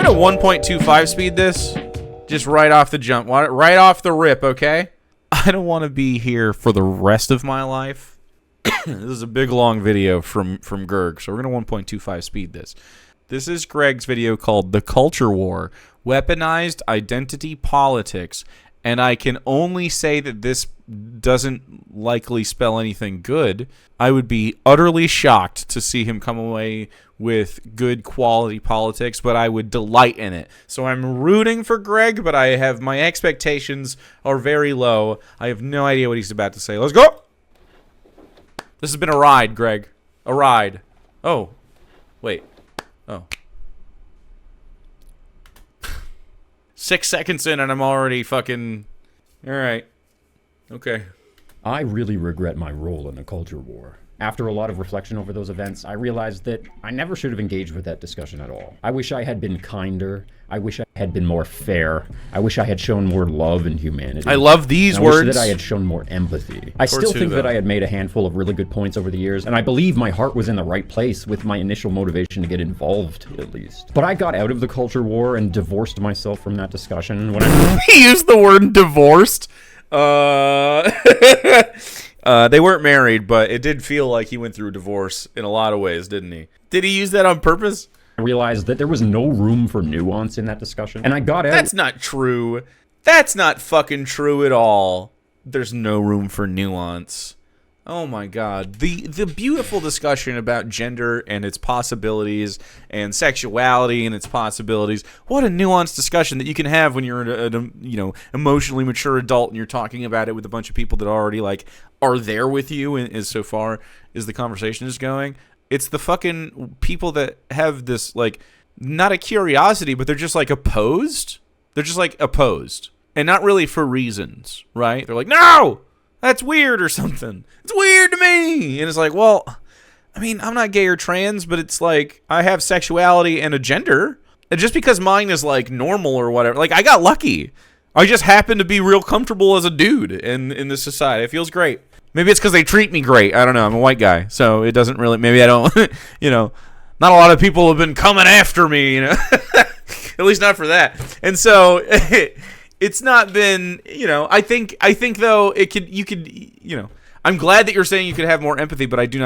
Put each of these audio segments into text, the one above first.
gonna 1.25 speed this, just right off the jump, right off the rip, okay? I don't want to be here for the rest of my life. This is a big, long video from Gerg, so we're gonna 1.25 speed this. This is Greg's video called The Culture War, Weaponized Identity Politics, and I can only say that this doesn't likely spell anything good. I would be utterly shocked to see him come away with good quality politics, but I would delight in it. So I'm rooting for Greg, but I have my expectations are very low. I have no idea what he's about to say. Let's go! This has been a ride, Greg. A ride. Oh. Wait. Oh. 6 seconds in and I'm already fucking... Alright. Okay. I really regret my role in the culture war. After a lot of reflection over those events, I realized that I never should have engaged with that discussion at all. I wish I had been kinder. I wish I had been more fair. I wish I had shown more love and humanity. I love these words. I wish that I had shown more empathy. I still think that I had made a handful of really good points over the years, and I believe my heart was in the right place with my initial motivation to get involved, at least. But I got out of the culture war and divorced myself from that discussion when I... He used the word divorced. They weren't married, but it did feel like he went through a divorce in a lot of ways, didn't he? Did he use that on purpose? I realized that there was no room for nuance in that discussion, and I got out... That's not true. That's not fucking true at all. There's no room for nuance. Oh my god. The beautiful discussion about gender and its possibilities and sexuality and its possibilities. What a nuanced discussion that you can have when you're an emotionally mature adult and you're talking about it with a bunch of people that already like are there with you as so far as the conversation is going. It's the fucking people that have this like not a curiosity, but they're just like opposed. They're just like opposed. And not really for reasons, right? They're like, "No! That's weird," or something. It's weird to me. And it's like, well, I mean, I'm not gay or trans, but it's like I have sexuality and a gender. And just because mine is like normal or whatever, like I got lucky. I just happen to be real comfortable as a dude in this society. It feels great. Maybe it's because they treat me great. I don't know. I'm a white guy, so it doesn't really, maybe I don't, not a lot of people have been coming after me, at least not for that. And so it's not been, I think though I'm glad that you're saying you could have more empathy, but I do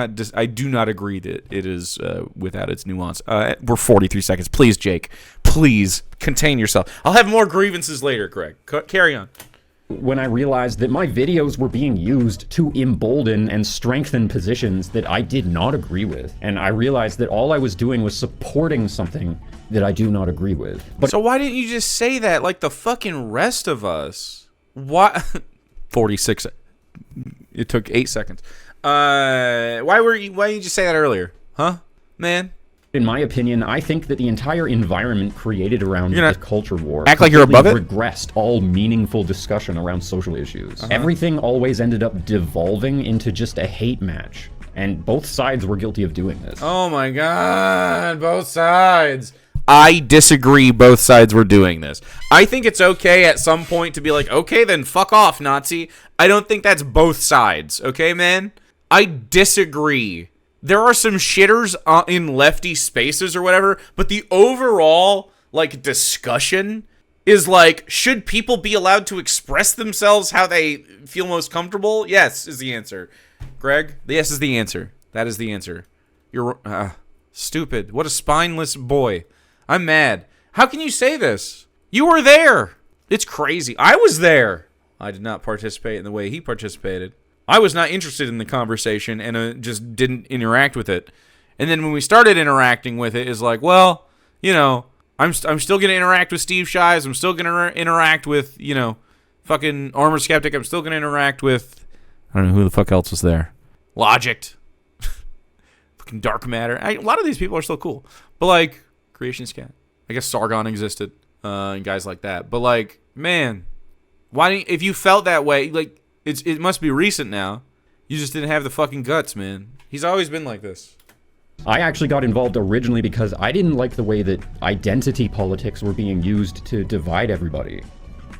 not agree that it is without its nuance. We're 43 seconds. Please, Jake, please contain yourself. I'll have more grievances later, Greg. Carry on. When I realized that my videos were being used to embolden and strengthen positions that I did not agree with, and I realized that all I was doing was supporting something that I do not agree with. But so why didn't you just say that like the fucking rest of us? Why? 46. It took 8 seconds. Why didn't you just say that earlier? Huh, man? In my opinion, I think that the entire environment created around the culture war act like you're above it? Regressed all meaningful discussion around social issues. Everything always ended up devolving into just a hate match, and both sides were guilty of doing this. Oh my god, both sides. I disagree both sides were doing this. I think it's okay at some point to be like, okay, then fuck off, Nazi. I don't think that's both sides, okay, man? I disagree. There are some shitters in lefty spaces or whatever, but the overall, like, discussion is like, should people be allowed to express themselves how they feel most comfortable? Yes, is the answer. Greg, yes is the answer. That is the answer. You're, stupid. What a spineless boy. I'm mad. How can you say this? You were there. It's crazy. I was there. I did not participate in the way he participated. I was not interested in the conversation and just didn't interact with it. And then when we started interacting with it, it's like, well, I'm still going to interact with Steve Shives. I'm still going to interact with, fucking Armoured Skeptic. I'm still going to interact with, I don't know who the fuck else was there. Logic. Fucking Dark Matter. A lot of these people are still cool. But, like, Creation's Cat. I guess Sargon existed and guys like that. But, like, man, why didn't, if you felt that way, like, it must be recent now. You just didn't have the fucking guts, man. He's always been like this. I actually got involved originally because I didn't like the way that identity politics were being used to divide everybody.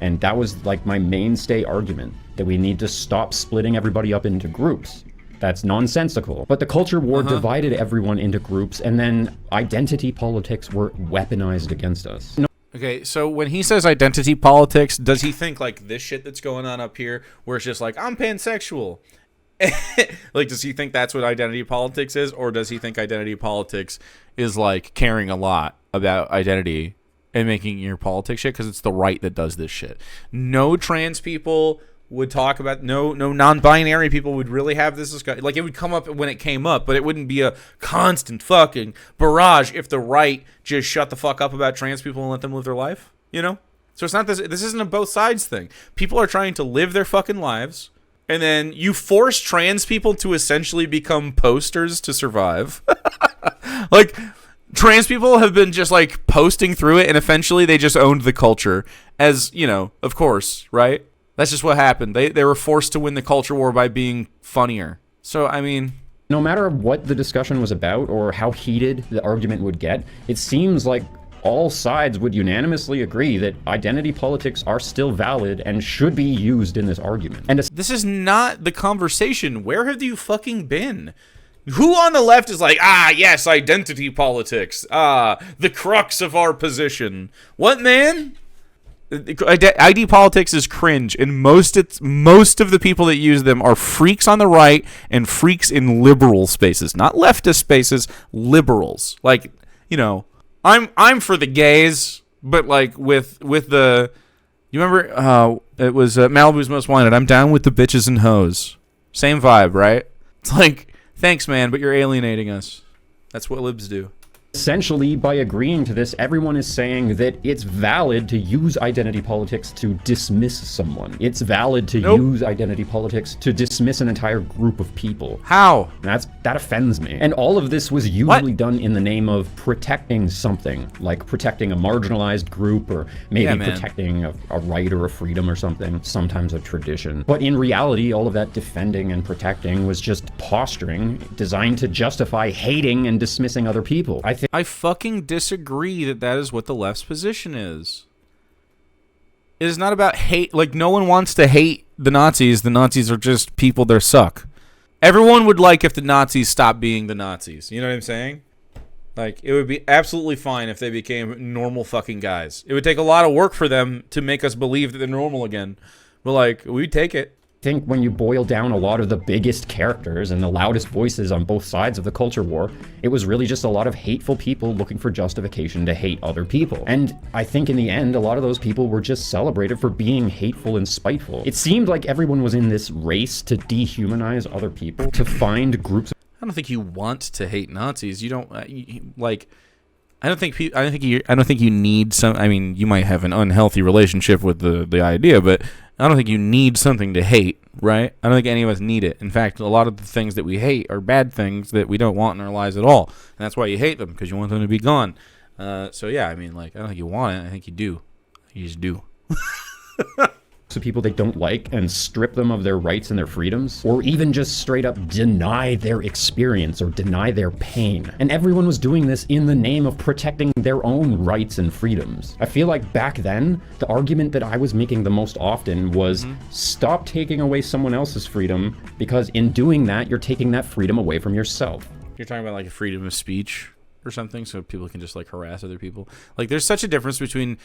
And that was like my mainstay argument, that we need to stop splitting everybody up into groups. That's nonsensical. But the culture war divided everyone into groups, and then identity politics were weaponized against us. Okay, so when he says identity politics, does he think like this shit that's going on up here, where it's just like, I'm pansexual? Like, does he think that's what identity politics is? Or does he think identity politics is like caring a lot about identity and making your politics shit because it's the right that does this shit? No trans people would talk about, no non-binary people would really have this discussion. Like, it would come up when it came up, but it wouldn't be a constant fucking barrage if the right just shut the fuck up about trans people and let them live their life, you know? So it's not this isn't a both sides thing. People are trying to live their fucking lives, and then you force trans people to essentially become posters to survive. Like, trans people have been just like posting through it, and eventually they just owned the culture, as, you know, of course, right? That's just what happened. They were forced to win the culture war by being funnier. So, I mean, no matter what the discussion was about or how heated the argument would get, it seems like all sides would unanimously agree that identity politics are still valid and should be used in this argument. And this is not the conversation. Where have you fucking been? Who on the left is like, yes, identity politics. The crux of our position. What, man? ID politics is cringe, and most of the people that use them are freaks on the right and freaks in liberal spaces, not leftist spaces, liberals. Like, you know, I'm for the gays, but like with the, you remember it was Malibu's Most Wanted. I'm down with the bitches and hoes. Same vibe, right? It's like, thanks, man, but you're alienating us. That's what libs do. Essentially, by agreeing to this, everyone is saying that it's valid to use identity politics to dismiss someone. It's valid to use identity politics to dismiss an entire group of people. How? That offends me. And all of this was usually done in the name of protecting something, like protecting a marginalized group, or maybe protecting a right or a freedom or something, sometimes a tradition. But in reality, all of that defending and protecting was just posturing designed to justify hating and dismissing other people. I fucking disagree that is what the left's position is. It is not about hate. Like, no one wants to hate the Nazis. The Nazis are just people that suck. Everyone would like if the Nazis stopped being the Nazis. You know what I'm saying? Like, it would be absolutely fine if they became normal fucking guys. It would take a lot of work for them to make us believe that they're normal again. But, like, we'd take it. I think when you boil down a lot of the biggest characters and the loudest voices on both sides of the culture war, it was really just a lot of hateful people looking for justification to hate other people. And I think in the end, a lot of those people were just celebrated for being hateful and spiteful. It seemed like everyone was in this race to dehumanize other people, to find groups. I don't think you want to hate Nazis. You don't like. I don't think you need some. I mean, you might have an unhealthy relationship with the idea, but I don't think you need something to hate, right? I don't think any of us need it. In fact, a lot of the things that we hate are bad things that we don't want in our lives at all, and that's why you hate them, because you want them to be gone. So yeah, I mean, like, I don't think you want it. I think you do. You just do. To people they don't like and strip them of their rights and their freedoms, or even just straight up deny their experience or deny their pain. And everyone was doing this in the name of protecting their own rights and freedoms. I feel like back then, the argument that I was making the most often was stop taking away someone else's freedom, because in doing that, you're taking that freedom away from yourself. You're talking about like a freedom of speech or something, so people can just like harass other people. Like, there's such a difference between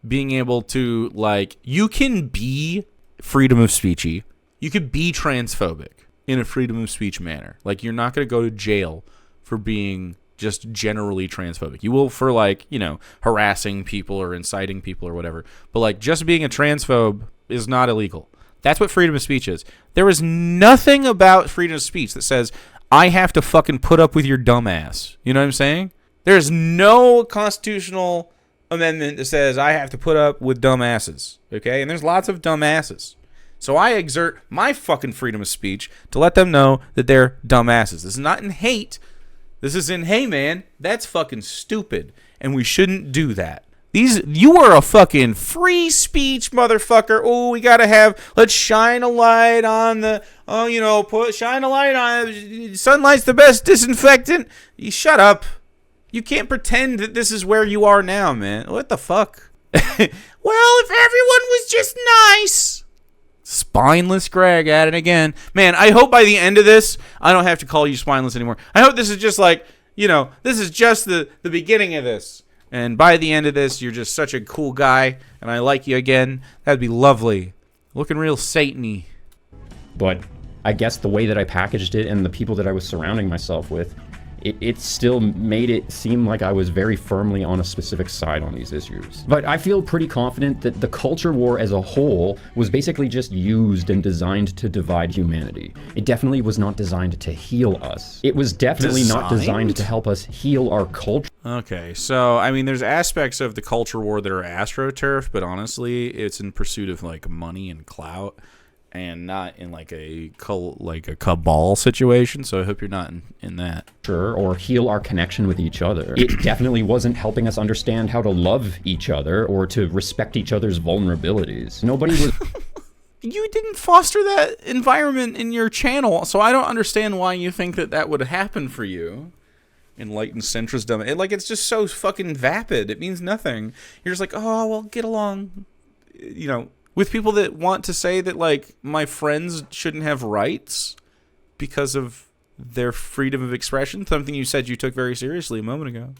being able to, like, you can be freedom of speechy. You could be transphobic in a freedom of speech manner. Like, you're not going to go to jail for being just generally transphobic. You will for, like, you know, harassing people or inciting people or whatever. But, like, just being a transphobe is not illegal. That's what freedom of speech is. There is nothing about freedom of speech that says, I have to fucking put up with your dumb ass. You know what I'm saying? There's no constitutional amendment that says I have to put up with dumbasses, okay? And there's lots of dumbasses. So I exert my fucking freedom of speech to let them know that they're dumbasses. This is not in hate. This is in, hey, man, that's fucking stupid, and we shouldn't do that. You are a fucking free speech motherfucker. Oh, we gotta let's shine a light on shine a light on, sunlight's the best disinfectant. You shut up. You can't pretend that this is where you are now, man. What the fuck? Well, if everyone was just nice. Spineless Greg at it again. Man, I hope by the end of this, I don't have to call you spineless anymore. I hope this is just like, this is just the beginning of this. And by the end of this, you're just such a cool guy, and I like you again. That'd be lovely. Looking real Satan-y. But I guess the way that I packaged it and the people that I was surrounding myself with, it still made it seem like I was very firmly on a specific side on these issues. But I feel pretty confident that the culture war as a whole was basically just used and designed to divide humanity. It definitely was not designed to heal us. It was definitely not designed to help us heal our culture. Okay, so, I mean, there's aspects of the culture war that are astroturf, but honestly, it's in pursuit of, like, money and clout, and not in like a cabal situation. So I hope you're not in that. Sure, or heal our connection with each other. It definitely wasn't helping us understand how to love each other or to respect each other's vulnerabilities. Nobody was... You didn't foster that environment in your channel, so I don't understand why you think that would happen for you. Enlightened centrist dumb. It's just so fucking vapid. It means nothing. You're just like, oh, well, get along, with people that want to say that, like, my friends shouldn't have rights because of their freedom of expression, something you said you took very seriously a moment ago.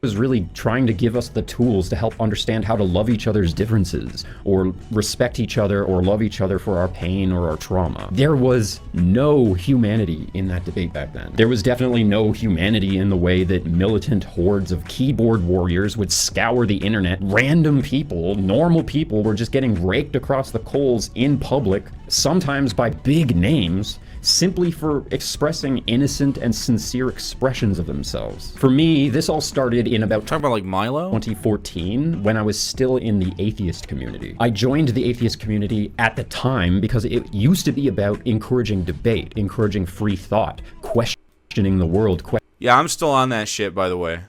Was really trying to give us the tools to help understand how to love each other's differences, or respect each other, or love each other for our pain or our trauma. There was no humanity in that debate back then. There was definitely no humanity in the way that militant hordes of keyboard warriors would scour the internet. Random people, normal people, were just getting raked across the coals in public, sometimes by big names, simply for expressing innocent and sincere expressions of themselves. For me, this all started in about... Talking about like Milo? 2014, when I was still in the atheist community. I joined the atheist community at the time because it used to be about encouraging debate, encouraging free thought, questioning the world. Yeah, I'm still on that shit, by the way.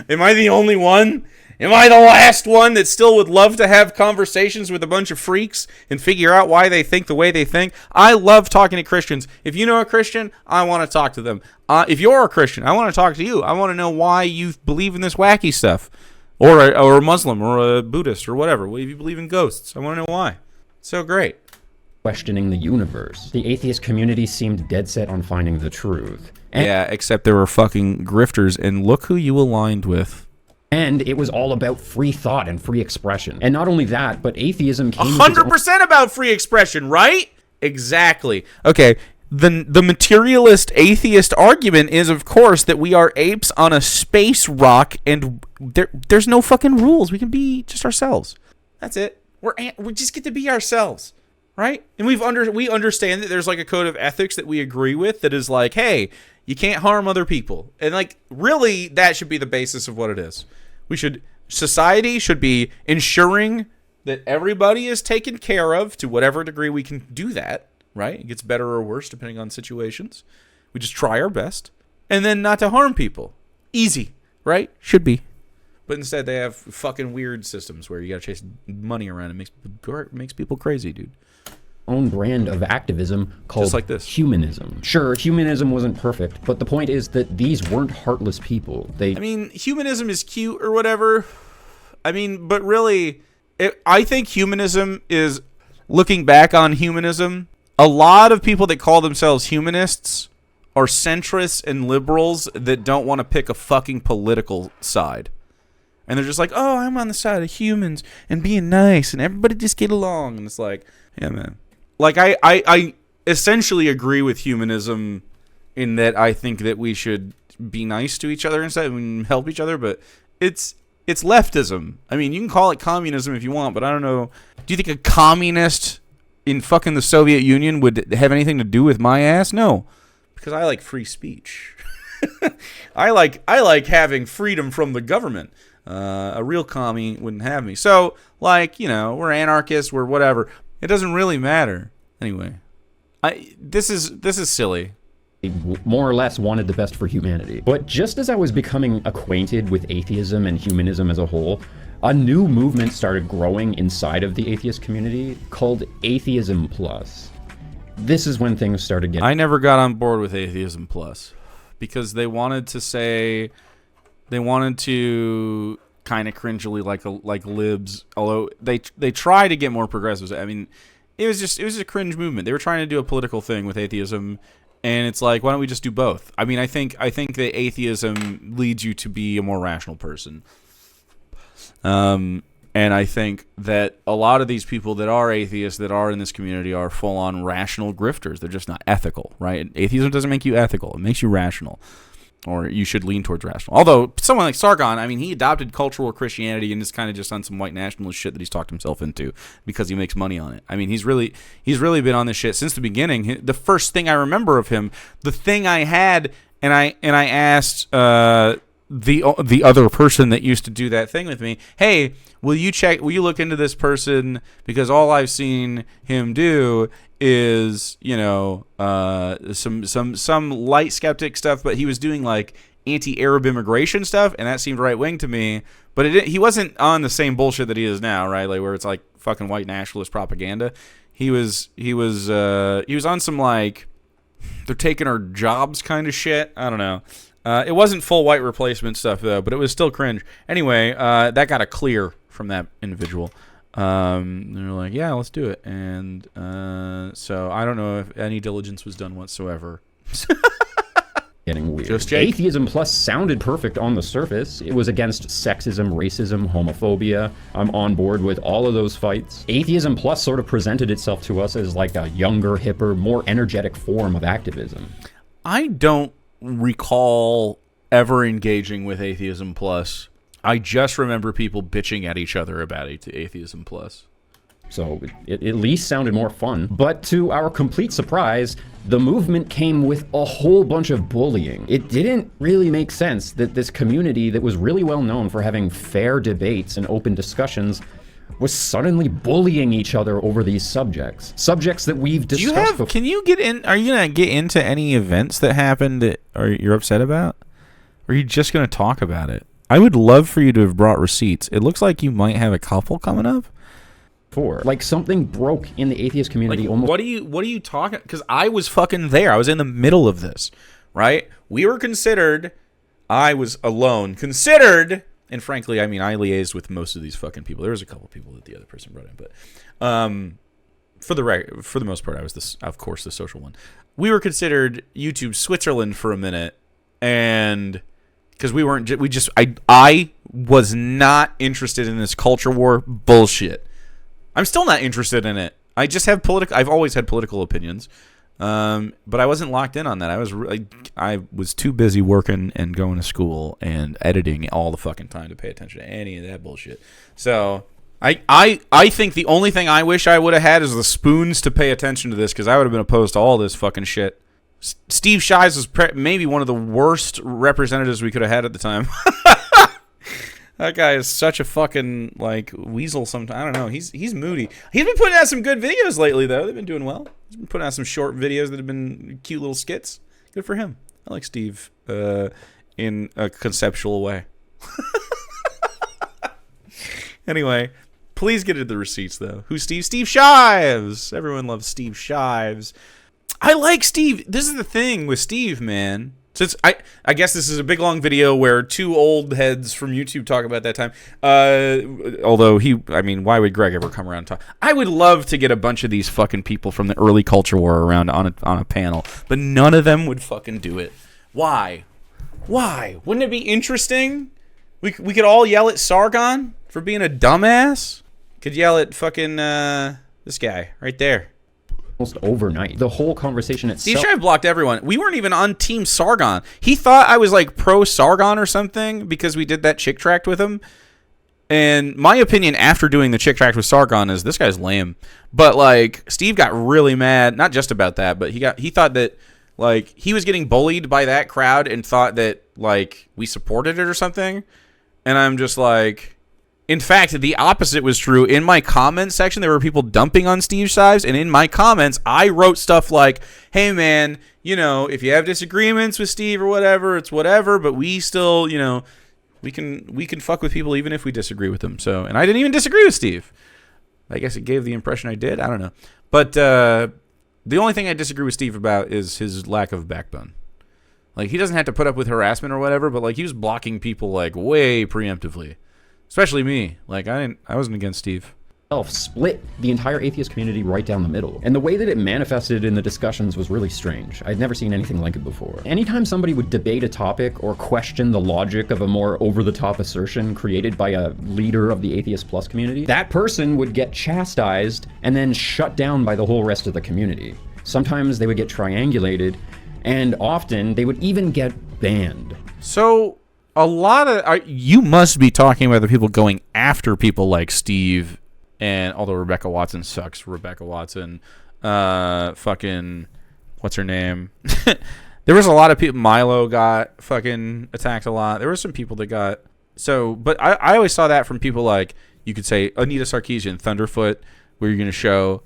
Am I the only one? Am I the last one that still would love to have conversations with a bunch of freaks and figure out why they think the way they think? I love talking to Christians. If you know a Christian, I want to talk to them. If you're a Christian, I want to talk to you. I want to know why you believe in this wacky stuff. Or a Muslim or a Buddhist or whatever. If you believe in ghosts, I want to know why. So great. Questioning the universe. The atheist community seemed dead set on finding the truth. Yeah, except there were fucking grifters, and look who you aligned with. And it was all about free thought and free expression. And not only that, but atheism came... 100% about free expression, right? Exactly. Okay, the materialist atheist argument is, of course, that we are apes on a space rock, and there's no fucking rules. We can be just ourselves. That's it. We just get to be ourselves, right? And we understand that there's like a code of ethics that we agree with that is like, hey, you can't harm other people. And like, really, that should be the basis of what it is. Society should be ensuring that everybody is taken care of to whatever degree we can do that, right? It gets better or worse depending on situations. We just try our best. And then not to harm people. Easy, right? Should be. But instead they have fucking weird systems where you gotta chase money around. It makes people crazy, dude. Own brand of activism called just like this. Humanism. Sure, humanism wasn't perfect, but the point is that these weren't heartless people. Humanism is cute or whatever. But really, I think humanism is, looking back on humanism, a lot of people that call themselves humanists are centrists and liberals that don't want to pick a fucking political side. And they're just like, oh, I'm on the side of humans and being nice and everybody just get along. And it's like, yeah, man. Like, I essentially agree with humanism in that I think that we should be nice to each other instead and help each other, but it's leftism. I mean, you can call it communism if you want, but I don't know. Do you think a communist in fucking the Soviet Union would have anything to do with my ass? No, because I like free speech. I like having freedom from the government. A real commie wouldn't have me. So, like, we're anarchists, we're whatever. It doesn't really matter. Anyway, this is silly. They more or less wanted the best for humanity. But just as I was becoming acquainted with atheism and humanism as a whole, a new movement started growing inside of the atheist community called Atheism Plus. This is when things started getting... I never got on board with Atheism Plus because they wanted to kind of cringily like libs, although they try to get more progressives. I mean, it was a cringe movement. They were trying to do a political thing with atheism, and it's like, why don't we just do both? I mean, I think that atheism leads you to be a more rational person. And I think that a lot of these people that are atheists that are in this community are full-on rational grifters. They're just not ethical, right? Atheism doesn't make you ethical. It makes you rational. Or you should lean towards rational. Although, someone like Sargon, I mean, he adopted cultural Christianity and is kind of just on some white nationalist shit that he's talked himself into because he makes money on it. I mean, he's really been on this shit since the beginning. The first thing I remember of him, the thing I had, and I asked the other person that used to do that thing with me, hey, will you look into this person, because all I've seen him do is, you know, some light skeptic stuff, but he was doing like anti-Arab immigration stuff, and that seemed right wing to me. But he wasn't on the same bullshit that he is now, right? Like where it's like fucking white nationalist propaganda. He was on some like they're taking our jobs kind of shit. I don't know. It wasn't full white replacement stuff though, but it was still cringe. Anyway, that got a clear from that individual. They were like, yeah, let's do it. And so I don't know if any diligence was done whatsoever. Getting weird. Just Jake. Atheism Plus sounded perfect on the surface. It was against sexism, racism, homophobia. I'm on board with all of those fights. Atheism Plus sort of presented itself to us as like a younger, hipper, more energetic form of activism. I don't recall ever engaging with Atheism Plus. I just remember people bitching at each other about Atheism Plus. So it at least sounded more fun. But to our complete surprise, the movement came with a whole bunch of bullying. It didn't really make sense that this community that was really well known for having fair debates and open discussions was suddenly bullying each other over these subjects. Subjects that we've discussed before. Can you get in? Are you going to get into any events that happened that you're upset about? Or are you just going to talk about it? I would love for you to have brought receipts. It looks like you might have a couple coming up. Like something broke in the atheist community. Like, what are you talking? Because I was fucking there. I was in the middle of this, right? We were considered. I was alone. Considered, and frankly, I mean, I liaised with most of these fucking people. There was a couple people that the other person brought in, but for the most part, I was of course, the social one. We were considered YouTube Switzerland for a minute, and because I was not interested in this culture war bullshit. I'm still not interested in it. I've always had political opinions, but I wasn't locked in on that. I was too busy working and going to school and editing all the fucking time to pay attention to any of that bullshit. So I think the only thing I wish I would have had is the spoons to pay attention to this, because I would have been opposed to all this fucking shit. Steve Shives was maybe one of the worst representatives we could have had at the time. That guy is such a fucking, like, weasel sometimes. I don't know. He's moody. He's been putting out some good videos lately, though. They've been doing well. He's been putting out some short videos that have been cute little skits. Good for him. I like Steve in a conceptual way. Anyway, please get into the receipts, though. Who's Steve? Steve Shives. Everyone loves Steve Shives. I like Steve. This is the thing with Steve, man. Since I guess this is a big long video where two old heads from YouTube talk about that time. Although why would Greg ever come around and talk? I would love to get a bunch of these fucking people from the early culture war around on a panel, but none of them would fucking do it. Why? Wouldn't it be interesting? We could all yell at Sargon for being a dumbass. Could yell at fucking this guy right there. Almost overnight. The whole conversation itself. Steve Shive blocked everyone. We weren't even on Team Sargon. He thought I was like pro Sargon or something because we did that chick tract with him. And my opinion after doing the chick tract with Sargon is this guy's lame. But like Steve got really mad, not just about that, but he thought that like he was getting bullied by that crowd and thought that like we supported it or something. And I'm just like, in fact, the opposite was true. In my comments section, there were people dumping on Steve Shives, and in my comments, I wrote stuff like, hey, man, if you have disagreements with Steve or whatever, it's whatever, but we still, we can fuck with people even if we disagree with them. So, and I didn't even disagree with Steve. I guess it gave the impression I did. I don't know. But the only thing I disagree with Steve about is his lack of backbone. Like, he doesn't have to put up with harassment or whatever, but, like, he was blocking people, like, way preemptively. Especially me. Like, I wasn't against Steve. split the entire atheist community right down the middle. And the way that it manifested in the discussions was really strange. I'd never seen anything like it before. Anytime somebody would debate a topic or question the logic of a more over-the-top assertion created by a leader of the Atheist Plus community, that person would get chastised and then shut down by the whole rest of the community. Sometimes they would get triangulated, and often they would even get banned. So a lot of you must be talking about the people going after people like Steve. And although Rebecca Watson sucks, Rebecca Watson, fucking, what's her name? There was a lot of people. Milo got fucking attacked a lot. There were some people that got but I always saw that from people like, you could say Anita Sarkeesian, Thunderfoot, where you're gonna show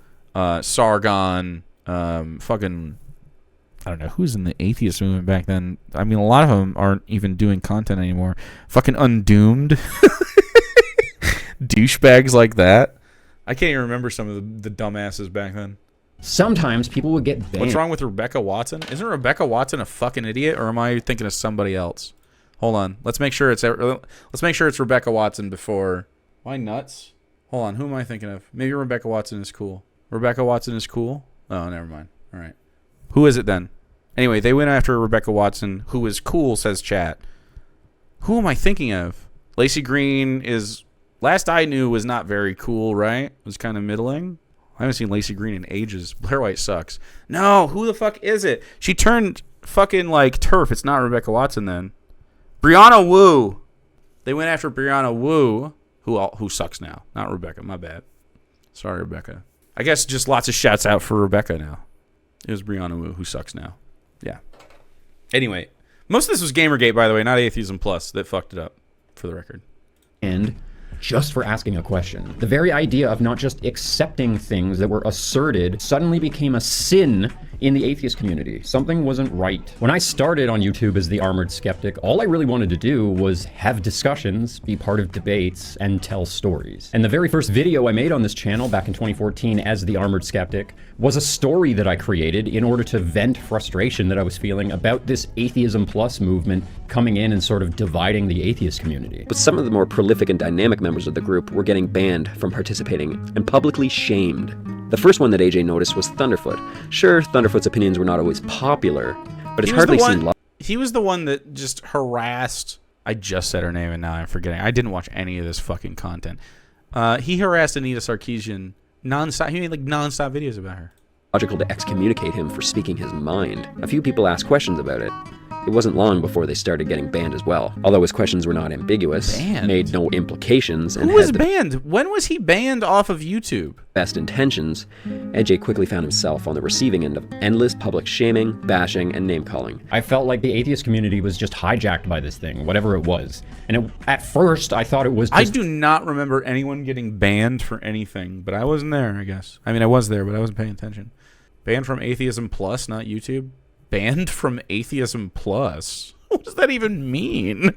Sargon, fucking, I don't know who's in the atheist movement back then. I mean, a lot of them aren't even doing content anymore. Fucking Undoomed, douchebags like that. I can't even remember some of the dumbasses back then. Sometimes people would get banned. What's wrong with Rebecca Watson? Isn't Rebecca Watson a fucking idiot, or am I thinking of somebody else? Hold on. Let's make sure it's Rebecca Watson before. Why nuts? Hold on. Who am I thinking of? Maybe Rebecca Watson is cool. Rebecca Watson is cool? Oh, never mind. All right. Who is it then? Anyway, they went after Rebecca Watson, who is cool, says chat. Who am I thinking of? Lacey Green is... Last I knew was not very cool, right? It was kind of middling. I haven't seen Lacey Green in ages. Blair White sucks. No, who the fuck is it? She turned fucking like turf. It's not Rebecca Watson then. Brianna Wu. They went after Brianna Wu, who sucks now. Not Rebecca, my bad. Sorry, Rebecca. I guess just lots of shouts out for Rebecca now. It was Brianna Wu, who sucks now. Yeah. Anyway, most of this was Gamergate, by the way, not Atheism Plus, that fucked it up, for the record. And just for asking a question. The very idea of not just accepting things that were asserted suddenly became a sin in the atheist community. Something wasn't right. When I started on YouTube as the Armored Skeptic, all I really wanted to do was have discussions, be part of debates, and tell stories. And the very first video I made on this channel back in 2014 as the Armored Skeptic was a story that I created in order to vent frustration that I was feeling about this Atheism Plus movement coming in and sort of dividing the atheist community. But some of the more prolific and dynamic members of the group were getting banned from participating and publicly shamed. The first one that AJ noticed was Thunderfoot. Sure, Thunderfoot's opinions were not always popular, but it's hardly seen love. He was the one that just harassed... I just said her name and now I'm forgetting. I didn't watch any of this fucking content. He harassed Anita Sarkeesian nonstop. He made like nonstop videos about her. Logical to excommunicate him for speaking his mind. A few people asked questions about it. It wasn't long before they started getting banned as well. Although his questions were not ambiguous, made no implications, and who was banned? When was he banned off of YouTube? Best intentions, AJ quickly found himself on the receiving end of endless public shaming, bashing, and name-calling. I felt like the atheist community was just hijacked by this thing, whatever it was. And at first, I thought it was just... I do not remember anyone getting banned for anything, but I wasn't there, I guess. I mean, I was there, but I wasn't paying attention. Banned from Atheism Plus, not YouTube? Banned from Atheism Plus? What does that even mean?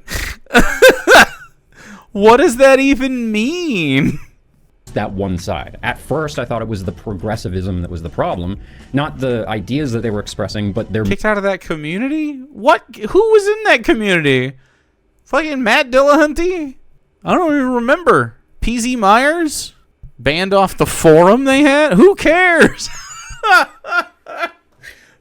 What does that even mean? That one side. At first, I thought it was the progressivism that was the problem, not the ideas that they were expressing, but they're... Kicked out of that community? What? Who was in that community? Fucking Matt Dillahunty? I don't even remember. PZ Myers? Banned off the forum they had? Who cares?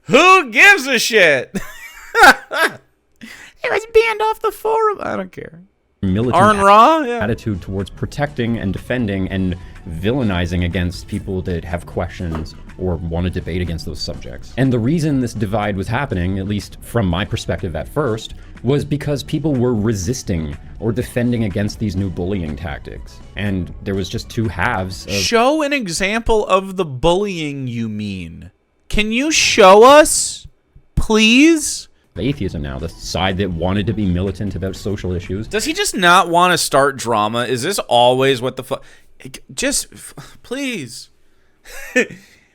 Who gives a shit? It was banned off the forum. I don't care. Militant Yeah. attitude towards protecting and defending and villainizing against people that have questions or want to debate against those subjects. And the reason this divide was happening, at least from my perspective at first, was because people were resisting or defending against these new bullying tactics. And there was just two halves of... Show an example of the bullying you mean. Can you show us, please? Atheism now, the side that wanted to be militant about social issues. Does he just not want to start drama? Is this always what the fuck? Just, please.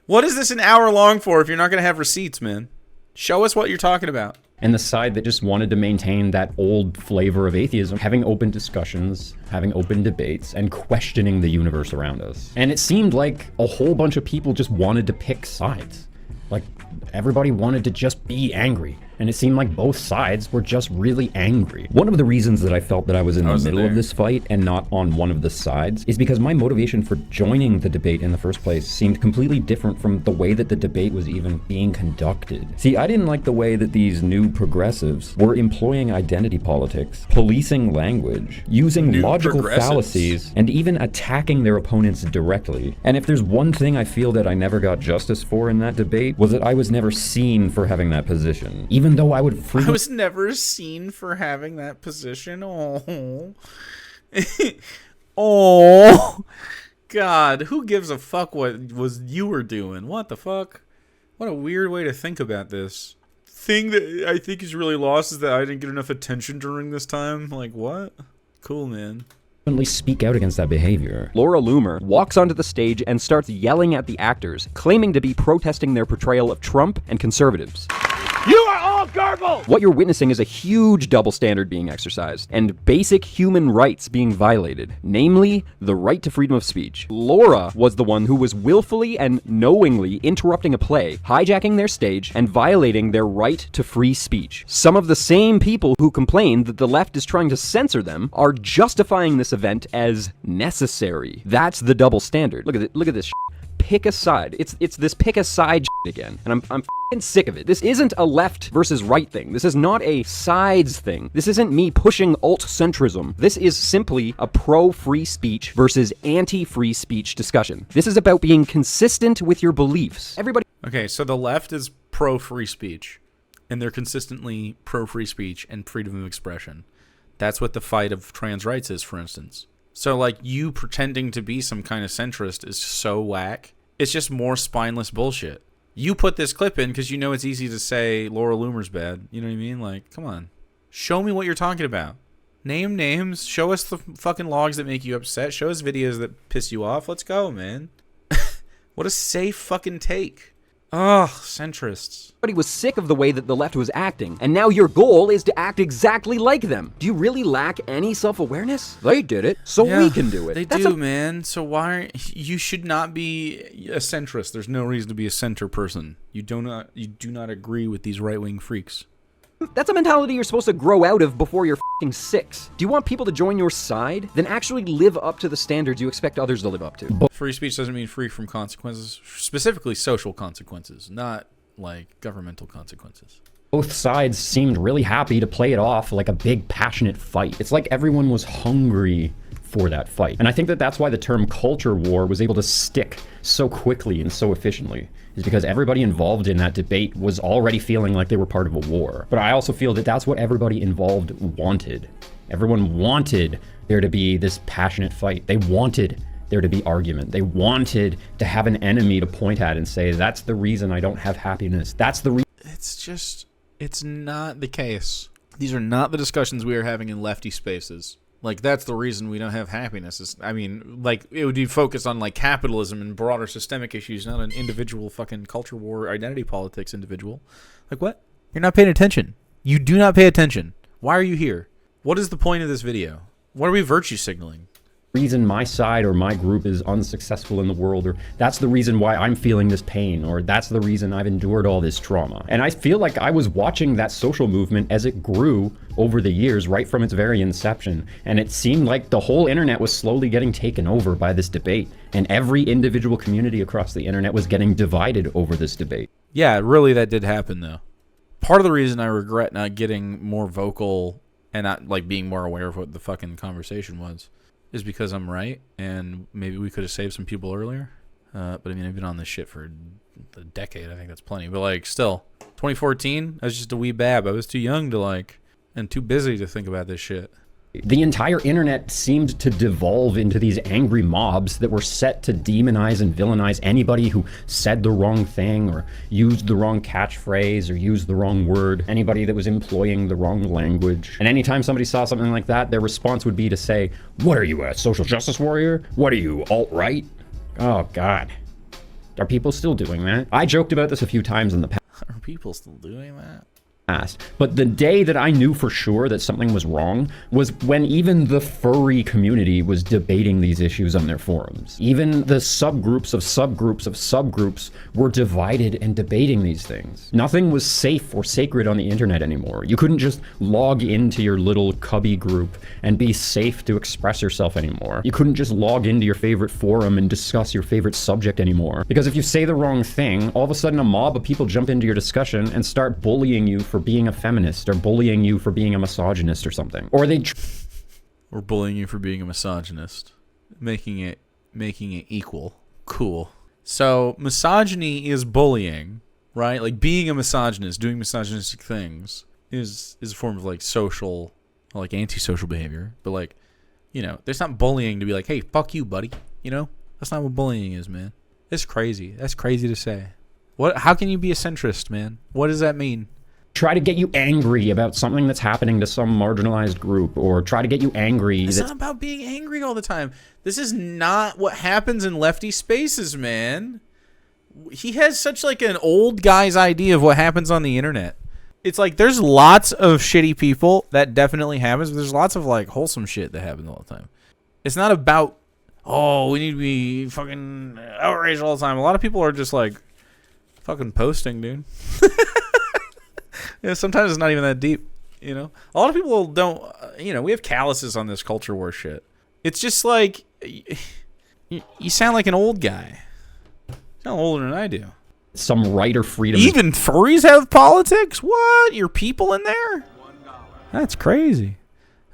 What is this an hour long for if you're not going to have receipts, man? Show us what you're talking about. And the side that just wanted to maintain that old flavor of atheism, having open discussions, having open debates, and questioning the universe around us. And it seemed like a whole bunch of people just wanted to pick sides. Like, everybody wanted to just be angry. and it seemed like both sides were just really angry. One of the reasons that I felt that I was in the middle of this fight and not on one of the sides is because my motivation for joining the debate in the first place seemed completely different from the way that the debate was even being conducted. See, I didn't like the way that these new progressives were employing identity politics, policing language, using logical fallacies, and even attacking their opponents directly. And if there's one thing I feel that I never got justice for in that debate, was that I was never seen for having that position. Even though I would frequently— I was never seen for having that position. Oh. Oh. God, who gives a fuck what was you were doing? What the fuck? What a weird way to think about this. Thing that I think is really lost is that I didn't get enough attention during this time. Like, what? Cool, man. Speak out against that behavior. Laura Loomer walks onto the stage and starts yelling at the actors, claiming to be protesting their portrayal of Trump and conservatives. You are all garbled! What you're witnessing is a huge double standard being exercised, and basic human rights being violated, namely, the right to freedom of speech. Laura was the one who was willfully and knowingly interrupting a play, hijacking their stage, and violating their right to free speech. Some of the same people who complain that the left is trying to censor them are justifying this event as necessary. That's the double standard. Look at this shit. Pick a side. It's this pick a side shit again, and I'm f***ing sick of it. This isn't a left versus right thing. This is not a sides thing. This isn't me pushing alt-centrism. This is simply a pro-free speech versus anti-free speech discussion. This is about being consistent with your beliefs. Everybody. Okay, so the left is pro-free speech, and they're consistently pro-free speech and freedom of expression. That's what the fight of trans rights is, for instance. So, like, you pretending to be some kind of centrist is so whack. It's just more spineless bullshit. You put this clip in because you know it's easy to say Laura Loomer's bad. You know what I mean? Like, come on. Show me what you're talking about. Name names. Show us the fucking logs that make you upset. Show us videos that piss you off. Let's go, man. What a safe fucking take. Ugh, centrists. Everybody was sick of the way that the left was acting, and now your goal is to act exactly like them. Do you really lack any self-awareness? They did it, so we can do it. They do, man. So why you should not be a centrist. There's no reason to be a center person. You do not agree with these right-wing freaks. That's a mentality you're supposed to grow out of before you're f***ing 6. Do you want people to join your side? Then actually live up to the standards you expect others to live up to. Free speech doesn't mean free from consequences, specifically social consequences, not like governmental consequences. Both sides seemed really happy to play it off like a big passionate fight. It's like everyone was hungry for that fight. And I think that that's why the term culture war was able to stick so quickly and so efficiently, is because everybody involved in that debate was already feeling like they were part of a war. But I also feel that that's what everybody involved wanted. Everyone wanted there to be this passionate fight. They wanted there to be argument. They wanted to have an enemy to point at and say, that's the reason I don't have happiness. That's the reason. It's not the case. These are not the discussions we are having in lefty spaces. Like, that's the reason we don't have happiness. I mean, like, it would be focused on, like, capitalism and broader systemic issues, not an individual fucking culture war, identity politics individual. Like, what? You're not paying attention. You do not pay attention. Why are you here? What is the point of this video? What are we virtue signaling? Reason my side or my group is unsuccessful in the world, or that's the reason why I'm feeling this pain, or that's the reason I've endured all this trauma. And I feel like I was watching that social movement as it grew over the years, right from its very inception. And it seemed like the whole internet was slowly getting taken over by this debate. And every individual community across the internet was getting divided over this debate. Yeah, really, that did happen, though. Part of the reason I regret not getting more vocal and not, like, being more aware of what the fucking conversation was is because I'm right, and maybe we could have saved some people earlier. But I mean, I've been on this shit for a decade. I think that's plenty. But, like, still, 2014, I was just a wee bab. I was too young to, like, and too busy to think about this shit. The entire internet seemed to devolve into these angry mobs that were set to demonize and villainize anybody who said the wrong thing or used the wrong catchphrase or used the wrong word, anybody that was employing the wrong language. And anytime somebody saw something like that, their response would be to say, "What are you, a social justice warrior? What are you, alt-right?" Oh, God. Are people still doing that? I joked about this a few times in the past. Are people still doing that? past. But the day that I knew for sure that something was wrong was when even the furry community was debating these issues on their forums. Even the subgroups of subgroups of subgroups were divided and debating these things. Nothing was safe or sacred on the internet anymore. You couldn't just log into your little cubby group and be safe to express yourself anymore. You couldn't just log into your favorite forum and discuss your favorite subject anymore. Because if you say the wrong thing, all of a sudden a mob of people jump into your discussion and start bullying you for being a feminist or bullying you for being a misogynist or something. Or or bullying you for being a misogynist, making it equal. Cool. So misogyny is bullying, right? Like being a misogynist, doing misogynistic things is a form of like social, like antisocial behavior. But like, you know, there's not bullying to be like, hey, fuck you, buddy. You know, that's not what bullying is, man. It's crazy. That's crazy to say. How can you be a centrist, man? What does that mean? Try to get you angry about something that's happening to some marginalized group, or try to get you angry. It's not about being angry all the time. This is not what happens in lefty spaces, man. He has such like an old guy's idea of what happens on the internet. It's like there's lots of shitty people that definitely happens, but there's lots of like wholesome shit that happens all the time. It's not about, oh, we need to be fucking outraged all the time. A lot of people are just like fucking posting, dude. Yeah, sometimes it's not even that deep, you know? A lot of people don't, you know, we have calluses on this culture war shit. It's just like, you sound like an old guy. You sound older than I do. Some right or freedom. Even furries have politics? What? Your people in there? That's crazy.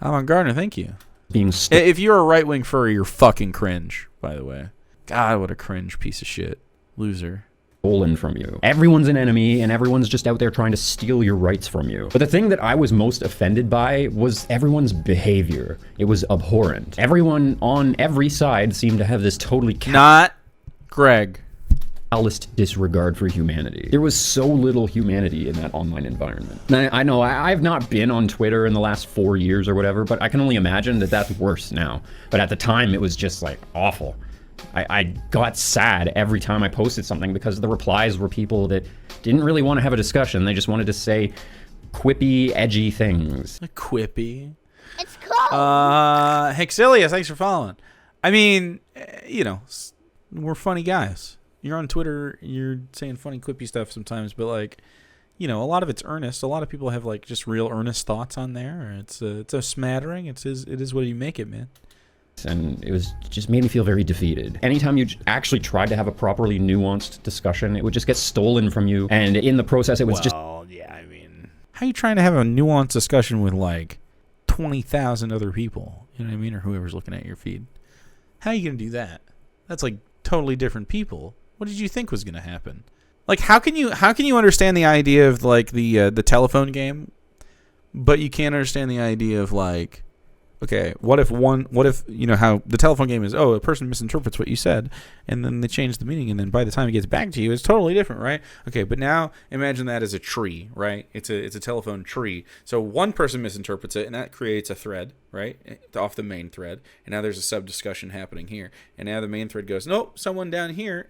Alan Gardner, thank you. If you're a right-wing furry, you're fucking cringe, by the way. God, what a cringe piece of shit. Loser. Stolen from you. Everyone's an enemy and everyone's just out there trying to steal your rights from you. But the thing that I was most offended by was everyone's behavior. It was abhorrent. Everyone on every side seemed to have this totally not Greg. Calloused disregard for humanity. There was so little humanity in that online environment. And I know I've not been on Twitter in the last 4 years or whatever, but I can only imagine that that's worse now. But at the time, it was just like awful. I got sad every time I posted something because the replies were people that didn't really want to have a discussion. They just wanted to say quippy, edgy things. Quippy. It's cool. Hexilia, thanks for following. I mean, you know, we're funny guys. You're on Twitter, you're saying funny, quippy stuff sometimes, but like, you know, a lot of it's earnest. A lot of people have like just real earnest thoughts on there. It's a smattering. It is what you make it, man. And it was just made me feel very defeated. Anytime you actually tried to have a properly nuanced discussion, it would just get stolen from you. And in the process, it was yeah, I mean, how are you trying to have a nuanced discussion with like 20,000 other people? You know what I mean? Or whoever's looking at your feed. How are you going to do that? That's like totally different people. What did you think was going to happen? Like, how can you understand the idea of like the telephone game, but you can't understand the idea of like, okay, what if you know how the telephone game is, oh, a person misinterprets what you said and then they change the meaning and then by the time it gets back to you it's totally different, right? Okay, but now imagine that as a tree, right? It's a telephone tree. So one person misinterprets it and that creates a thread, right? Off the main thread. And now there's a sub discussion happening here. And now the main thread goes, nope, someone down here,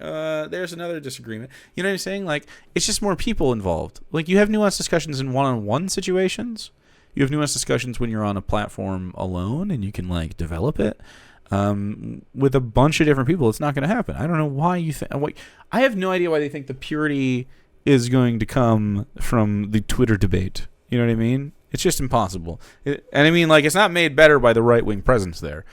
there's another disagreement. You know what I'm saying? Like, it's just more people involved. Like, you have nuanced discussions in one-on-one situations. You have nuanced discussions when you're on a platform alone and you can like develop it. With a bunch of different people, it's not going to happen. I don't know why you think. I have no idea why they think the purity is going to come from the Twitter debate. You know what I mean? It's just impossible. And I mean, like, it's not made better by the right wing presence there.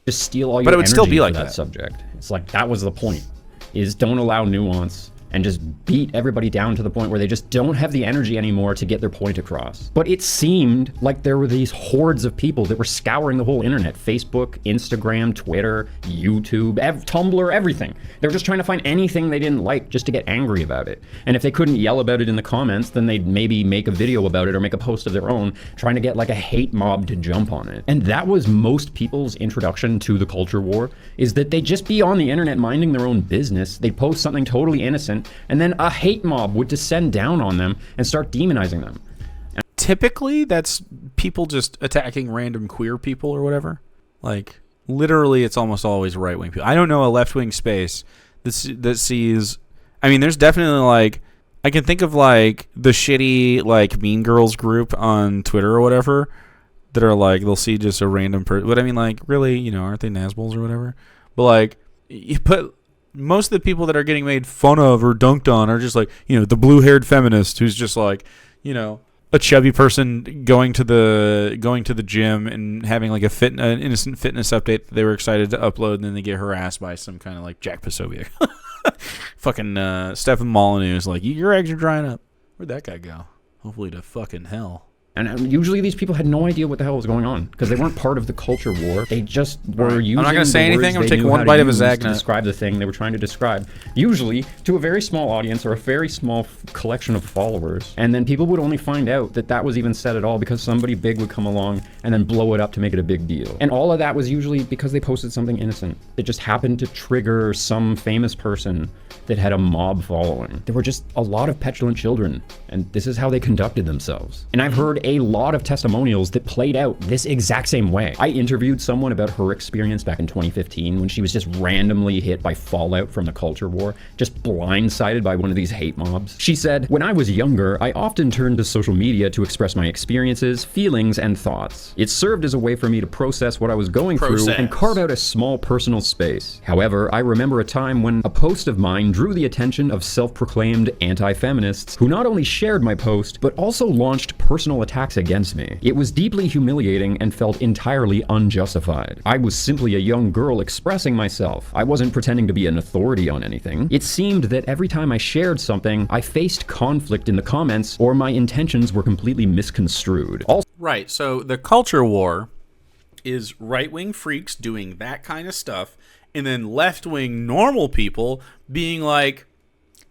Just steal all your but it would energy still be for like that that subject. It's like that was the point. Is don't allow nuance. And just beat everybody down to the point where they just don't have the energy anymore to get their point across. But it seemed like there were these hordes of people that were scouring the whole internet. Facebook, Instagram, Twitter, YouTube, Tumblr, everything. They were just trying to find anything they didn't like just to get angry about it. And if they couldn't yell about it in the comments, then they'd maybe make a video about it or make a post of their own, trying to get like a hate mob to jump on it. And that was most people's introduction to the culture war, is that they'd just be on the internet minding their own business. They'd post something totally innocent, and then a hate mob would descend down on them and start demonizing them. Typically, that's people just attacking random queer people or whatever. Like, literally, it's almost always right-wing people. I don't know a left-wing space that sees... I mean, there's definitely, like, I can think of like the shitty like Mean Girls group on Twitter or whatever that are like they'll see just a random person. But I mean, like, really, you know, aren't they Nazbols or whatever? But like, but most of the people that are getting made fun of or dunked on are just like, you know, the blue-haired feminist who's just like, you know, a chubby person going to the gym and having like an innocent fitness update that they were excited to upload, and then they get harassed by some kind of like Jack Posobiec. Fucking Stephen Molyneux is like, your eggs are drying up. Where'd that guy go? Hopefully to fucking hell. And usually these people had no idea what the hell was going on because they weren't part of the culture war. They just were using I'm not going to say anything. I'm going to take one bite of a Zagnut to describe the thing they were trying to describe. Usually to a very small audience or a very small collection of followers. And then people would only find out that that was even said at all because somebody big would come along and then blow it up to make it a big deal. And all of that was usually because they posted something innocent. It just happened to trigger some famous person that had a mob following. There were just a lot of petulant children, and this is how they conducted themselves. And I've heard a lot of testimonials that played out this exact same way. I interviewed someone about her experience back in 2015 when she was just randomly hit by fallout from the culture war, just blindsided by one of these hate mobs. She said, "When I was younger, I often turned to social media to express my experiences, feelings, and thoughts. It served as a way for me to process what I was going through and carve out a small personal space. However, I remember a time when a post of mine drew the attention of self-proclaimed anti-feminists who not only shared my post, but also launched personal attacks against me. It was deeply humiliating and felt entirely unjustified. I was simply a young girl expressing myself. I wasn't pretending to be an authority on anything. It seemed that every time I shared something, I faced conflict in the comments or my intentions were completely misconstrued." Right, so the culture war is right-wing freaks doing that kind of stuff, and then left-wing normal people being like,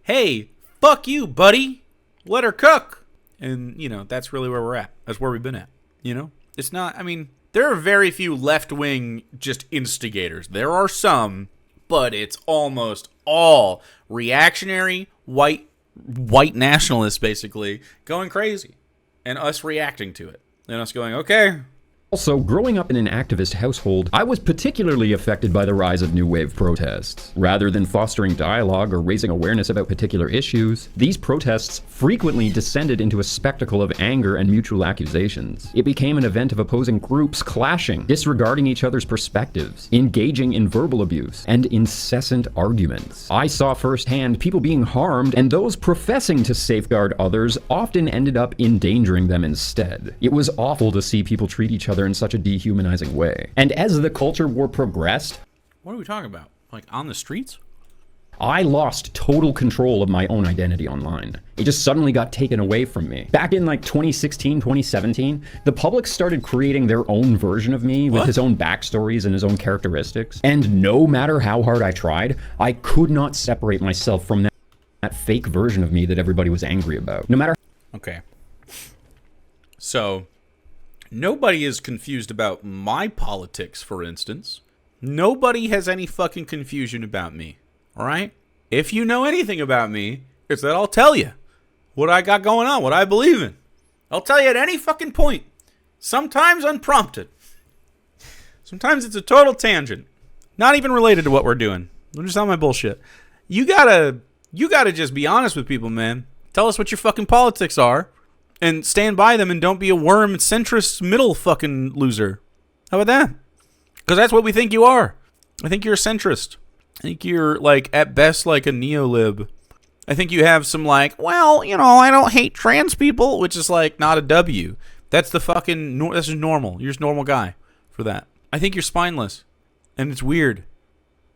hey, fuck you, buddy. Let her cook. And, you know, that's really where we're at. That's where we've been at, you know? It's not, I mean, there are very few left-wing just instigators. There are some, but it's almost all reactionary, white nationalists, basically, going crazy. And us reacting to it. And us going, okay. Also, growing up in an activist household, I was particularly affected by the rise of new wave protests. Rather than fostering dialogue or raising awareness about particular issues, these protests frequently descended into a spectacle of anger and mutual accusations. It became an event of opposing groups clashing, disregarding each other's perspectives, engaging in verbal abuse, and incessant arguments. I saw firsthand people being harmed, and those professing to safeguard others often ended up endangering them instead. It was awful to see people treat each other in such a dehumanizing way. And as the culture war progressed... What are we talking about? Like, on the streets? I lost total control of my own identity online. It just suddenly got taken away from me. Back in like 2016, 2017, the public started creating their own version of me with his own backstories and his own characteristics. And no matter how hard I tried, I could not separate myself from that fake version of me that everybody was angry about. No matter... Okay. So... nobody is confused about my politics, for instance. Nobody has any fucking confusion about me. All right? If you know anything about me, it's that I'll tell you what I got going on, what I believe in. I'll tell you at any fucking point. Sometimes unprompted. Sometimes it's a total tangent. Not even related to what we're doing. I'm just on my bullshit. You gotta just be honest with people, man. Tell us what your fucking politics are. And stand by them and don't be a worm centrist middle fucking loser. How about that? Because that's what we think you are. I think you're a centrist. I think you're, like, at best, like a neolib. I think you have some, like, well, you know, I don't hate trans people, which is, like, not a W. That's the fucking, that's just normal. You're just a normal guy for that. I think you're spineless. And it's weird.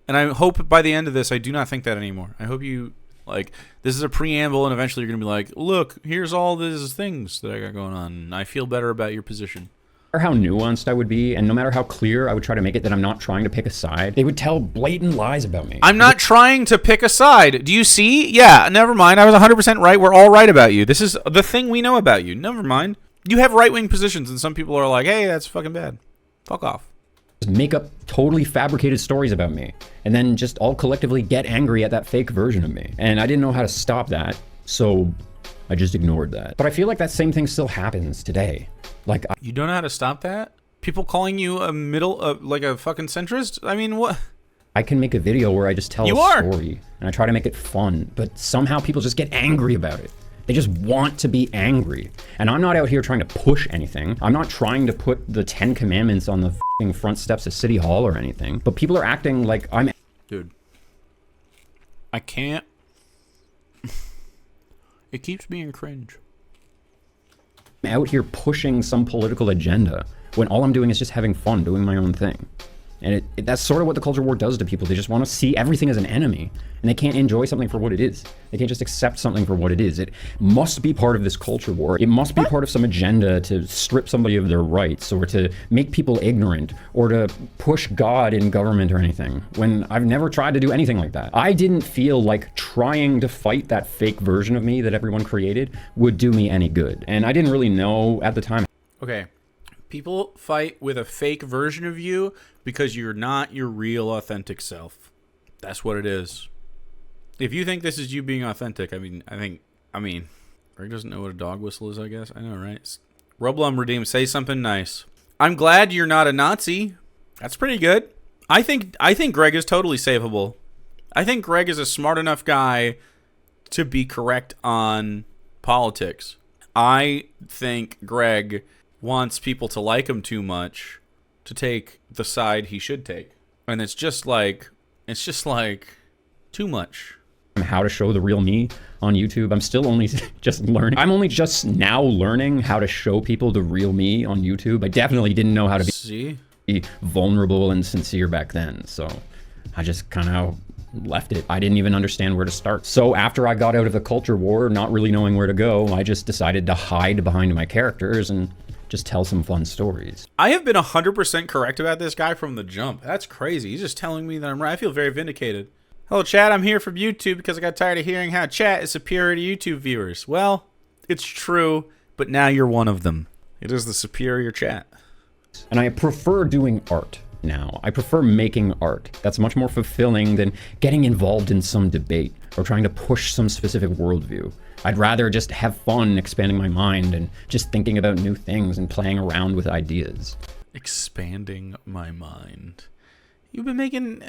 And I hope by the end of this, I do not think that anymore. I hope you... like, this is a preamble, and eventually you're going to be like, look, here's all these things that I got going on. I feel better about your position. No matter how nuanced I would be, and no matter how clear I would try to make it that I'm not trying to pick a side, they would tell blatant lies about me. I'm not trying to pick a side. Do you see? Yeah, never mind. I was 100% right. We're all right about you. This is the thing we know about you. Never mind. You have right-wing positions, and some people are like, hey, that's fucking bad. Fuck off. Make up totally fabricated stories about me and then just all collectively get angry at that fake version of me. And I didn't know how to stop that, so I just ignored that. But I feel like that same thing still happens today. Like, you don't know how to stop that? People calling you a middle, like a fucking centrist? I mean, what? I can make a video where I just tell You a are. story and I try to make it fun, but somehow people just get angry about it. They just want to be angry. And I'm not out here trying to push anything. I'm not trying to put the 10 Commandments on the f***ing front steps of City Hall or anything. But people are acting like I'm... Dude. I can't. It keeps me in cringe. out here pushing some political agenda when all I'm doing is just having fun, doing my own thing. And that's sort of what the culture war does to people. They just want to see everything as an enemy, and they can't enjoy something for what it is. They can't just accept something for what it is. It must be part of this culture war. It must be part of some agenda to strip somebody of their rights, or to make people ignorant, or to push God in government or anything, when I've never tried to do anything like that. I didn't feel like trying to fight that fake version of me that everyone created would do me any good. And I didn't really know at the time. Okay. People fight with a fake version of you because you're not your real authentic self. That's what it is. If you think this is you being authentic, I mean, Greg doesn't know what a dog whistle is, I guess. I know, right? Rublum Redeem, say something nice. I'm glad you're not a Nazi. That's pretty good. I think Greg is totally savable. I think Greg is a smart enough guy to be correct on politics. I think Greg wants people to like him too much to take the side he should take. And it's just like too much. How to show the real me on YouTube. I'm still only just learning. I'm only just now learning how to show people the real me on YouTube. I definitely didn't know how to be vulnerable and sincere back then. So I just kind of left it. I didn't even understand where to start. So after I got out of the culture war, not really knowing where to go, I just decided to hide behind my characters and just tell some fun stories. I have been 100% correct about this guy from the jump. That's crazy. He's just telling me that I'm right. I feel very vindicated. Hello, chat. I'm here from YouTube because I got tired of hearing how chat is superior to YouTube viewers. Well, it's true, but now you're one of them. It is the superior chat. And I prefer doing art now. I prefer making art. That's much more fulfilling than getting involved in some debate or trying to push some specific worldview. I'd rather just have fun expanding my mind and just thinking about new things and playing around with ideas. Expanding my mind. You've been making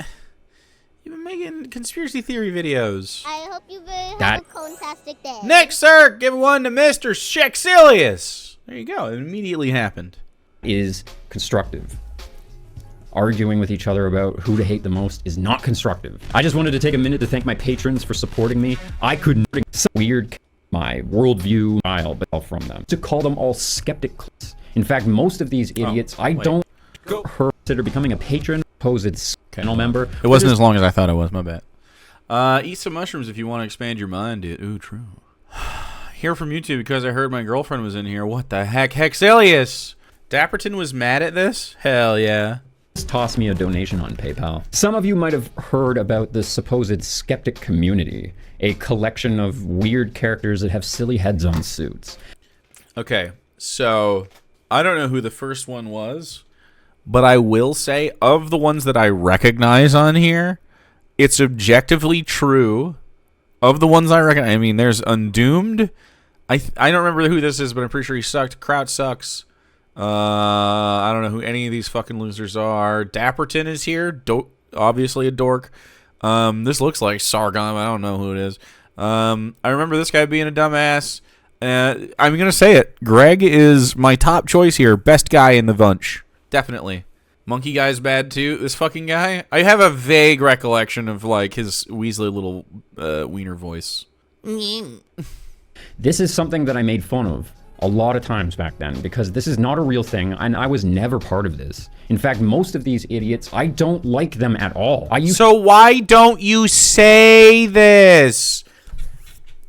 conspiracy theory videos. I hope you have a fantastic day. Next, sir, give one to Mr. Shexilius. There you go. It immediately happened. Is constructive. Arguing with each other about who to hate the most is not constructive. I just wanted to take a minute to thank my patrons for supporting me. I could not so weird my worldview style, but from them. To call them all skeptics. In fact, most of these idiots, I don't consider becoming a patron, supposed channel member. It wasn't as long as I thought it was, my bad. Eat some mushrooms if you want to expand your mind, dude. Ooh, true. Here from YouTube because I heard my girlfriend was in here. What the heck? Hexilius! Dapperton was mad at this? Hell yeah. Toss me a donation on PayPal. Some of you might have heard about the supposed skeptic community, a collection of weird characters that have silly heads on suits. Okay, so I don't know who the first one was, but I will say of the ones that I recognize on here, it's objectively true. Of the ones I recognize, I mean, there's Undoomed. I don't remember who this is, but I'm pretty sure he sucked. Crowd sucks. I don't know who any of these fucking losers are. Dapperton is here. Obviously a dork. This looks like Sargon. I don't know who it is. I remember this guy being a dumbass. I'm going to say it. Greg is my top choice here. Best guy in the bunch. Definitely. Monkey guy's bad too. This fucking guy. I have a vague recollection of like his Weasley little wiener voice. This is something that I made fun of a lot of times back then, because this is not a real thing, and I was never part of this. In fact, most of these idiots, I don't like them at all. So why don't you say this?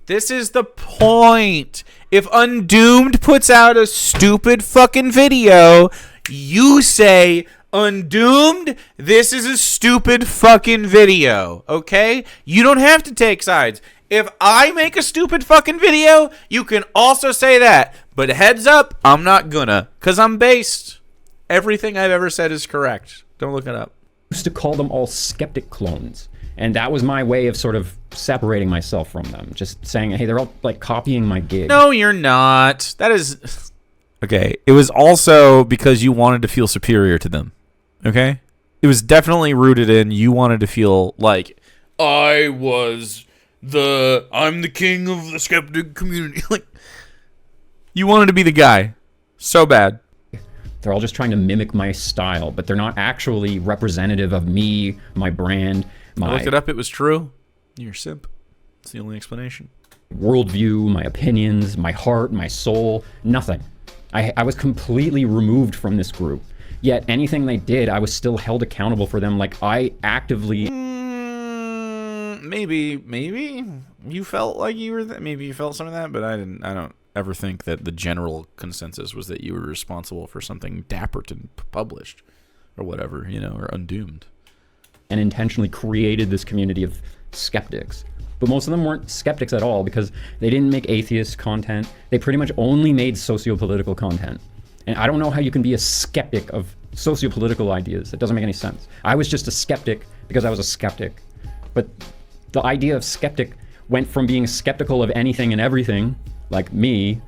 This is the point. If Undoomed puts out a stupid fucking video, you say, Undoomed, this is a stupid fucking video, okay? You don't have to take sides. If I make a stupid fucking video, you can also say that. But heads up, I'm not gonna. Because I'm based. Everything I've ever said is correct. Don't look it up. I used to call them all skeptic clones. And that was my way of sort of separating myself from them. Just saying, hey, they're all like copying my gig. No, you're not. That is... Okay, it was also because you wanted to feel superior to them. Okay? It was definitely rooted in you wanted to feel like I'm the king of the skeptic community. Like, you wanted to be the guy so bad. They're all just trying to mimic my style, but they're not actually representative of me, my brand, I looked it up. It was true. You're a simp. It's the only explanation. Worldview, my opinions, my heart, my soul, nothing. I was completely removed from this group. Yet anything they did, I was still held accountable for them. Like, I actively... Maybe you felt like you were maybe you felt some of that, but I don't ever think that the general consensus was that you were responsible for something Dapperton published or whatever, or Undoomed. And intentionally created this community of skeptics. But most of them weren't skeptics at all because they didn't make atheist content. They pretty much only made socio-political content. And I don't know how you can be a skeptic of socio-political ideas. It doesn't make any sense. I was just a skeptic because I was a skeptic. But the idea of skeptic went from being skeptical of anything and everything, like me,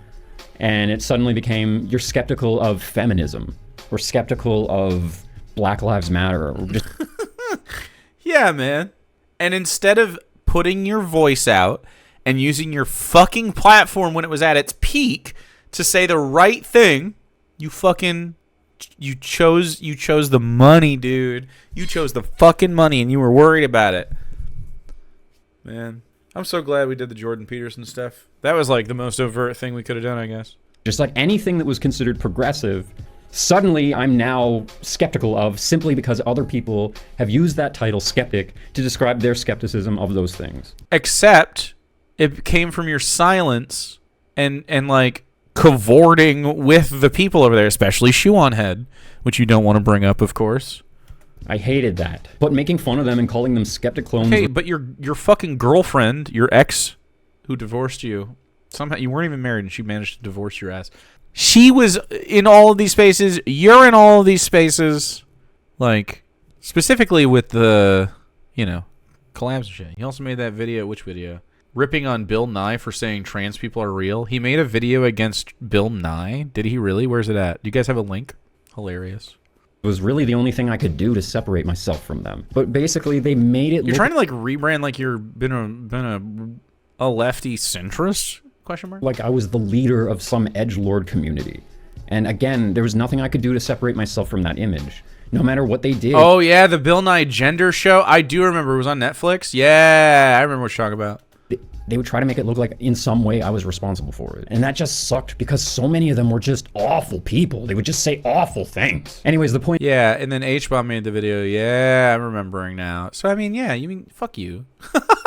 and it suddenly became, you're skeptical of feminism, or skeptical of Black Lives Matter. Or just... Yeah, man. And instead of putting your voice out and using your fucking platform when it was at its peak to say the right thing, you chose the money, dude. You chose the fucking money and you were worried about it. Man, I'm so glad we did the Jordan Peterson stuff. That was like the most overt thing we could have done, I guess. Just like anything that was considered progressive, suddenly I'm now skeptical of simply because other people have used that title, skeptic, to describe their skepticism of those things. Except it came from your silence and like cavorting with the people over there, especially Shoe on Head, which you don't want to bring up, of course. I hated that. But making fun of them and calling them skeptic clones... Hey, but your fucking girlfriend, your ex who divorced you, somehow you weren't even married and she managed to divorce your ass. She was in all of these spaces. You're in all of these spaces. Like, specifically with the, collabs and shit. He also made that video. Which video? Ripping on Bill Nye for saying trans people are real. He made a video against Bill Nye. Did he really? Where's it at? Do you guys have a link? Hilarious. It was really the only thing I could do to separate myself from them. But basically, they made it. You're trying to like rebrand like you've been a lefty centrist? Question mark? Like I was the leader of some edgelord community. And again, there was nothing I could do to separate myself from that image. No matter what they did. Oh yeah, the Bill Nye gender show. I do remember. It was on Netflix. Yeah, I remember what you're talking about. They would try to make it look like in some way I was responsible for it. And that just sucked because so many of them were just awful people. They would just say awful things. Anyways, the point... Yeah, and then H-Bomb made the video. Yeah, I'm remembering now. So, I mean, yeah, you mean, fuck you.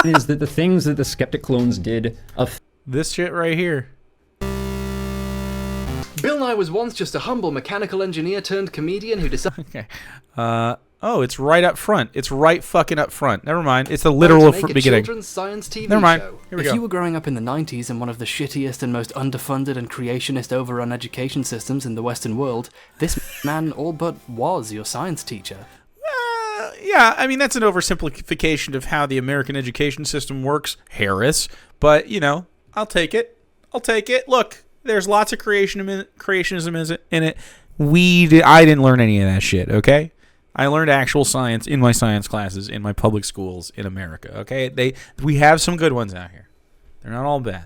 is that the things that the skeptic clones did... This shit right here. Bill Nye was once just a humble mechanical engineer turned comedian who decided... Okay. Oh, it's right up front. It's right fucking up front. Never mind. It's the literal beginning. Children's science TV Never mind. show. Here we go. If you were growing up in the 90s in one of the shittiest and most underfunded and creationist overrun education systems in the Western world, this man all but was your science teacher. Yeah, I mean, that's an oversimplification of how the American education system works, Harris. But, I'll take it. Look, there's lots of creationism in it. I didn't learn any of that shit, okay? I learned actual science in my science classes in my public schools in America, okay? We have some good ones out here. They're not all bad.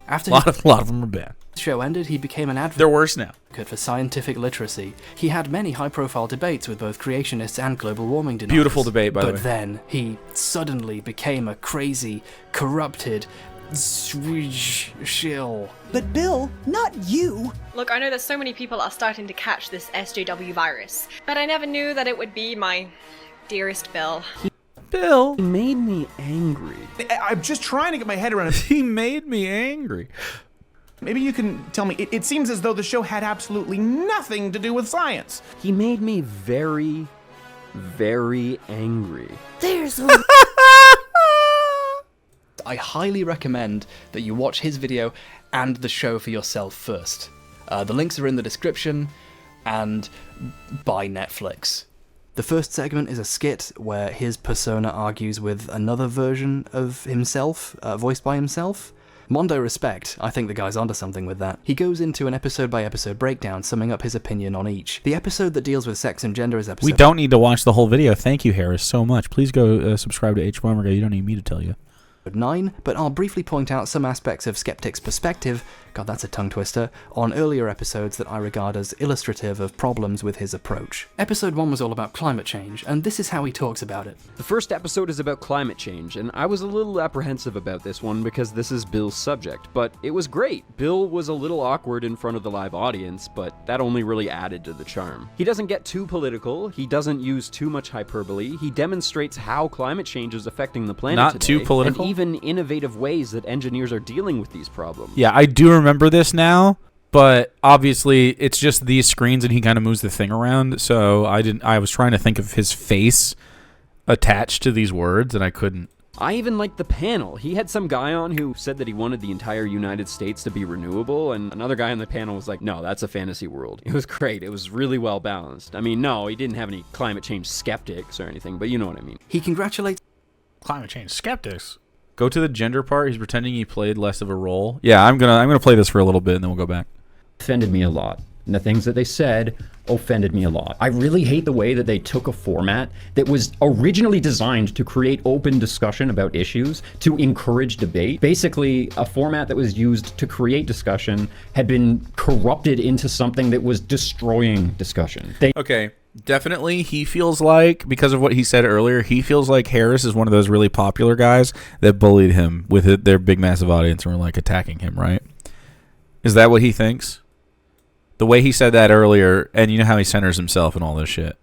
After a lot of them are bad. The show ended, he became an advocate They're worse now. For scientific literacy. He had many high-profile debates with both creationists and global warming deniers. Beautiful debate, by the way. But then he suddenly became a crazy, corrupted shill. But Bill, not you. Look, I know that so many people are starting to catch this SJW virus, but I never knew that it would be my dearest Bill. Bill made me angry. I'm just trying to get my head around it. He made me angry. Maybe you can tell me. It seems as though the show had absolutely nothing to do with science. He made me very, very angry. There's a... I highly recommend that you watch his video and the show for yourself first. The links are in the description, and by Netflix. The first segment is a skit where his persona argues with another version of himself, voiced by himself. Mondo respect, I think the guy's onto something with that. He goes into an episode-by-episode breakdown, summing up his opinion on each. The episode that deals with sex and gender is episode... We don't need to watch the whole video. Thank you, Harris, so much. Please go subscribe to H. Bomber Guy. You don't need me to tell you. 9, but I'll briefly point out some aspects of Skeptic's perspective, God that's a tongue twister, on earlier episodes that I regard as illustrative of problems with his approach. Episode 1 was all about climate change, and this is how he talks about it. The first episode is about climate change, and I was a little apprehensive about this one because this is Bill's subject, but it was great. Bill was a little awkward in front of the live audience, but that only really added to the charm. He doesn't get too political, he doesn't use too much hyperbole, he demonstrates how climate change is affecting the planet Not today, too political? and even innovative ways that engineers are dealing with these problems. Yeah, I do remember this now, but obviously it's just these screens and he kind of moves the thing around, so I was trying to think of his face attached to these words and I couldn't. I even liked the panel. He had some guy on who said that he wanted the entire United States to be renewable, and another guy on the panel was like, no, that's a fantasy world. It was great. It was really well balanced. I mean, no, he didn't have any climate change skeptics or anything, but you know what I mean. He congratulates Climate change skeptics. Go to the gender part. He's pretending he played less of a role. Yeah, I'm gonna play this for a little bit and then we'll go back. Offended me a lot. And the things that they said offended me a lot. I really hate the way that they took a format that was originally designed to create open discussion about issues, to encourage debate. Basically, a format that was used to create discussion had been corrupted into something that was destroying discussion. Okay, definitely he feels like, because of what he said earlier, he feels like Harris is one of those really popular guys that bullied him with their big massive audience and were like attacking him, right? Is that what he thinks? The way he said that earlier, and you know how he centers himself and all this shit.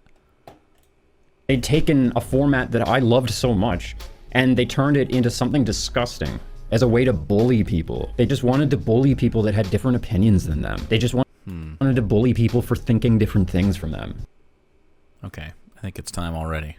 They'd taken a format that I loved so much, and they turned it into something disgusting as a way to bully people. They just wanted to bully people that had different opinions than them. They just wanted to bully people for thinking different things from them. Okay, I think it's time already.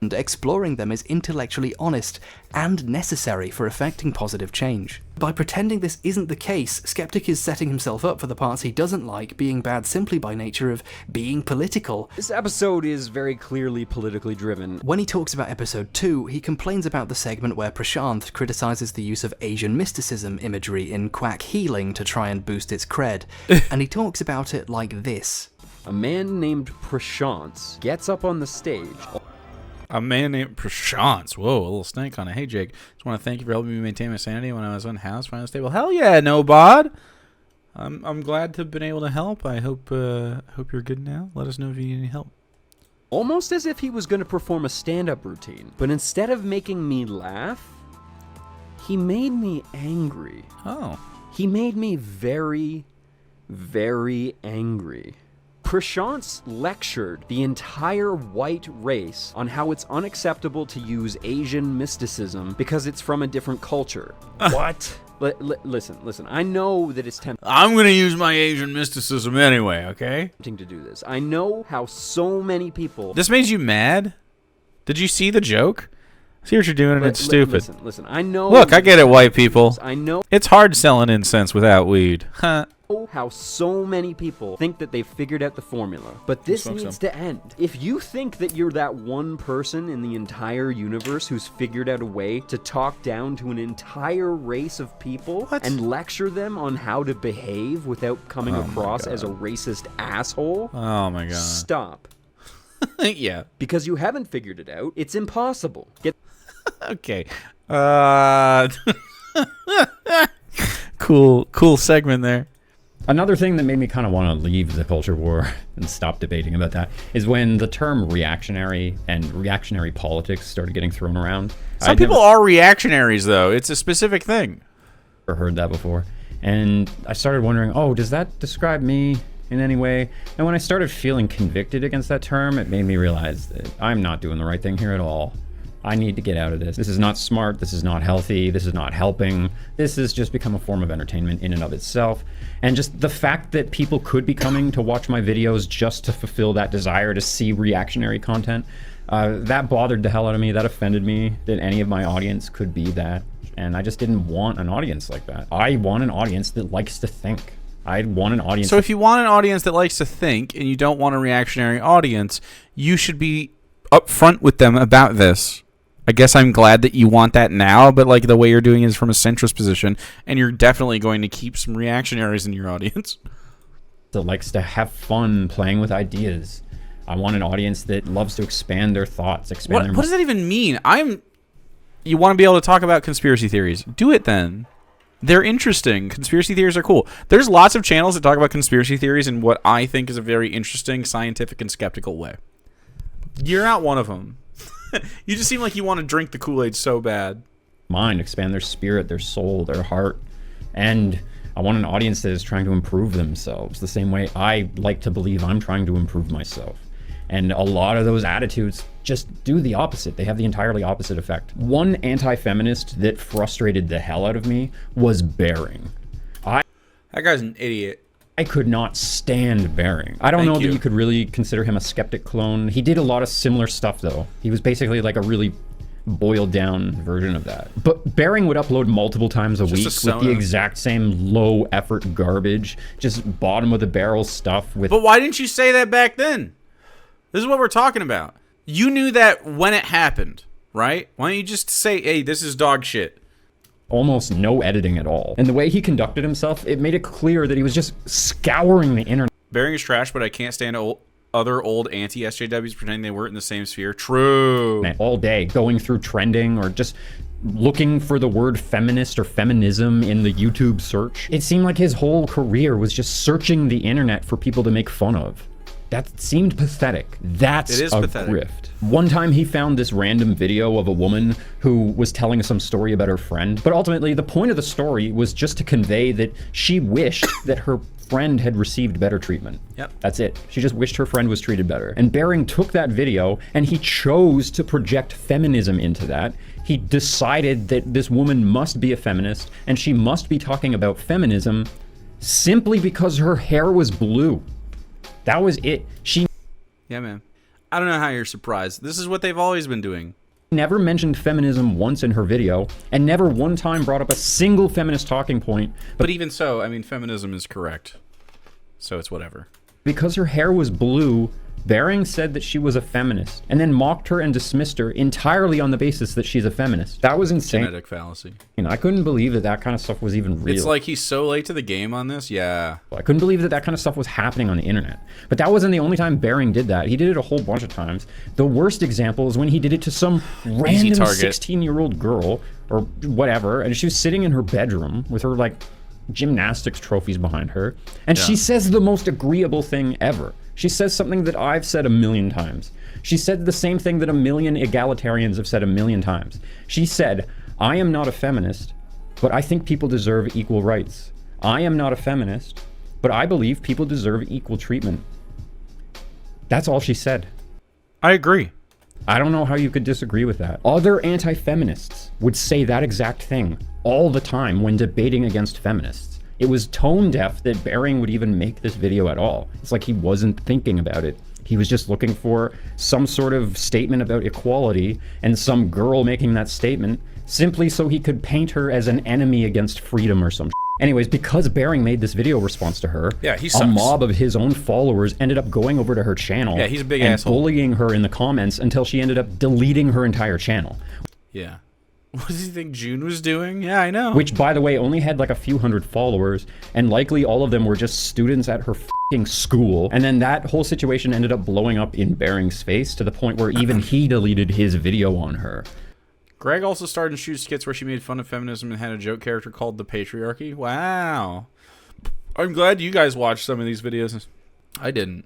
and exploring them is intellectually honest and necessary for effecting positive change. By pretending this isn't the case, Skeptic is setting himself up for the parts he doesn't like being bad simply by nature of being political. This episode is very clearly politically driven. When he talks about episode 2, he complains about the segment where Prashanth criticizes the use of Asian mysticism imagery in quack healing to try and boost its cred, and he talks about it like this. A man named Prashanth gets up on the stage. A man named Prashanth. Whoa, a little snake on it. Hey, Jake. Just want to thank you for helping me maintain my sanity when I was unhoused, finally stable. Hell yeah, no bod. I'm glad to have been able to help. I hope you're good now. Let us know if you need any help. Almost as if he was going to perform a stand-up routine. But instead of making me laugh, he made me angry. Oh. He made me very, very angry. Prashanth lectured the entire white race on how it's unacceptable to use Asian mysticism because it's from a different culture. What? Listen, I know that it's tempting. I'm going to use my Asian mysticism anyway, okay? To do this. I know how so many people... This made you mad? Did you see the joke? See what you're doing and it's stupid. Listen, I know... Look, I get it, white people. I know... It's hard selling incense without weed. Huh. How so many people think that they've figured out the formula, but this needs to end. If you think that you're that one person in the entire universe who's figured out a way to talk down to an entire race of people and lecture them on how to behave without coming across as a racist asshole, oh my god, stop. Yeah, because you haven't figured it out. It's impossible. Okay. Cool segment there. Another thing that made me kind of want to leave the culture war and stop debating about that is when the term reactionary and reactionary politics started getting thrown around. Some people are reactionaries, though. It's a specific thing. I've heard that before. And I started wondering, oh, does that describe me in any way? And when I started feeling convicted against that term, it made me realize that I'm not doing the right thing here at all. I need to get out of this. This is not smart. This is not healthy. This is not helping. This has just become a form of entertainment in and of itself. And just the fact that people could be coming to watch my videos just to fulfill that desire to see reactionary content, that bothered the hell out of me. That offended me that any of my audience could be that. And I just didn't want an audience like that. I want an audience that likes to think. I want an audience. So if you want an audience that likes to think and you don't want a reactionary audience, you should be upfront with them about this. I guess I'm glad that you want that now, but like the way you're doing it is from a centrist position, and you're definitely going to keep some reactionaries in your audience. That likes to have fun playing with ideas. I want an audience that loves to expand their thoughts, What does that even mean? You want to be able to talk about conspiracy theories. Do it then. They're interesting. Conspiracy theories are cool. There's lots of channels that talk about conspiracy theories in what I think is a very interesting, scientific, and skeptical way. You're not one of them. You just seem like you want to drink the Kool-Aid so bad. Mind, expand their spirit, their soul, their heart. And I want an audience that is trying to improve themselves the same way I like to believe I'm trying to improve myself. And a lot of those attitudes just do the opposite. They have the entirely opposite effect. One anti-feminist that frustrated the hell out of me was Bearing. That guy's an idiot. I could not stand Bearing. I don't know that you could really consider him a Skeptic clone. He did a lot of similar stuff, though. He was basically like a really boiled down version of that. But Bearing would upload multiple times a week with the exact same low effort garbage, just bottom of the barrel stuff with... But why didn't you say that back then? This is what we're talking about. You knew that when it happened, right? Why don't you just say, hey, this is dog shit? Almost no editing at all. And the way he conducted himself, it made it clear that he was just scouring the internet. Bearing is trash, but I can't stand other old anti-SJWs pretending they weren't in the same sphere. True. All day, going through trending or just looking for the word feminist or feminism in the YouTube search. It seemed like his whole career was just searching the internet for people to make fun of. That seemed pathetic. That's a grift. One time he found this random video of a woman who was telling some story about her friend, but ultimately the point of the story was just to convey that she wished that her friend had received better treatment. Yep. That's it. She just wished her friend was treated better. And Bearing took that video and he chose to project feminism into that. He decided that this woman must be a feminist and she must be talking about feminism simply because her hair was blue. That was it. Yeah, man. I don't know how you're surprised. This is what they've always been doing. Never mentioned feminism once in her video, and never one time brought up a single feminist talking point. But even so, I mean, feminism is correct. So it's whatever. Because her hair was blue, Bearing said that she was a feminist, and then mocked her and dismissed her entirely on the basis that she's a feminist. That was insane. Genetic fallacy. You know, I couldn't believe that that kind of stuff was even real. It's like he's so late to the game on this, yeah. I couldn't believe that that kind of stuff was happening on the internet. But that wasn't the only time Bearing did that. He did it a whole bunch of times. The worst example is when he did it to some random 16-year-old girl, or whatever, and she was sitting in her bedroom with her, like, gymnastics trophies behind her, and she says the most agreeable thing ever. She says something that I've said a million times. She said the same thing that a million egalitarians have said a million times. She said, I am not a feminist, but I think people deserve equal rights. I am not a feminist, but I believe people deserve equal treatment. That's all she said. I agree. I don't know how you could disagree with that. Other anti-feminists would say that exact thing all the time when debating against feminists. It was tone deaf that Bearing would even make this video at all. It's like he wasn't thinking about it. He was just looking for some sort of statement about equality and some girl making that statement simply so he could paint her as an enemy against freedom or some shit. Anyways, because Bearing made this video response to her, a mob of his own followers ended up going over to her channel he's a big and asshole. bullying her in the comments until she ended up deleting her entire channel. Yeah. What does he think June was doing? Yeah, I know. Which, by the way, only had like a few hundred followers, and likely all of them were just students at her f***ing school. And then that whole situation ended up blowing up in Bearing's face to the point where even he deleted his video on her. Greg also starred in shoot skits where she made fun of feminism and had a joke character called the patriarchy. Wow. I'm glad you guys watched some of these videos. I didn't.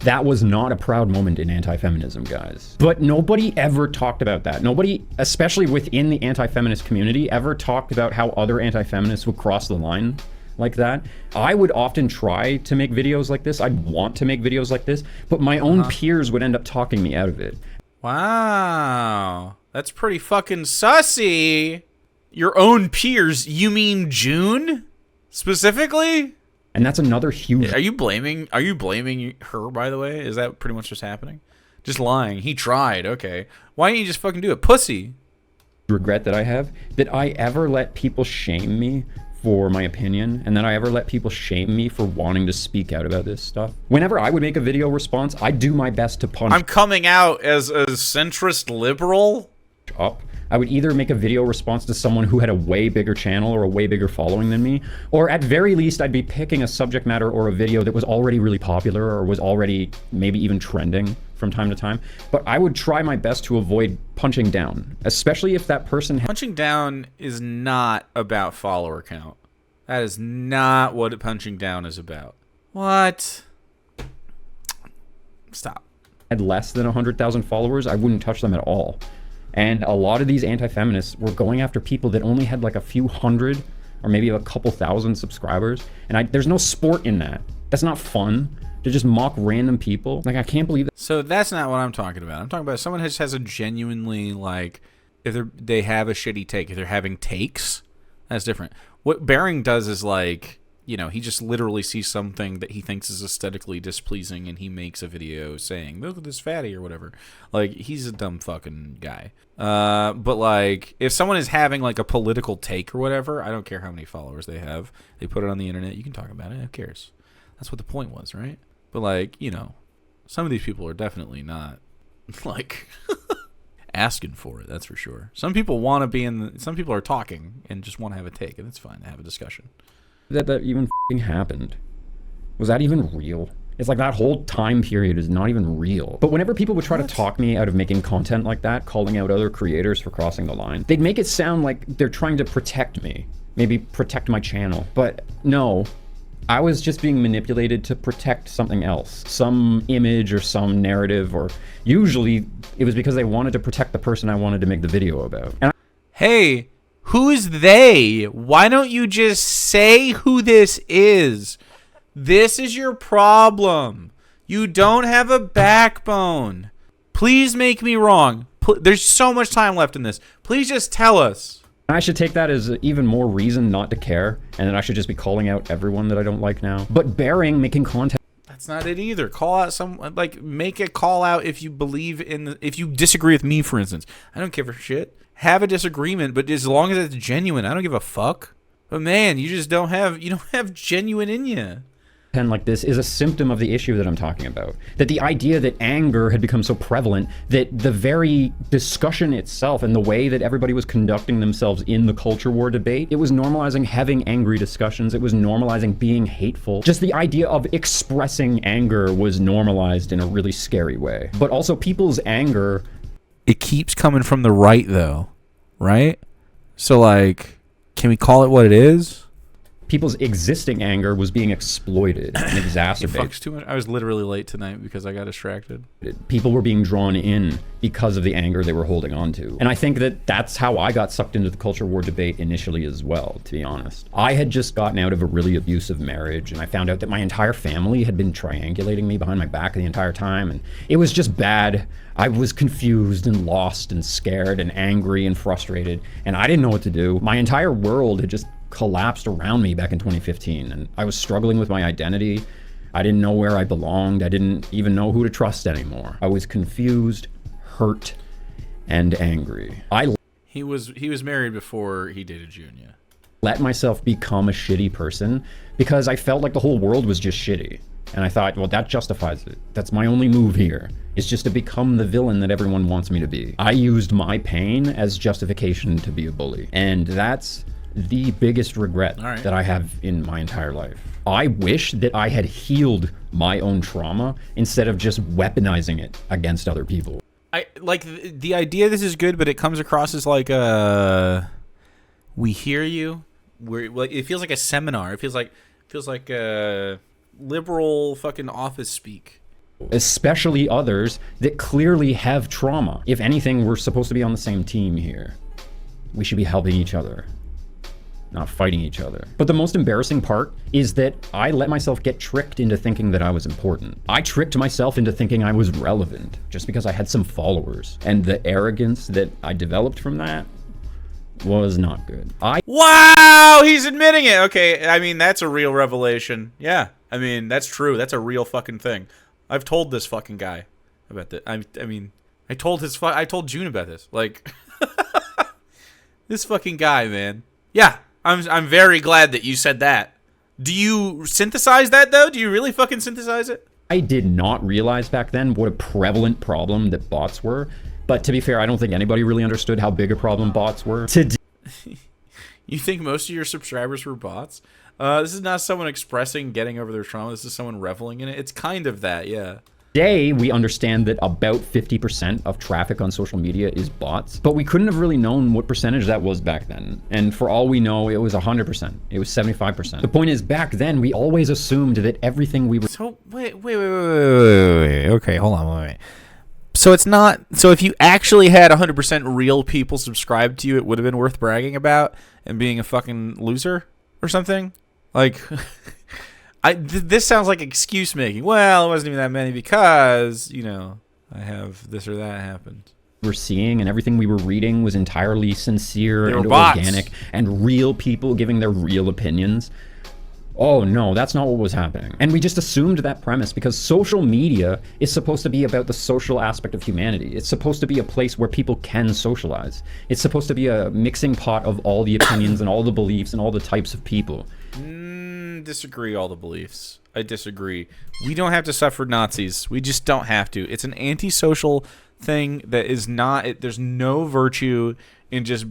That was not a proud moment in anti-feminism, guys. But nobody ever talked about that. Nobody, especially within the anti-feminist community, ever talked about how other anti-feminists would cross the line like that. I would often try to make videos like this. I'd want to make videos like this, but my own peers would end up talking me out of it. Wow. That's pretty fucking sussy. Your own peers? You mean June? Specifically? And that's another huge... Are you blaming her, by the way? Is that pretty much what's happening? Just lying. He tried. Okay. Why didn't you just fucking do it? Pussy. Regret that I have, that I ever let people shame me for my opinion, and that I ever let people shame me for wanting to speak out about this stuff. Whenever I would make a video response, I'd do my best to punch... I'm coming out as a centrist liberal? up, I would either make a video response to someone who had a way bigger channel or a way bigger following than me, or at very least I'd be picking a subject matter or a video that was already really popular or was already maybe even trending from time to time. But I would try my best to avoid punching down, especially if that person Punching down is not about follower count. That is not what punching down is about. What? Stop. had less than 100,000 followers, I wouldn't touch them at all. And a lot of these anti-feminists were going after people that only had like a few hundred or maybe a couple thousand subscribers. And there's no sport in that. That's not fun to just mock random people. Like, I can't believe that. So that's not what I'm talking about. I'm talking about someone who just has a genuinely, like, if they have a shitty take, if they're having takes, that's different. What Bering does is, like, you know, he just literally sees something that he thinks is aesthetically displeasing and he makes a video saying, look at this fatty or whatever. Like, he's a dumb fucking guy. But, like, if someone is having, like, a political take or whatever, I don't care how many followers they have. They put it on the internet. You can talk about it. Who cares? That's what the point was, right? But, like, you know, some of these people are definitely not, like, asking for it, that's for sure. Some people want to be some people are talking and just want to have a take, and it's fine to have a discussion. That even f***ing happened. Was that even real? It's like that whole time period is not even real. But whenever people would try to talk me out of making content like that, calling out other creators for crossing the line, they'd make it sound like they're trying to protect me. Maybe protect my channel. But no. I was just being manipulated to protect something else, some image or some narrative, or usually it was because they wanted to protect the person I wanted to make the video about. Hey, who's they? Why don't you just say who this is? This is your problem. You don't have a backbone. Please make me wrong. There's so much time left in this. Please just tell us. I should take that as even more reason not to care, and then I should just be calling out everyone that I don't like now. But Bering making content... That's not it either. Call out someone, like, make a call out if you believe in, if you disagree with me, for instance. I don't give a shit. Have a disagreement, but as long as it's genuine, I don't give a fuck. But man, you just don't have genuine in you. Like this is a symptom of the issue that I'm talking about. That the idea that anger had become so prevalent that the very discussion itself and the way that everybody was conducting themselves in the culture war debate, it was normalizing having angry discussions. It was normalizing being hateful. Just the idea of expressing anger was normalized in a really scary way. But also people's anger... It keeps coming from the right, though, right? So, like, can we call it what it is? People's existing anger was being exploited and exacerbated. Fucks too much. I was literally late tonight because I got distracted. People were being drawn in because of the anger they were holding on to. And I think that that's how I got sucked into the culture war debate initially as well, to be honest. I had just gotten out of a really abusive marriage, and I found out that my entire family had been triangulating me behind my back the entire time, and it was just bad. I was confused and lost and scared and angry and frustrated, and I didn't know what to do. My entire world had just collapsed around me back in 2015, and I was struggling with my identity. I didn't know where I belonged. I didn't even know who to trust anymore. I was confused, hurt, and angry. He was married before he dated Junia. Let myself become a shitty person because I felt like the whole world was just shitty. And I thought, well, that justifies it. That's my only move here. It's just to become the villain that everyone wants me to be. I used my pain as justification to be a bully. And that's the biggest regret that I have in my entire life. I wish that I had healed my own trauma instead of just weaponizing it against other people. I like the idea. This is good, but it comes across as like we hear you. Like, it feels like a seminar. It feels like a liberal fucking office speak. Especially others that clearly have trauma. If anything, we're supposed to be on the same team here. We should be helping each other, not fighting each other. But the most embarrassing part is that I let myself get tricked into thinking that I was important. I tricked myself into thinking I was relevant just because I had some followers. And the arrogance that I developed from that was not good. Wow, he's admitting it. Okay, I mean, that's a real revelation. Yeah, I mean, that's true. That's a real fucking thing. I've told this fucking guy about that. I told June about this. Like, this fucking guy, man. Yeah. I'm very glad that you said that. Do you synthesize that, though? Do you really fucking synthesize it? I did not realize back then what a prevalent problem that bots were But to be fair, I don't think anybody really understood how big a problem bots were. You think most of your subscribers were bots? This is not someone expressing getting over their trauma. This is someone reveling in it. It's kind of that, yeah. Today, we understand that about 50% of traffic on social media is bots, but we couldn't have really known what percentage that was back then. And for all we know, it was 100%. It was 75%. The point is, back then, we always assumed that everything we were... So, wait. Okay, hold on, wait. So it's not... So if you actually had 100% real people subscribed to you, it would have been worth bragging about and being a fucking loser or something? Like... this sounds like excuse making. Well, it wasn't even that many because, you know, I have this or that happened. We're seeing and everything we were reading was entirely sincere and bots. Organic and real people giving their real opinions. Oh no, that's not what was happening. And we just assumed that premise because social media is supposed to be about the social aspect of humanity. It's supposed to be a place where people can socialize. It's supposed to be a mixing pot of all the opinions and all the beliefs and all the types of people. Disagree all the beliefs. I disagree. We don't have to suffer Nazis. We just don't have to. It's an antisocial thing that is not... there's no virtue in just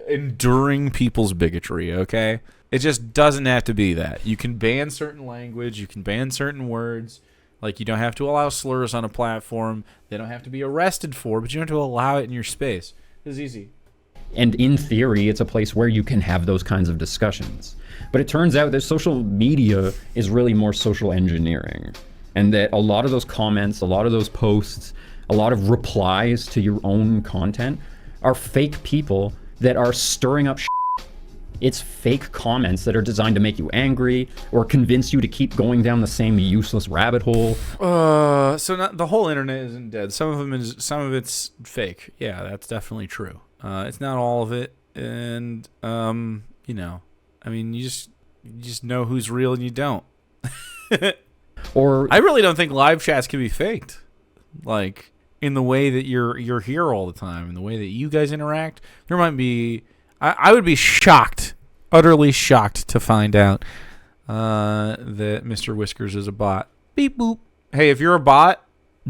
enduring people's bigotry, okay? It just doesn't have to be that. You can ban certain language. You can ban certain words. Like, you don't have to allow slurs on a platform. They don't have to be arrested for, but you don't have to allow it in your space. It's easy. And in theory, it's a place where you can have those kinds of discussions. But it turns out that social media is really more social engineering. And that a lot of those comments, a lot of those posts, a lot of replies to your own content are fake people that are stirring up shit. It's fake comments that are designed to make you angry or convince you to keep going down the same useless rabbit hole. So not, the whole internet isn't dead. Some of it's fake. Yeah, that's definitely true. It's not all of it, and you know, I mean, you just know who's real and you don't. Or I really don't think live chats can be faked, like in the way that you're here all the time, in the way that you guys interact. There might be. I would be shocked, utterly shocked, to find out that Mr. Whiskers is a bot. Beep boop. Hey, if you're a bot,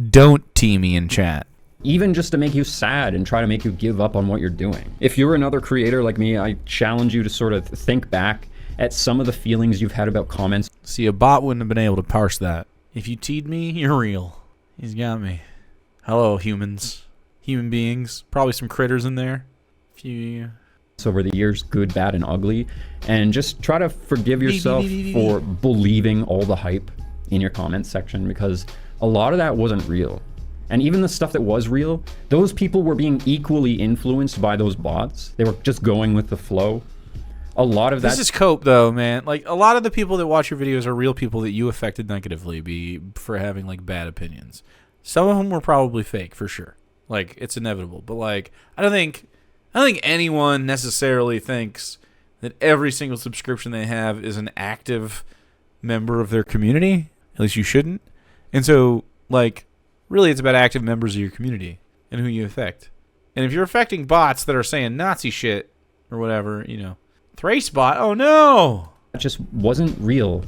don't tee me in chat. Even just to make you sad and try to make you give up on what you're doing. If you're another creator like me, I challenge you to sort of think back at some of the feelings you've had about comments. See, a bot wouldn't have been able to parse that. If you teed me, you're real. He's got me. Hello, humans. Human beings. Probably some critters in there. Over the years, good, bad, and ugly. And just try to forgive yourself for believing all the hype in your comments section, because a lot of that wasn't real. And even the stuff that was real, those people were being equally influenced by those bots. They were just going with the flow. A lot of that... This is cope, though, man. Like, a lot of the people that watch your videos are real people that you affected negatively for having, like, bad opinions. Some of them were probably fake, for sure. Like, it's inevitable. But, like, I don't think anyone necessarily thinks that every single subscription they have is an active member of their community. At least you shouldn't. And so, like... Really, it's about active members of your community and who you affect. And if you're affecting bots that are saying Nazi shit or whatever, you know, Thrace bot, oh no! That just wasn't real.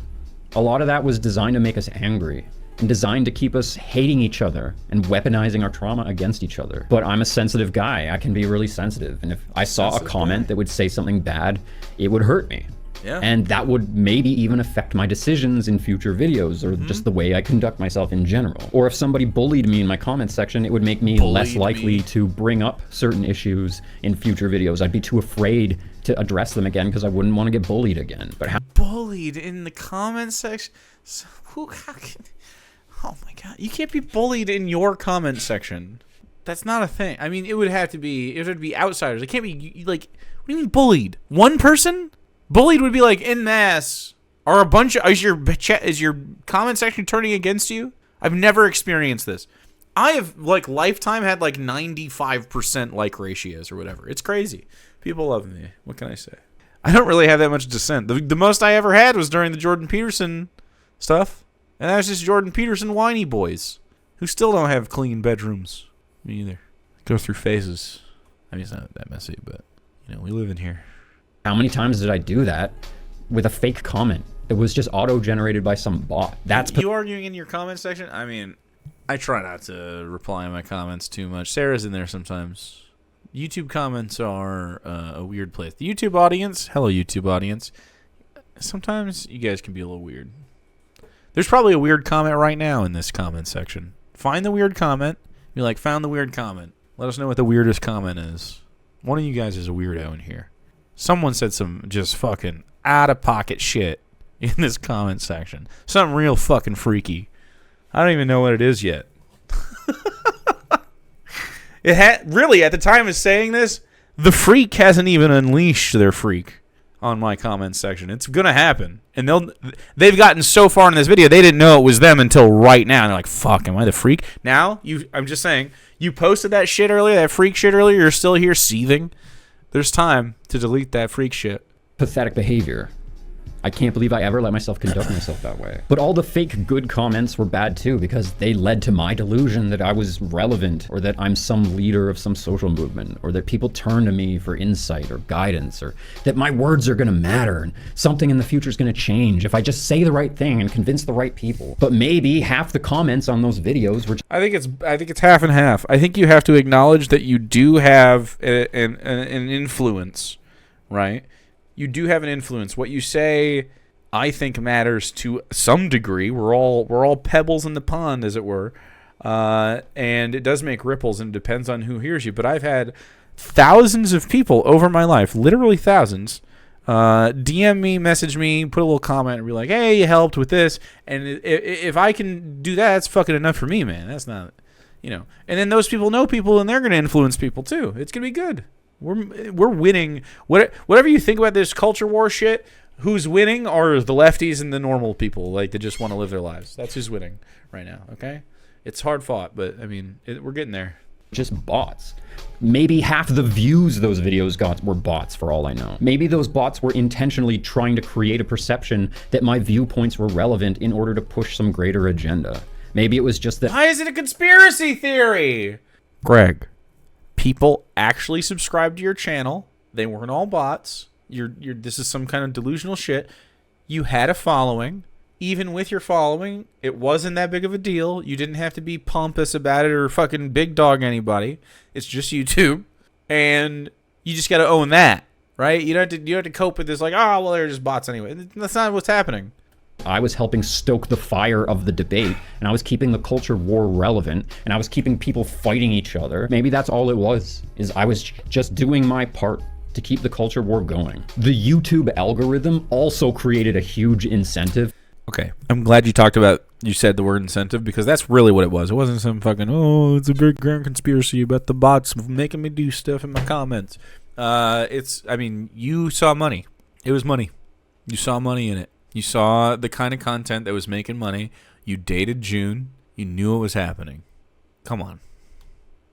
A lot of that was designed to make us angry and designed to keep us hating each other and weaponizing our trauma against each other. But I'm a sensitive guy. I can be really sensitive. And if I saw a comment that would say something bad, it would hurt me. Yeah. And that would maybe even affect my decisions in future videos or just the way I conduct myself in general. Or if somebody bullied me in my comment section, it would make me less likely to bring up certain issues in future videos. I'd be too afraid to address them again because I wouldn't want to get bullied again. But bullied in the comment section? So how can... Oh my god. You can't be bullied in your comment section. That's not a thing. I mean, it would be outsiders. It can't be like, what do you mean bullied? One person? Bullied would be like en masse. Or a bunch of... Is your comment section turning against you? I've never experienced this. I have, like, lifetime had, like, 95% like ratios or whatever. It's crazy. People love me. What can I say? I don't really have that much dissent. The most I ever had was during the Jordan Peterson stuff. And that was just Jordan Peterson whiny boys who still don't have clean bedrooms. Me either. Go through phases. I mean, it's not that messy, but, you know, we live in here. How many times did I do that with a fake comment that was just auto-generated by some bot? That's you arguing in your comment section? I mean, I try not to reply in my comments too much. Sarah's in there sometimes. YouTube comments are a weird place. The YouTube audience, hello YouTube audience. Sometimes you guys can be a little weird. There's probably a weird comment right now in this comment section. Find the weird comment. Be like, found the weird comment. Let us know what the weirdest comment is. One of you guys is a weirdo in here. Someone said some just fucking out-of-pocket shit in this comment section. Something real fucking freaky. I don't even know what it is yet. Really, at the time of saying this, the freak hasn't even unleashed their freak on my comment section. It's gonna happen, and they've gotten so far in this video they didn't know it was them until right now. And they're like, "Fuck, am I the freak?" Now I'm just saying, you posted that shit earlier, that freak shit earlier. You're still here seething. There's time to delete that freak shit. Pathetic behavior. I can't believe I ever let myself conduct myself that way. But all the fake good comments were bad too, because they led to my delusion that I was relevant, or that I'm some leader of some social movement, or that people turn to me for insight or guidance, or that my words are gonna matter and something in the future is gonna change if I just say the right thing and convince the right people. But maybe half the comments on those videos were I think it's half and half. I think you have to acknowledge that you do have an influence, right? You do have an influence. What you say, I think, matters to some degree. We're all pebbles in the pond, as it were, and it does make ripples, and it depends on who hears you. But I've had thousands of people over my life, literally thousands, DM me, message me, put a little comment, and be like, "Hey, you helped with this." And if I can do that, that's fucking enough for me, man. That's not, And then those people know people, and they're gonna influence people too. It's gonna be good. We're winning. Whatever you think about this culture war shit, who's winning are the lefties and the normal people, like, that just want to live their lives. That's who's winning right now. Okay, it's hard fought, but I mean, we're getting there. just bots. Maybe half the views those videos got were bots, for all I know. Maybe those bots were intentionally trying to create a perception that my viewpoints were relevant in order to push some greater agenda. Maybe it was just that— Why is it a conspiracy theory? Greg, people actually subscribed to your channel. They weren't all bots. This is some kind of delusional shit. You had a following. Even with your following, it wasn't that big of a deal. You didn't have to be pompous about it or fucking big dog anybody. It's just YouTube. And you just got to own that, right? You don't have to cope with this like, oh, well, they're just bots anyway. That's not what's happening. I was helping stoke the fire of the debate, and I was keeping the culture war relevant, and I was keeping people fighting each other. Maybe that's all it was, is I was just doing my part to keep the culture war going. The YouTube algorithm also created a huge incentive. Okay, I'm glad you said the word incentive, because that's really what it was. It wasn't some fucking, oh, it's a big grand conspiracy about the bots making me do stuff in my comments. You saw money. It was money. You saw money in it. You saw the kind of content that was making money. You dated June. You knew it was happening. Come on.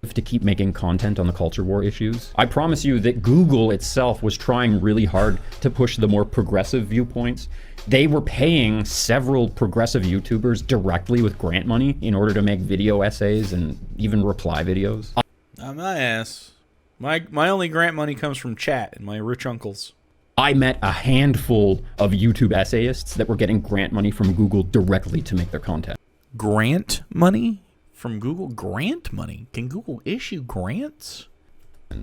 To keep making content on the culture war issues. I promise you that Google itself was trying really hard to push the more progressive viewpoints. They were paying several progressive YouTubers directly with grant money in order to make video essays and even reply videos. My ass. My only grant money comes from chat and my rich uncles. I met a handful of YouTube essayists that were getting grant money from Google directly to make their content. Grant money? From Google? Grant money? Can Google issue grants?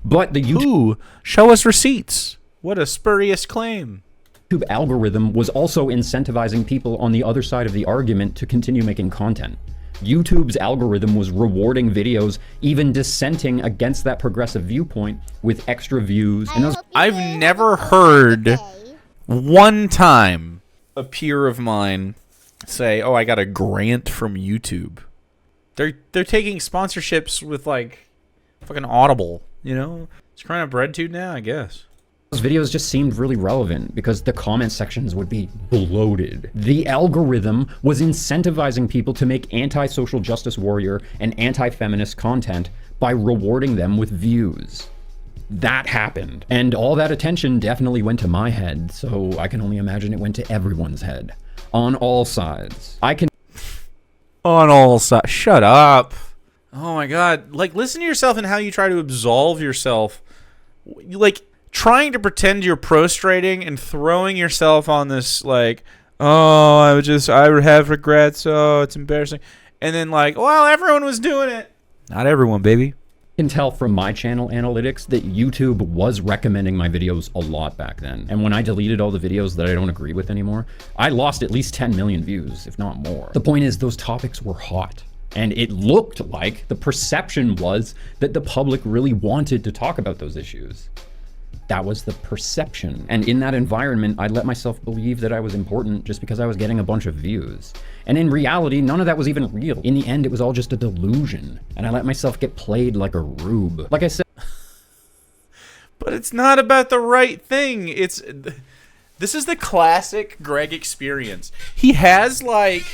But the YouTube... Show us receipts. What a spurious claim. YouTube algorithm was also incentivizing people on the other side of the argument to continue making content. YouTube's algorithm was rewarding videos even dissenting against that progressive viewpoint with extra views. And I've never heard one time a peer of mine say, oh, I got a grant from YouTube. They're taking sponsorships with like fucking Audible, you know? It's kind of bread to now, I guess. Those videos just seemed really relevant because the comment sections would be bloated. The algorithm was incentivizing people to make anti-social justice warrior and anti-feminist content by rewarding them with views. That happened. And all that attention definitely went to my head, so I can only imagine it went to everyone's head. On all sides. On all sides. Shut up. Oh my god. Like, listen to yourself and how you try to absolve yourself. Like, trying to pretend you're prostrating and throwing yourself on this, like, oh, I would have regrets, oh, it's embarrassing. and then like, well, everyone was doing it. Not everyone, baby. Can tell from my channel analytics that YouTube was recommending my videos a lot back then. And when I deleted all the videos that I don't agree with anymore, I lost at least 10 million views, if not more. The point is, those topics were hot. And it looked like the perception was that the public really wanted to talk about those issues. That was the perception. And in that environment, I let myself believe that I was important just because I was getting a bunch of views. And in reality, none of that was even real. In the end, it was all just a delusion. And I let myself get played like a rube. Like I said... But it's not about the right thing. This is the classic Greg experience. He has, like,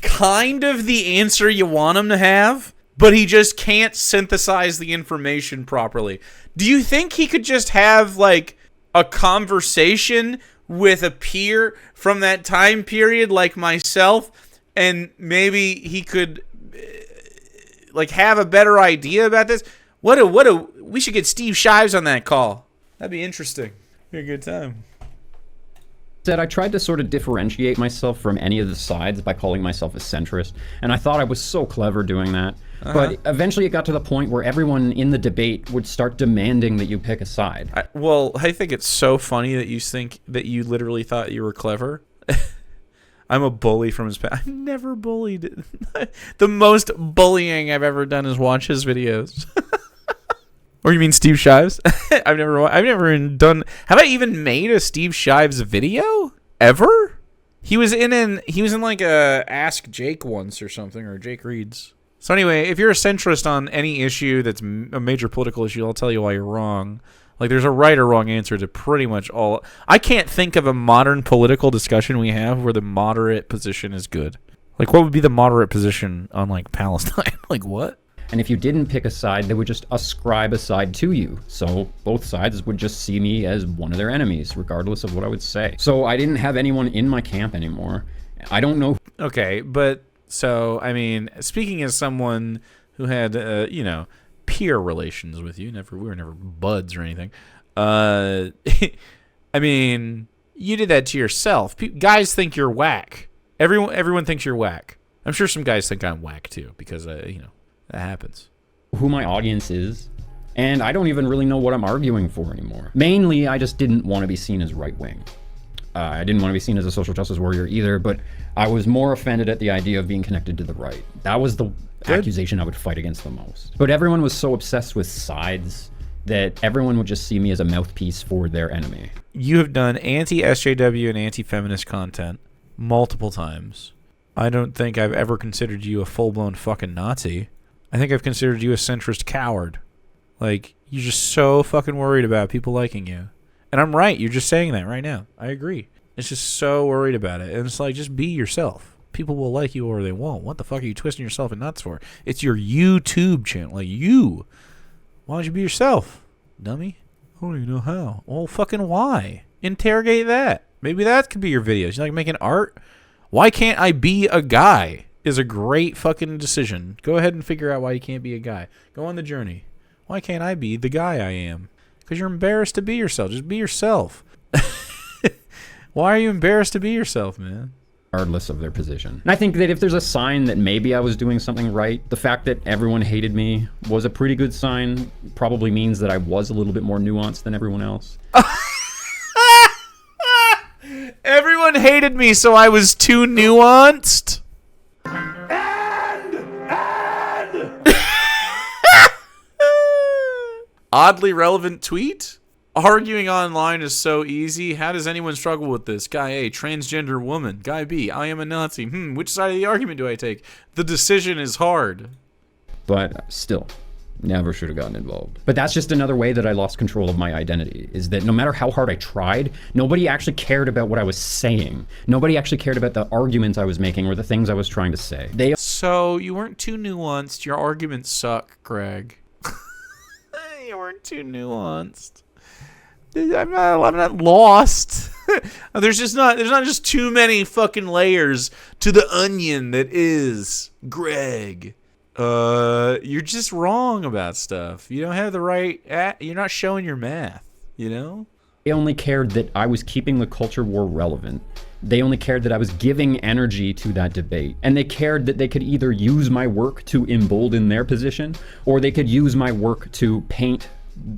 kind of the answer you want him to have, but he just can't synthesize the information properly. Do you think he could just have, like, a conversation with a peer from that time period like myself, and maybe he could, like, have a better idea about this? We should get Steve Shives on that call. That'd be interesting. Be a good time. I tried to sort of differentiate myself from any of the sides by calling myself a centrist, and I thought I was so clever doing that. But eventually it got to the point where everyone in the debate would start demanding that you pick a side. I think it's so funny that you think that you literally thought you were clever. I'm a bully from his past. I've never bullied. The most bullying I've ever done is watch his videos. Or you mean Steve Shives? I've never even done. Have I even made a Steve Shives video ever? He was in like a Ask Jake once or something, or Jake Reads. So anyway, if you're a centrist on any issue that's a major political issue, I'll tell you why you're wrong. Like, there's a right or wrong answer to pretty much all. I can't think of a modern political discussion we have where the moderate position is good. Like, what would be the moderate position on, like, Palestine? Like, what? And if you didn't pick a side, they would just ascribe a side to you. So both sides would just see me as one of their enemies, regardless of what I would say. So I didn't have anyone in my camp anymore. I don't know. Okay, but so, I mean, speaking as someone who had, peer relations with you, we were never buds or anything. I mean, you did that to yourself. Guys think you're whack. Everyone thinks you're whack. I'm sure some guys think I'm whack too, because, that happens. Who my audience is, and I don't even really know what I'm arguing for anymore. Mainly, I just didn't want to be seen as right-wing. I didn't want to be seen as a social justice warrior either, but I was more offended at the idea of being connected to the right. That was the accusation I would fight against the most. But everyone was so obsessed with sides that everyone would just see me as a mouthpiece for their enemy. You have done anti-SJW and anti-feminist content multiple times. I don't think I've ever considered you a full-blown fucking Nazi. I think I've considered you a centrist coward. Like, you're just so fucking worried about people liking you. And I'm right. You're just saying that right now. I agree. It's just so worried about it. And it's like, just be yourself. People will like you or they won't. What the fuck are you twisting yourself in nuts for? It's your YouTube channel. Like, you. Why don't you be yourself, dummy? I don't even know how. Well, fucking why? Interrogate that. Maybe that could be your videos. You like making art? Why can't I be a guy? Is a great fucking decision. Go ahead and figure out why you can't be a guy. Go on the journey. Why can't I be the guy I am? Because you're embarrassed to be yourself. Just be yourself. Why are you embarrassed to be yourself, man? Regardless of their position. And I think that if there's a sign that maybe I was doing something right, the fact that everyone hated me was a pretty good sign. Probably means that I was a little bit more nuanced than everyone else. Everyone hated me, so I was too nuanced? Oddly relevant tweet? Arguing online is so easy. How does anyone struggle with this? Guy A, transgender woman. Guy B, I am a Nazi. Which side of the argument do I take? The decision is hard. But still, never should have gotten involved. But that's just another way that I lost control of my identity, is that no matter how hard I tried, nobody actually cared about what I was saying. Nobody actually cared about the arguments I was making or the things I was trying to say. So you weren't too nuanced. Your arguments suck, Greg. You weren't too nuanced. I'm not lost. There's not just too many fucking layers to the onion that is Greg. You're just wrong about stuff. You don't have the right. You're not showing your math. You know. They only cared that I was keeping the culture war relevant, They only cared that I was giving energy to that debate. And they cared that they could either use my work to embolden their position, or they could use my work to paint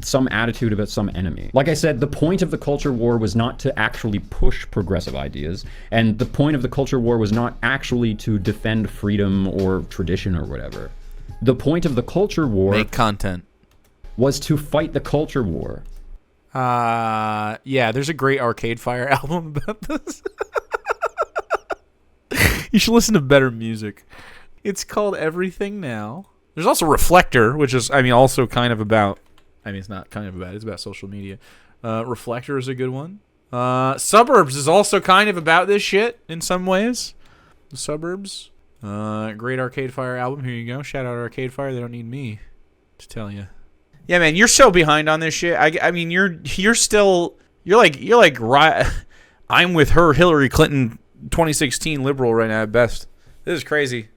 some attitude about some enemy. Like I said, the point of the culture war was not to actually push progressive ideas, and the point of the culture war was not actually to defend freedom or tradition or whatever. The point of the culture war... Make content. ...was to fight the culture war. Yeah, there's a great Arcade Fire album about this. You should listen to better music. It's called Everything Now. There's also Reflector, which is, I mean, also kind of about... I mean, it's not kind of about, it's about social media. Reflector is a good one. Suburbs is also kind of about this shit in some ways. The Suburbs. Great Arcade Fire album. Here you go. Shout out Arcade Fire. They don't need me to tell you. Yeah, man, you're so behind on this shit. I mean, you're still, you're like right. I'm with her, Hillary Clinton, 2016 liberal right now at best. This is crazy.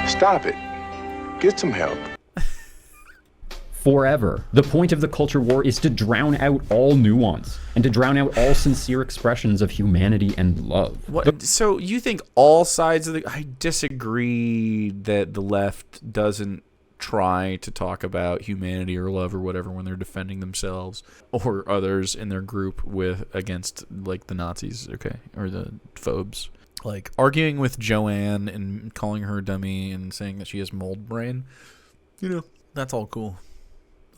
Stop it. Get some help. Forever. The point of the culture war is to drown out all nuance and to drown out all sincere expressions of humanity and love. What? So you think all sides of the... I disagree that the left doesn't try to talk about humanity or love or whatever when they're defending themselves or others in their group against like the Nazis, okay, or the phobes. Like arguing with Joanne and calling her a dummy and saying that she has mold brain. You know, that's all cool.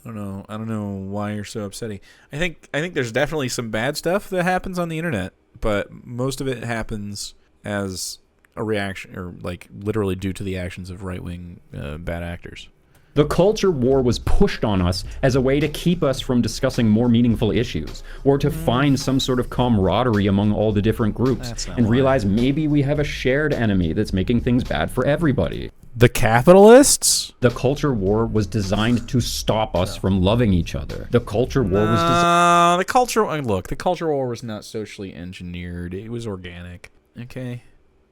I don't know why you're so upsetty. I think there's definitely some bad stuff that happens on the internet, but most of it happens as a reaction, or like literally due to the actions of right-wing bad actors. The culture war was pushed on us as a way to keep us from discussing more meaningful issues, or to find some sort of camaraderie among all the different groups, and realize maybe we have a shared enemy that's making things bad for everybody. The capitalists? The culture war was designed to stop us from loving each other. The culture war was designed... The culture war was not socially engineered. It was organic. Okay?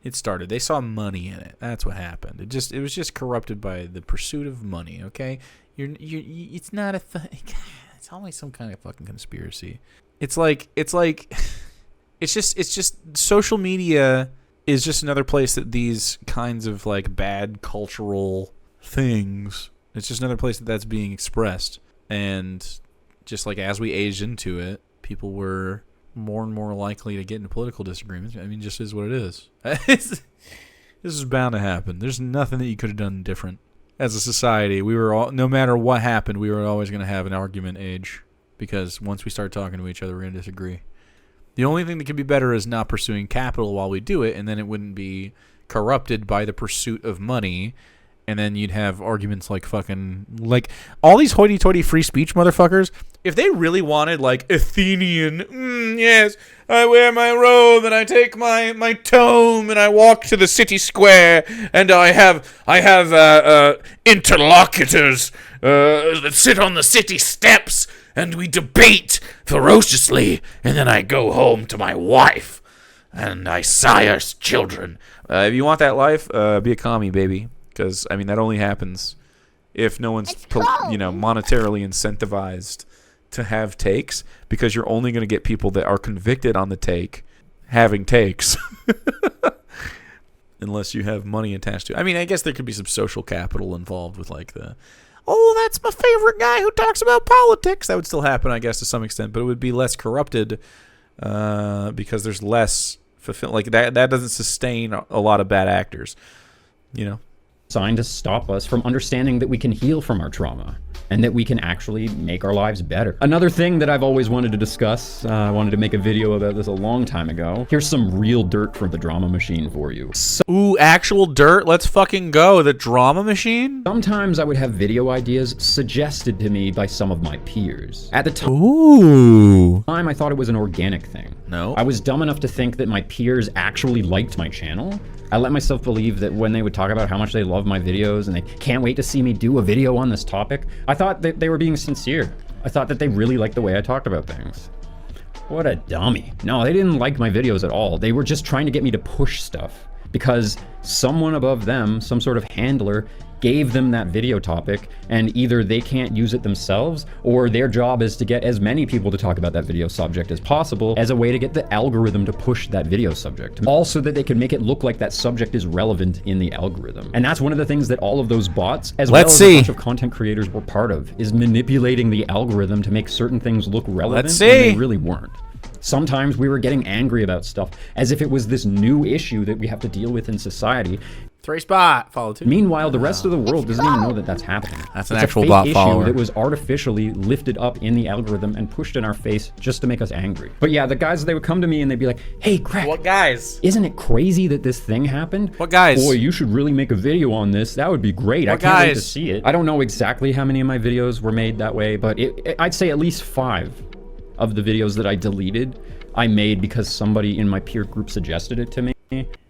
It started. They saw money in it. That's what happened. It was just corrupted by the pursuit of money, okay? It's not it's always some kind of fucking conspiracy. It's just social media is just another place that these kinds of like bad cultural things, it's just another place that's being expressed. And just like as we aged into it, people were more and more likely to get into political disagreements. I mean, just is what it is. This is bound to happen. There's nothing that you could have done different. As a society, we were all, no matter what happened, we were always going to have an argument age, because once we start talking to each other, we're going to disagree. The only thing that could be better is not pursuing capital while we do it, and then it wouldn't be corrupted by the pursuit of money, and then you'd have arguments like fucking, like, all these hoity-toity free speech motherfuckers, if they really wanted, like, Athenian, yes, I wear my robe, and I take my tome, and I walk to the city square, and I have interlocutors that sit on the city steps, and we debate ferociously, and then I go home to my wife, and I sire children. If you want that life, be a commie, baby. Because, I mean, that only happens if no one's, monetarily incentivized to have takes, because you're only going to get people that are convicted on the take having takes. Unless you have money attached to it. I mean, I guess there could be some social capital involved with, like, that's my favorite guy who talks about politics. That would still happen, I guess, to some extent, but it would be less corrupted because there's less like that doesn't sustain a lot of bad actors, you know. Designed to stop us from understanding that we can heal from our trauma and that we can actually make our lives better. Another thing that I've always wanted to discuss, I wanted to make a video about this a long time ago. Here's some real dirt from the drama machine for you. Ooh, actual dirt? Let's fucking go. The drama machine? Sometimes I would have video ideas suggested to me by some of my peers. At the time, I thought it was an organic thing. No. I was dumb enough to think that my peers actually liked my channel. I let myself believe that when they would talk about how much they love my videos and they can't wait to see me do a video on this topic, I thought that they were being sincere. I thought that they really liked the way I talked about things. What a dummy. No, they didn't like my videos at all. They were just trying to get me to push stuff because someone above them, some sort of handler, gave them that video topic, and either they can't use it themselves, or their job is to get as many people to talk about that video subject as possible as a way to get the algorithm to push that video subject. Also that they can make it look like that subject is relevant in the algorithm. And that's one of the things that all of those bots, as well as a bunch of content creators, were part of, is manipulating the algorithm to make certain things look relevant when they really weren't. Sometimes we were getting angry about stuff as if it was this new issue that we have to deal with in society. 3 spot, follow 2. Meanwhile, the rest of the world doesn't even know that that's happening. That's an actual bot follower. Issue that was artificially lifted up in the algorithm and pushed in our face just to make us angry. But yeah, the guys, they would come to me and they'd be like, hey, Crack. What guys? Isn't it crazy that this thing happened? What guys? Boy, you should really make a video on this. That would be great. I can't wait to see it. I don't know exactly how many of my videos were made that way, but I'd say at least 5 of the videos that I deleted, I made because somebody in my peer group suggested it to me.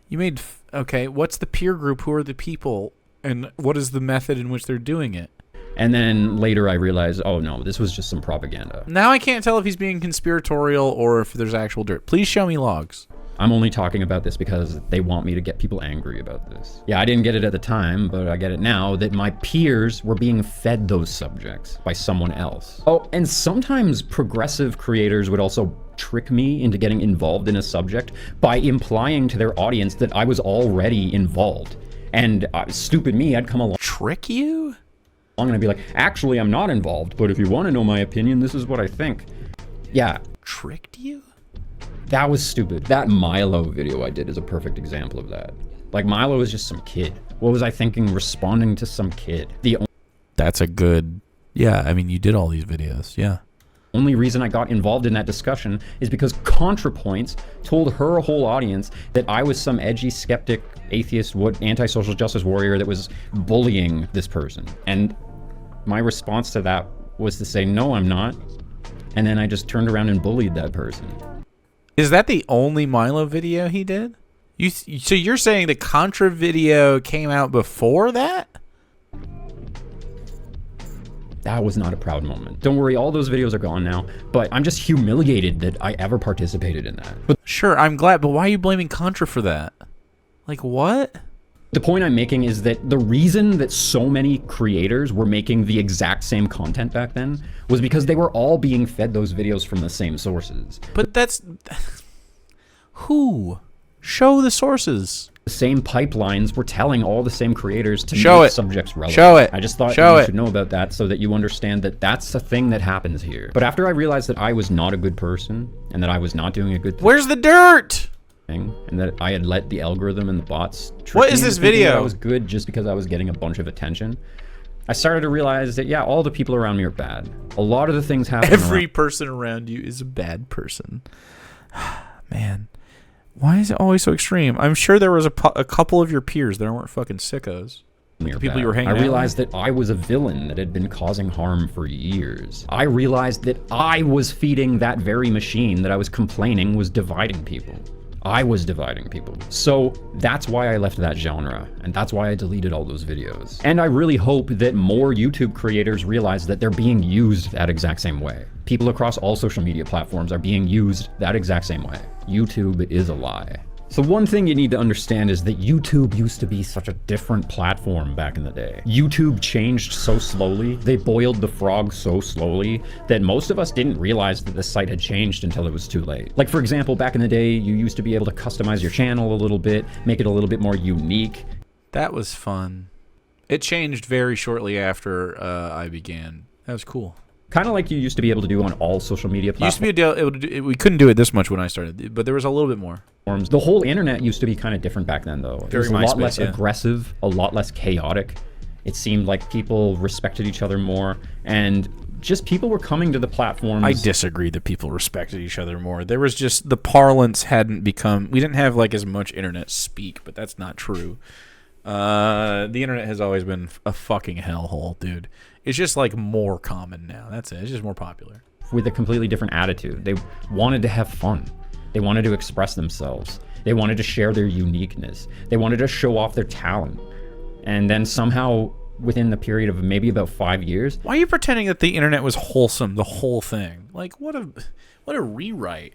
You made... Okay, what's the peer group? Who are the people? And what is the method in which they're doing it? And then later I realized, oh no, this was just some propaganda. Now I can't tell if he's being conspiratorial or if there's actual dirt. Please show me logs. I'm only talking about this because they want me to get people angry about this. Yeah, I didn't get it at the time, but I get it now, that my peers were being fed those subjects by someone else. Oh, and sometimes progressive creators would also trick me into getting involved in a subject by implying to their audience that I was already involved. And stupid me, I'd come along. Trick you? I'm gonna be like, actually, I'm not involved, but if you want to know my opinion, this is what I think. Yeah. Tricked you? That was stupid. That Milo video I did is a perfect example of that. Like, Milo is just some kid. What was I thinking responding to some kid? That's a good... Yeah, I mean, you did all these videos, yeah. Only reason I got involved in that discussion is because ContraPoints told her whole audience that I was some edgy, skeptic, atheist, anti-social justice warrior that was bullying this person. And my response to that was to say, no, I'm not. And then I just turned around and bullied that person. Is that the only Milo video he did? So you're saying the Contra video came out before that? That was not a proud moment. Don't worry, all those videos are gone now, but I'm just humiliated that I ever participated in that. But sure, I'm glad, but why are you blaming Contra for that? Like, what? The point I'm making is that the reason that so many creators were making the exact same content back then was because they were all being fed those videos from the same sources. But that's... Who? Show the sources. The same pipelines were telling all the same creators to make subjects relevant. Show it. I just thought you should know about that so that you understand that that's a thing that happens here. But after I realized that I was not a good person and that I was not doing a good thing... Where's the dirt? And that I had let the algorithm and the bots trick What is me this into thinking video? that I was good just because I was getting a bunch of attention. I started to realize that, yeah, all the people around me are bad. A lot of the things happen Every person around you is a bad person. Man. Why is it always so extreme? I'm sure there was a couple of your peers that weren't fucking sickos. The people you were hanging out with. I realized that I was a villain that had been causing harm for years. I realized that I was feeding that very machine that I was complaining was dividing people. I was dividing people. So that's why I left that genre, and that's why I deleted all those videos. And I really hope that more YouTube creators realize that they're being used that exact same way. People across all social media platforms are being used that exact same way. YouTube is a lie. So one thing you need to understand is that YouTube used to be such a different platform back in the day. YouTube changed so slowly, they boiled the frog so slowly, that most of us didn't realize that the site had changed until it was too late. Like, for example, back in the day, you used to be able to customize your channel a little bit, make it a little bit more unique. That was fun. It changed very shortly after I began. That was cool. Kind of like you used to be able to do on all social media platforms. Used to be we couldn't do it this much when I started, but there was a little bit more. The whole internet used to be kind of different back then, though. It was a lot less aggressive, a lot less chaotic. It seemed like people respected each other more, and just people were coming to the platforms. I disagree that people respected each other more. There was just, the parlance hadn't become, we didn't have like as much internet speak, but that's not true. The internet has always been a fucking hellhole, dude. It's just like more common now. That's it. It's just more popular. With a completely different attitude. They wanted to have fun. They wanted to express themselves. They wanted to share their uniqueness. They wanted to show off their talent. And then somehow, within the period of maybe about 5 years... Why are you pretending that the internet was wholesome, the whole thing? Like, what a rewrite.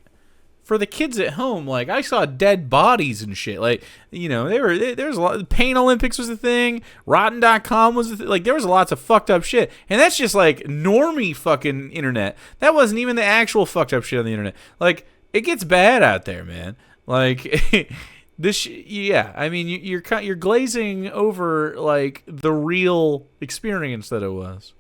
for the kids at home, like, I saw dead bodies and shit. Like, you know, there's a lot. Pain Olympics was a thing. Rotten.com was a thing. Like, there was lots of fucked up shit. And that's just, like, normie fucking internet. That wasn't even the actual fucked up shit on the internet. Like, it gets bad out there, man. Like, yeah, I mean, you're glazing over, like, the real experience that it was.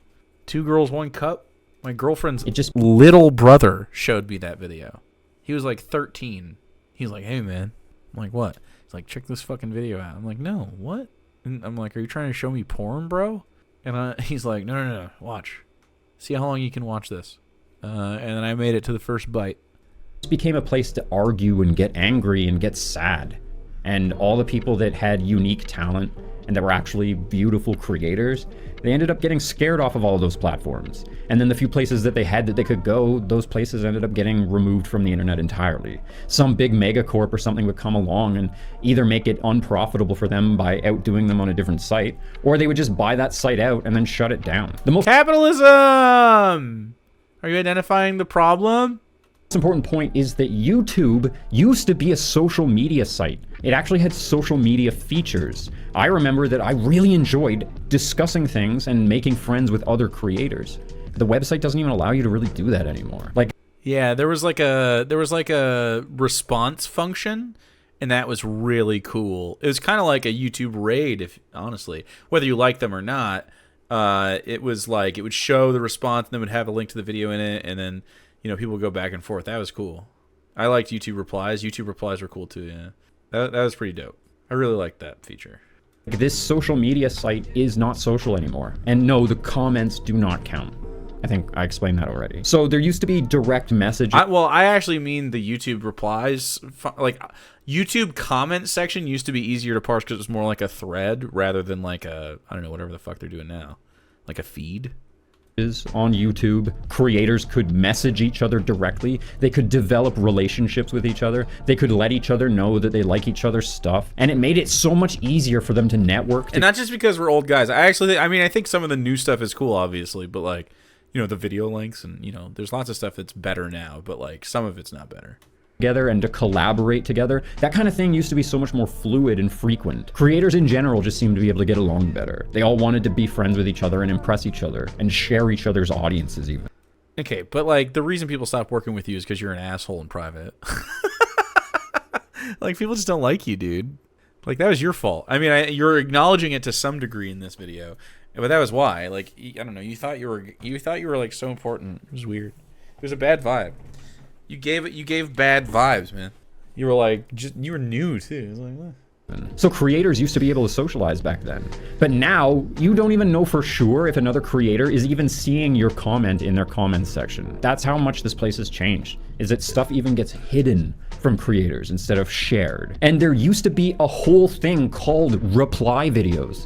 2 girls, 1 cup. My girlfriend's little brother showed me that video. He was like 13. He's like, hey, man. I'm like, what? He's like, check this fucking video out. I'm like, no, what? And I'm like, are you trying to show me porn, bro? And he's like, no, watch. See how long you can watch this. And then I made it to the first bite. It became a place to argue and get angry and get sad. And all the people that had unique talent and that were actually beautiful creators, they ended up getting scared off of all of those platforms. And then the few places that they had that they could go, those places ended up getting removed from the internet entirely. Some big megacorp or something would come along and either make it unprofitable for them by outdoing them on a different site, or they would just buy that site out and then shut it down. The most Capitalism! Are you identifying the problem? most important point is that YouTube used to be a social media site. It actually had social media features. I remember that I really enjoyed discussing things and making friends with other creators. The website doesn't even allow you to really do that anymore. Like, yeah, there was like a response function, and that was really cool. It was kind of like a YouTube raid, if honestly, whether you like them or not. It was like it would show the response, and then would have a link to the video in it, and then, you know, people would go back and forth. That was cool. I liked YouTube replies. YouTube replies were cool too. Yeah, that was pretty dope. I really liked that feature. this social media site is not social anymore. And no, the comments do not count. I think I explained that already. So there used to be direct message. I actually mean the YouTube replies. Like, YouTube comment section used to be easier to parse because it was more like a thread rather than like a, I don't know, whatever the fuck they're doing now. Like a feed. On YouTube, creators could message each other directly. They could develop relationships with each other. They could let each other know that they like each other's stuff. And it made it so much easier for them to network. And not just because we're old guys. I think some of the new stuff is cool, obviously, but like, you know, the video links and, you know, there's lots of stuff that's better now, but like some of it's not better. Together and to collaborate together, that kind of thing used to be so much more fluid and frequent. Creators in general just seemed to be able to get along better. They all wanted to be friends with each other and impress each other and share each other's audiences even. Okay, but like the reason people stop working with you is because you're an asshole in private. Like, people just don't like you, dude. Like, that was your fault. I mean, you're acknowledging it to some degree in this video, but that was why. Like, I don't know. You thought you were like so important. It was weird. It was a bad vibe. You gave bad vibes, man. You were like, you were new too. It was like, what? So creators used to be able to socialize back then. But now, you don't even know for sure if another creator is even seeing your comment in their comments section. That's how much this place has changed, is that stuff even gets hidden from creators instead of shared. And there used to be a whole thing called reply videos.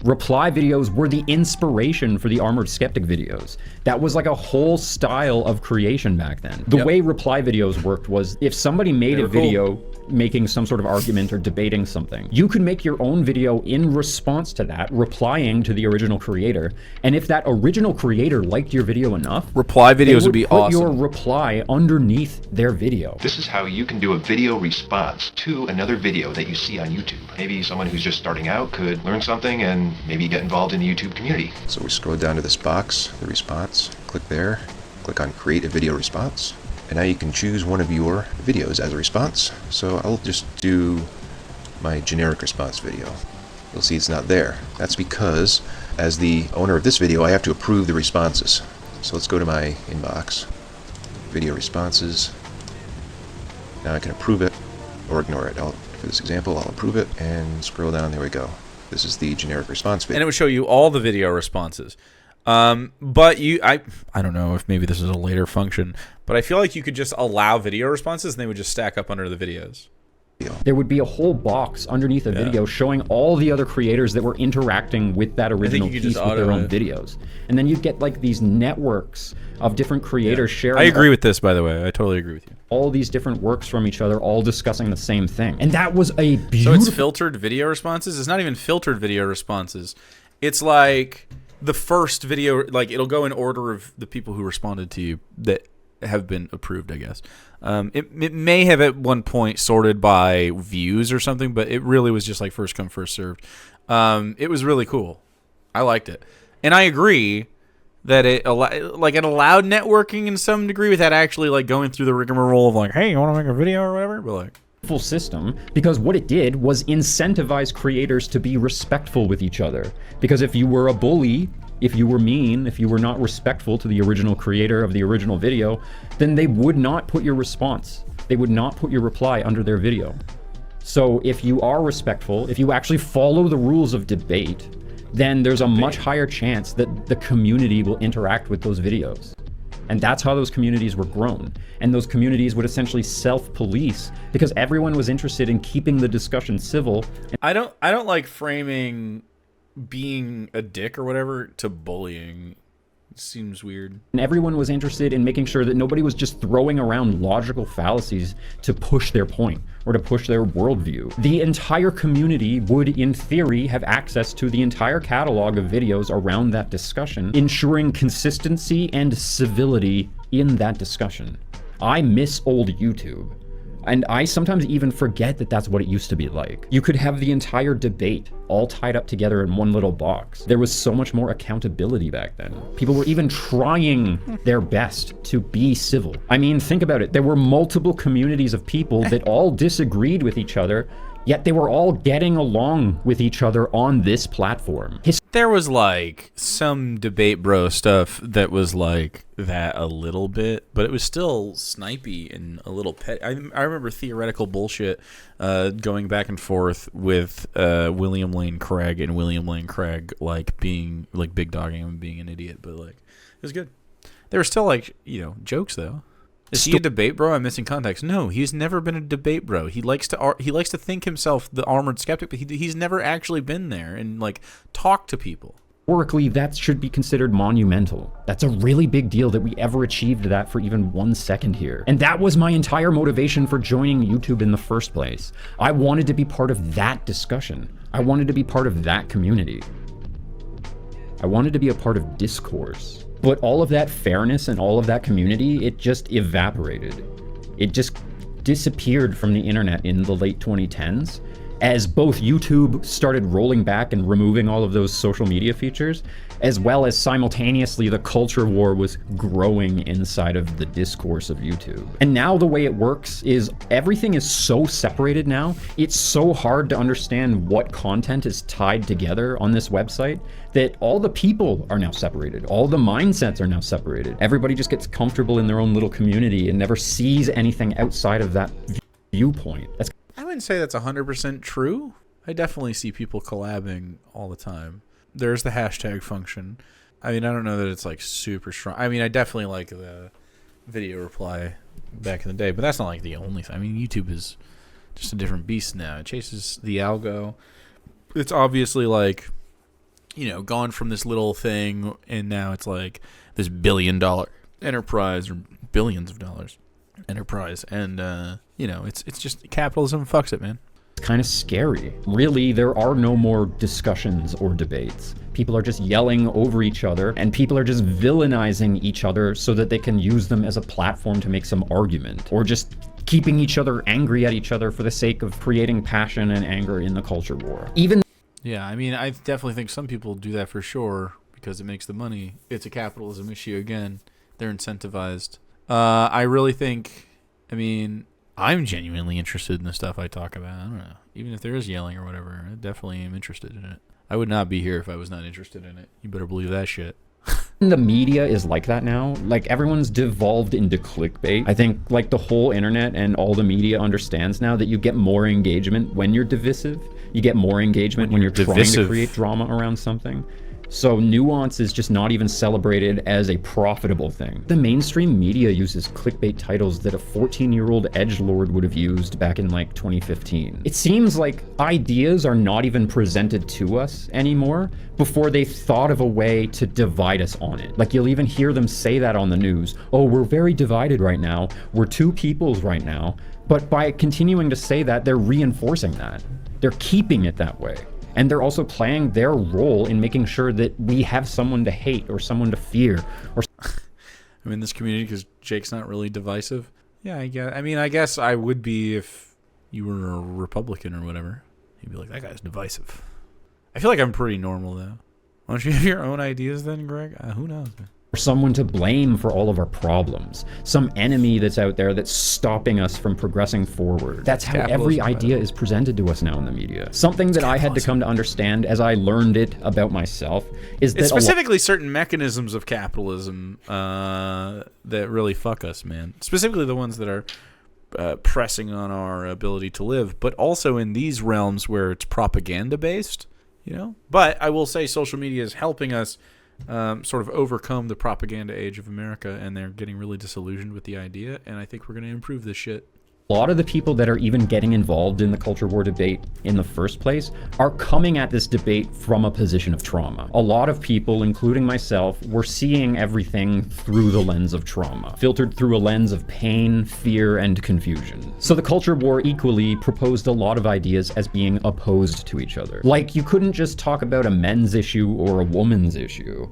Reply videos were the inspiration for the Armored Skeptic videos. That was like a whole style of creation back then. The way reply videos worked was if somebody made a video making some sort of argument or debating something, you could make your own video in response to that, replying to the original creator. And if that original creator liked your video enough, reply videos would be awesome. Put your reply underneath their video. This is how you can do a video response to another video that you see on YouTube. Maybe someone who's just starting out could learn something and maybe get involved in the YouTube community. So we scroll down to this box, the response, click there, click on create a video response, and now you can choose one of your videos as a response. So I'll just do my generic response video. You'll see it's not there. That's because as the owner of this video, I have to approve the responses. So let's go to my inbox, video responses. Now I can approve it or ignore it. For this example, I'll approve it and scroll down. There we go. This is the generic response video. And it would show you all the video responses. But I don't know if maybe this is a later function, but I feel like you could just allow video responses and they would just stack up under the videos. There would be a whole box underneath a video showing all the other creators that were interacting with that original piece with their own videos. And then you'd get like these networks of different creators sharing. I agree with this, by the way. I totally agree with you. All these different works from each other, all discussing the same thing. And that was a beautiful... So it's filtered video responses? It's not even filtered video responses. It's like the first video, like it'll go in order of the people who responded to you that have been approved, I guess. It may have at one point sorted by views or something, but it really was just like first come, first served. It was really cool. I liked it. And I agree that it allowed networking in some degree without actually like going through the rigmarole of like, hey, you want to make a video or whatever? But like, full system, because what it did was incentivize creators to be respectful with each other. Because if you were a bully, if you were mean, if you were not respectful to the original creator of the original video, then they would not put your response, they would not put your reply under their video. So if you are respectful, if you actually follow the rules of debate, then there's a much higher chance that the community will interact with those videos. And that's how those communities were grown. And those communities would essentially self-police because everyone was interested in keeping the discussion civil. I don't like framing being a dick or whatever to bullying. It seems weird. And everyone was interested in making sure that nobody was just throwing around logical fallacies to push their point or to push their worldview. The entire community would, in theory, have access to the entire catalog of videos around that discussion, ensuring consistency and civility in that discussion. I miss old YouTube. And I sometimes even forget that that's what it used to be like. You could have the entire debate all tied up together in one little box. There was so much more accountability back then. People were even trying their best to be civil. I mean, think about it. There were multiple communities of people that all disagreed with each other, yet they were all getting along with each other on this platform. There was like some debate bro stuff that was like that a little bit, but it was still snipey and a little petty. I remember theoretical bullshit going back and forth with William Lane Craig and William Lane Craig like being like big dogging him and being an idiot, but like it was good. There were still like, you know, jokes though. Is he a debate bro? I'm missing context. No, he's never been a debate bro. He likes to think himself the Armoured Skeptic, but he's never actually been there and like talked to people. Historically, that should be considered monumental. That's a really big deal that we ever achieved that for even 1 second here. And that was my entire motivation for joining YouTube in the first place. I wanted to be part of that discussion. I wanted to be part of that community. I wanted to be a part of discourse. But all of that fairness and all of that community, it just evaporated. It just disappeared from the internet in the late 2010s as both YouTube started rolling back and removing all of those social media features, as well as simultaneously the culture war was growing inside of the discourse of YouTube. And now the way it works is everything is so separated now, it's so hard to understand what content is tied together on this website that all the people are now separated. All the mindsets are now separated. Everybody just gets comfortable in their own little community and never sees anything outside of that viewpoint. I wouldn't say that's 100% true. I definitely see people collabing all the time. There's the hashtag function. I mean, I don't know that it's like super strong. I mean, I definitely like the video reply back in the day, but that's not like the only thing. I mean, YouTube is just a different beast now. It chases the algo. It's obviously like, you know, gone from this little thing and now it's like this $1 billion enterprise or billions of dollars enterprise. And, you know, it's just capitalism fucks it, man. It's kind of scary. Really, there are no more discussions or debates. People are just yelling over each other, and people are just villainizing each other so that they can use them as a platform to make some argument, or just keeping each other angry at each other for the sake of creating passion and anger in the culture war. Yeah, I mean, I definitely think some people do that for sure because it makes the money. It's a capitalism issue again. They're incentivized. I really think, I mean, I'm genuinely interested in the stuff I talk about. I don't know. Even if there is yelling or whatever, I definitely am interested in it. I would not be here if I was not interested in it. You better believe that shit. The media is like that now. Like, everyone's devolved into clickbait. I think like the whole internet and all the media understands now that you get more engagement when you're divisive. You get more engagement when you're trying to create drama around something. So nuance is just not even celebrated as a profitable thing. The mainstream media uses clickbait titles that a 14-year-old edgelord would have used back in like 2015. It seems like ideas are not even presented to us anymore before they've thought of a way to divide us on it. Like, you'll even hear them say that on the news. Oh, we're very divided right now. We're two peoples right now. But by continuing to say that, they're reinforcing that. They're keeping it that way. And they're also playing their role in making sure that we have someone to hate or someone to fear. Or I'm in this community because Jake's not really divisive. Yeah, I guess I would be if you were a Republican or whatever. You'd be like, that guy's divisive. I feel like I'm pretty normal, though. Why don't you have your own ideas then, Greg? Who knows, man? Someone to blame for all of our problems. Some enemy that's out there that's stopping us from progressing forward. That's how every idea is presented to us now in the media. Something that I had to come to understand as I learned it about myself is that specifically certain mechanisms of capitalism that really fuck us, man. Specifically the ones that are pressing on our ability to live, but also in these realms where it's propaganda based, you know? But I will say social media is helping us sort of overcome the propaganda age of America, and they're getting really disillusioned with the idea, and I think we're going to improve this shit. A lot of the people that are even getting involved in the culture war debate in the first place are coming at this debate from a position of trauma. A lot of people, including myself, were seeing everything through the lens of trauma, filtered through a lens of pain, fear, and confusion. So the culture war equally proposed a lot of ideas as being opposed to each other. Like, you couldn't just talk about a men's issue or a woman's issue.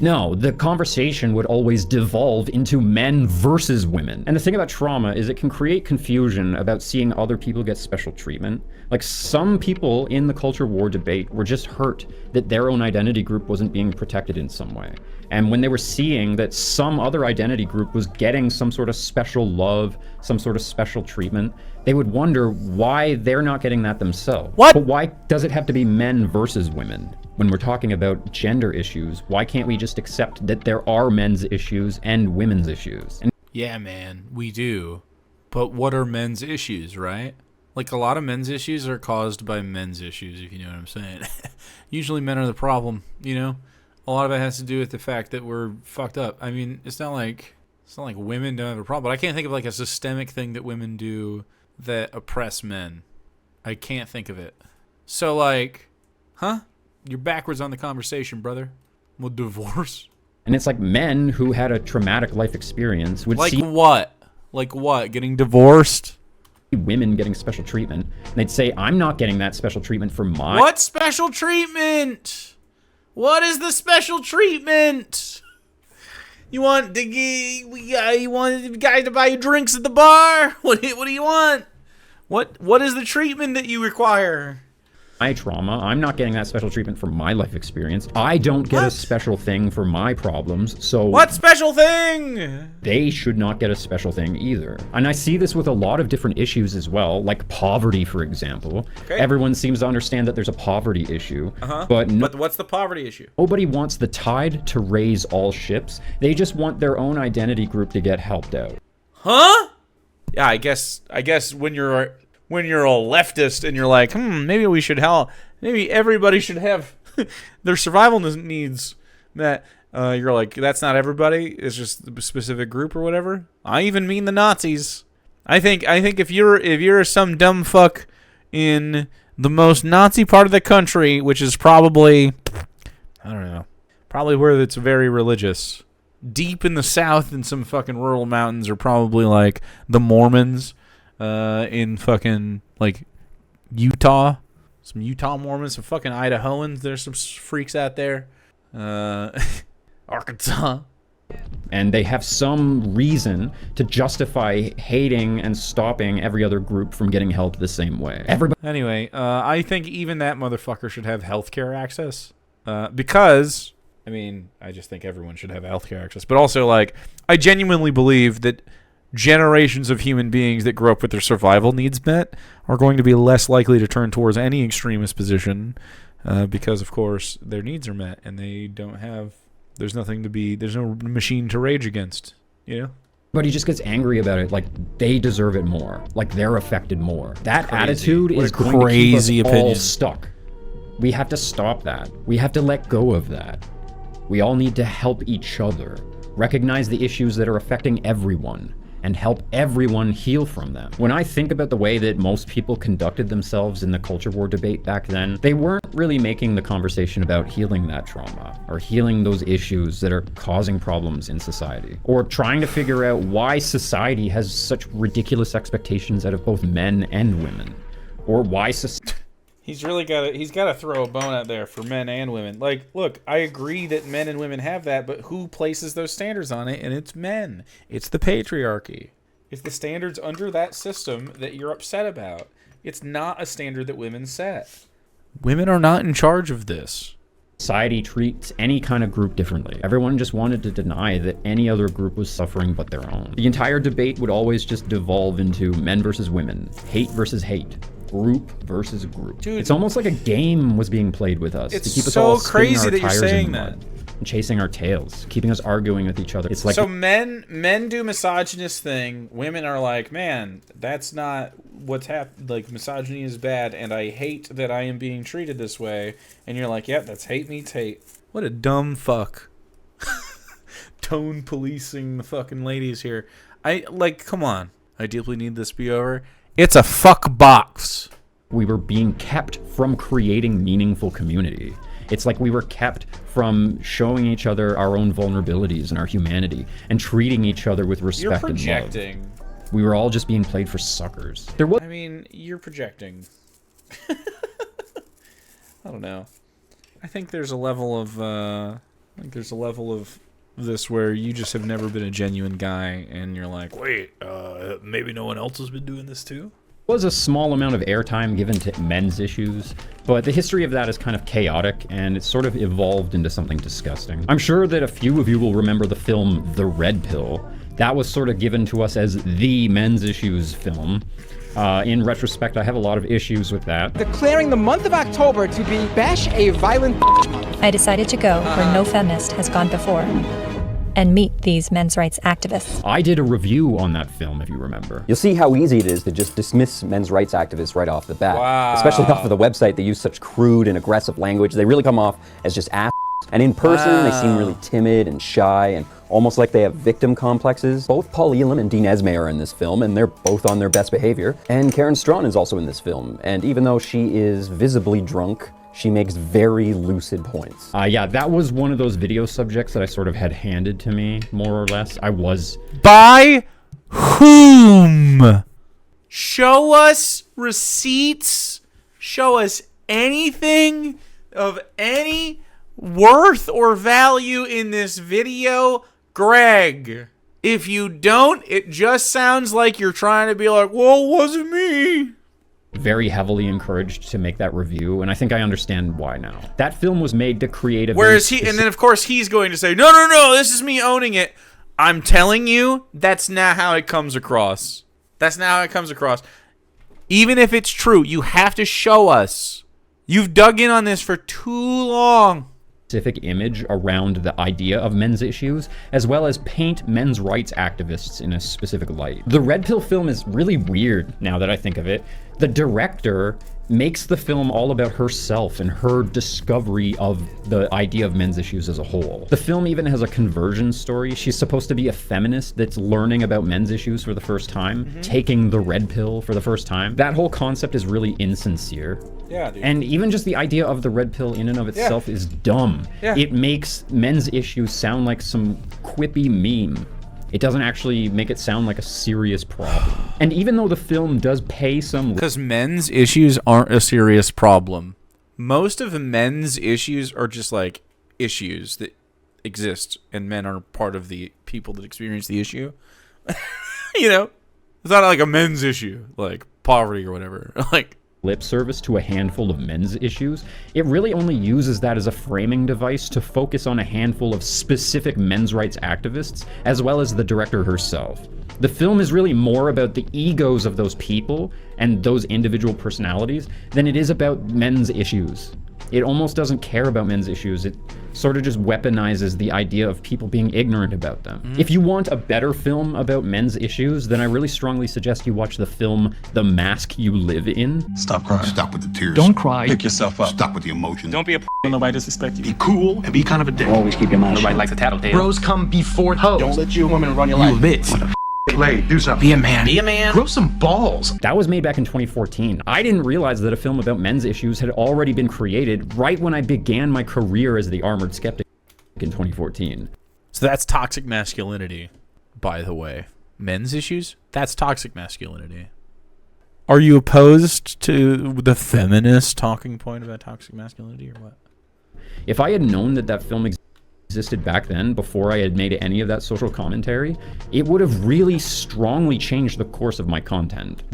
No, the conversation would always devolve into men versus women. And the thing about trauma is it can create confusion about seeing other people get special treatment. Like, some people in the culture war debate were just hurt that their own identity group wasn't being protected in some way. And when they were seeing that some other identity group was getting some sort of special love, some sort of special treatment, they would wonder why they're not getting that themselves. What? But why does it have to be men versus women? When we're talking about gender issues, why can't we just accept that there are men's issues and women's issues? Yeah, man, we do. But what are men's issues, right? Like, a lot of men's issues are caused by men's issues, if you know what I'm saying. Usually men are the problem, you know? A lot of it has to do with the fact that we're fucked up. I mean, it's not like women don't have a problem, but I can't think of like a systemic thing that women do that oppress men. I can't think of it. So, like, huh? You're backwards on the conversation, brother. Well, divorce? And it's like men who had a traumatic life experience would see... what? Like what? Getting divorced? Women getting special treatment. And they'd say, I'm not getting that special treatment for my... What special treatment? What is the special treatment? You want the guy to buy you drinks at the bar? What do you want? What is the treatment that you require? My trauma. I'm not getting that special treatment for my life experience. I don't get a special thing for my problems, so... What special thing? They should not get a special thing either. And I see this with a lot of different issues as well, like poverty, for example. Okay. Everyone seems to understand that there's a poverty issue, but what's the poverty issue? Nobody wants the tide to raise all ships. They just want their own identity group to get helped out. Huh? Yeah, I guess when you're a leftist and you're like, maybe we should maybe everybody should have their survival needs met. You're like, that's not everybody. It's just a specific group or whatever. I even mean the Nazis. I think if you're some dumb fuck in the most Nazi part of the country, which is probably, I don't know, probably where it's very religious. Deep in the South in some fucking rural mountains are probably like the Mormons. In fucking, like, Utah. Some Utah Mormons, some fucking Idahoans. There's some freaks out there. Arkansas. And they have some reason to justify hating and stopping every other group from getting help the same way. Anyway, I think even that motherfucker should have healthcare access. Because, I mean, I just think everyone should have healthcare access. But also, like, I genuinely believe that generations of human beings that grow up with their survival needs met are going to be less likely to turn towards any extremist position because, of course, their needs are met and they don't have... There's no machine to rage against, you know? But he just gets angry about it, like they deserve it more, like they're affected more. That attitude is going to keep us all stuck. We have to stop that. We have to let go of that. We all need to help each other, recognize the issues that are affecting everyone, and help everyone heal from them. When I think about the way that most people conducted themselves in the culture war debate back then, they weren't really making the conversation about healing that trauma, or healing those issues that are causing problems in society, or trying to figure out why society has such ridiculous expectations out of both men and women, or why He's got to throw a bone out there for men and women. Like, look, I agree that men and women have that, but who places those standards on it? And it's men. It's the patriarchy. It's the standards under that system that you're upset about. It's not a standard that women set. Women are not in charge of this. Society treats any kind of group differently. Everyone just wanted to deny that any other group was suffering but their own. The entire debate would always just devolve into men versus women, hate versus hate, group versus group. Dude, it's almost like a game was being played with us to keep us all spinning our tires in the mud and chasing our tails, keeping us arguing with each other. It's like, so men do misogynist thing. Women are like, man, that's not what's happened. Like, misogyny is bad, and I hate that I am being treated this way. And you're like, yep, that's hate meets hate. What a dumb fuck. Tone policing the fucking ladies here. Come on. I deeply need this to be over. It's a fuck box. We were being kept from creating meaningful community. It's like we were kept from showing each other our own vulnerabilities and our humanity and treating each other with respect and love. You're projecting. We were all just being played for suckers. I mean, you're projecting. I don't know. I think there's a level of this where you just have never been a genuine guy, and you're like, wait, maybe no one else has been doing this too? Was a small amount of airtime given to men's issues, but the history of that is kind of chaotic, and it's sort of evolved into something disgusting. I'm sure that a few of you will remember the film The Red Pill. That was sort of given to us as the men's issues film. In retrospect, I have a lot of issues with that. Declaring the month of October to be Bash a Violent Month. I decided to go where no feminist has gone before and meet these men's rights activists. I did a review on that film, if you remember. You'll see how easy it is to just dismiss men's rights activists right off the bat. Wow. Especially off of the website, they use such crude and aggressive language. They really come off as just ass. And in person, They seem really timid and shy and almost like they have victim complexes. Both Paul Elam and Dean Esme are in this film, and they're both on their best behavior. And Karen Strawn is also in this film. And even though she is visibly drunk, she makes very lucid points. Yeah, that was one of those video subjects that I sort of had handed to me, more or less. I was... By whom? Show us receipts. Show us anything of any worth or value in this video, Greg. If you don't, it just sounds like you're trying to be like, well, it wasn't me. Very heavily encouraged to make that review, and I think I understand why now. That film was made to create a... Whereas and then of course he's going to say, no, this is me owning it. I'm telling you, that's not how it comes across. That's not how it comes across. Even if it's true, you have to show us. You've dug in on this for too long. Specific image around the idea of men's issues, as well as paint men's rights activists in a specific light. The Red Pill film is really weird now that I think of it. The director makes the film all about herself and her discovery of the idea of men's issues as a whole. The film even has a conversion story. She's supposed to be a feminist that's learning about men's issues for the first time, taking the red pill for the first time. That whole concept is really insincere. Yeah, dude. And even just the idea of the red pill in and of itself is dumb. Yeah. It makes men's issues sound like some quippy meme. It doesn't actually make it sound like a serious problem. And even though the film does pay some... Because men's issues aren't a serious problem. Most of men's issues are just like issues that exist, and men are part of the people that experience the issue. You know? It's not like a men's issue, like poverty or whatever. Like... lip service to a handful of men's issues, it really only uses that as a framing device to focus on a handful of specific men's rights activists, as well as the director herself. The film is really more about the egos of those people and those individual personalities than it is about men's issues. It almost doesn't care about men's issues. It sort of just weaponizes the idea of people being ignorant about them. If you want a better film about men's issues, then I really strongly suggest you watch the film The Mask You Live In. Stop crying. Stop with the tears. Don't cry. Pick yourself up. Stop with the emotion. Don't be a nobody disrespect you. Be cool and be kind of a dick. Always keep your mouth shut. Nobody likes a tattletale. Bros come before hoes. Don't let you women run your life. You bitch. What the play. Do something. Be a man. Be a man. Grow some balls. That was made back in 2014. I didn't realize that a film about men's issues had already been created right when I began my career as the Armoured Skeptic in 2014. So that's toxic masculinity, by the way. Men's issues? That's toxic masculinity. Are you opposed to the feminist talking point about toxic masculinity or what? If I had known that that film existed back then, before I had made any of that social commentary, it would have really strongly changed the course of my content.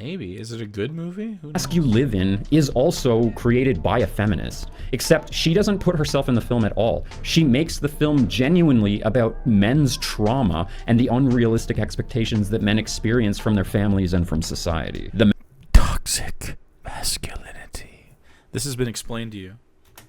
Maybe. Is it a good movie? The mask you live in is also created by a feminist, except she doesn't put herself in the film at all. She makes the film genuinely about men's trauma and the unrealistic expectations that men experience from their families and from society. The toxic masculinity. This has been explained to you.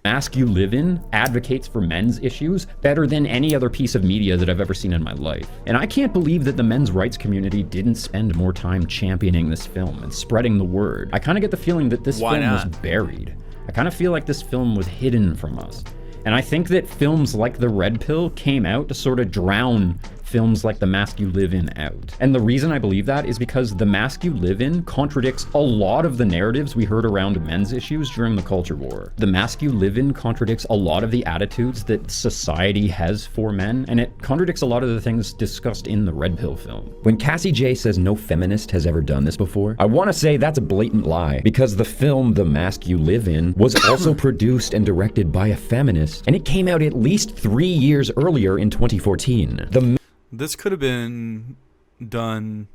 Mask You Live In advocates for men's issues better than any other piece of media that I've ever seen in my life. And I can't believe that the men's rights community didn't spend more time championing this film and spreading the word. I kind of get the feeling that this film was buried. I kind of feel like this film was hidden from us. And I think that films like The Red Pill came out to sort of drown films like The Mask You Live In out. And the reason I believe that is because The Mask You Live In contradicts a lot of the narratives we heard around men's issues during the culture war. The Mask You Live In contradicts a lot of the attitudes that society has for men, and it contradicts a lot of the things discussed in the Red Pill film. When Cassie J says no feminist has ever done this before, I want to say that's a blatant lie, because the film The Mask You Live In was also produced and directed by a feminist, and it came out at least 3 years earlier in 2014. This could have been done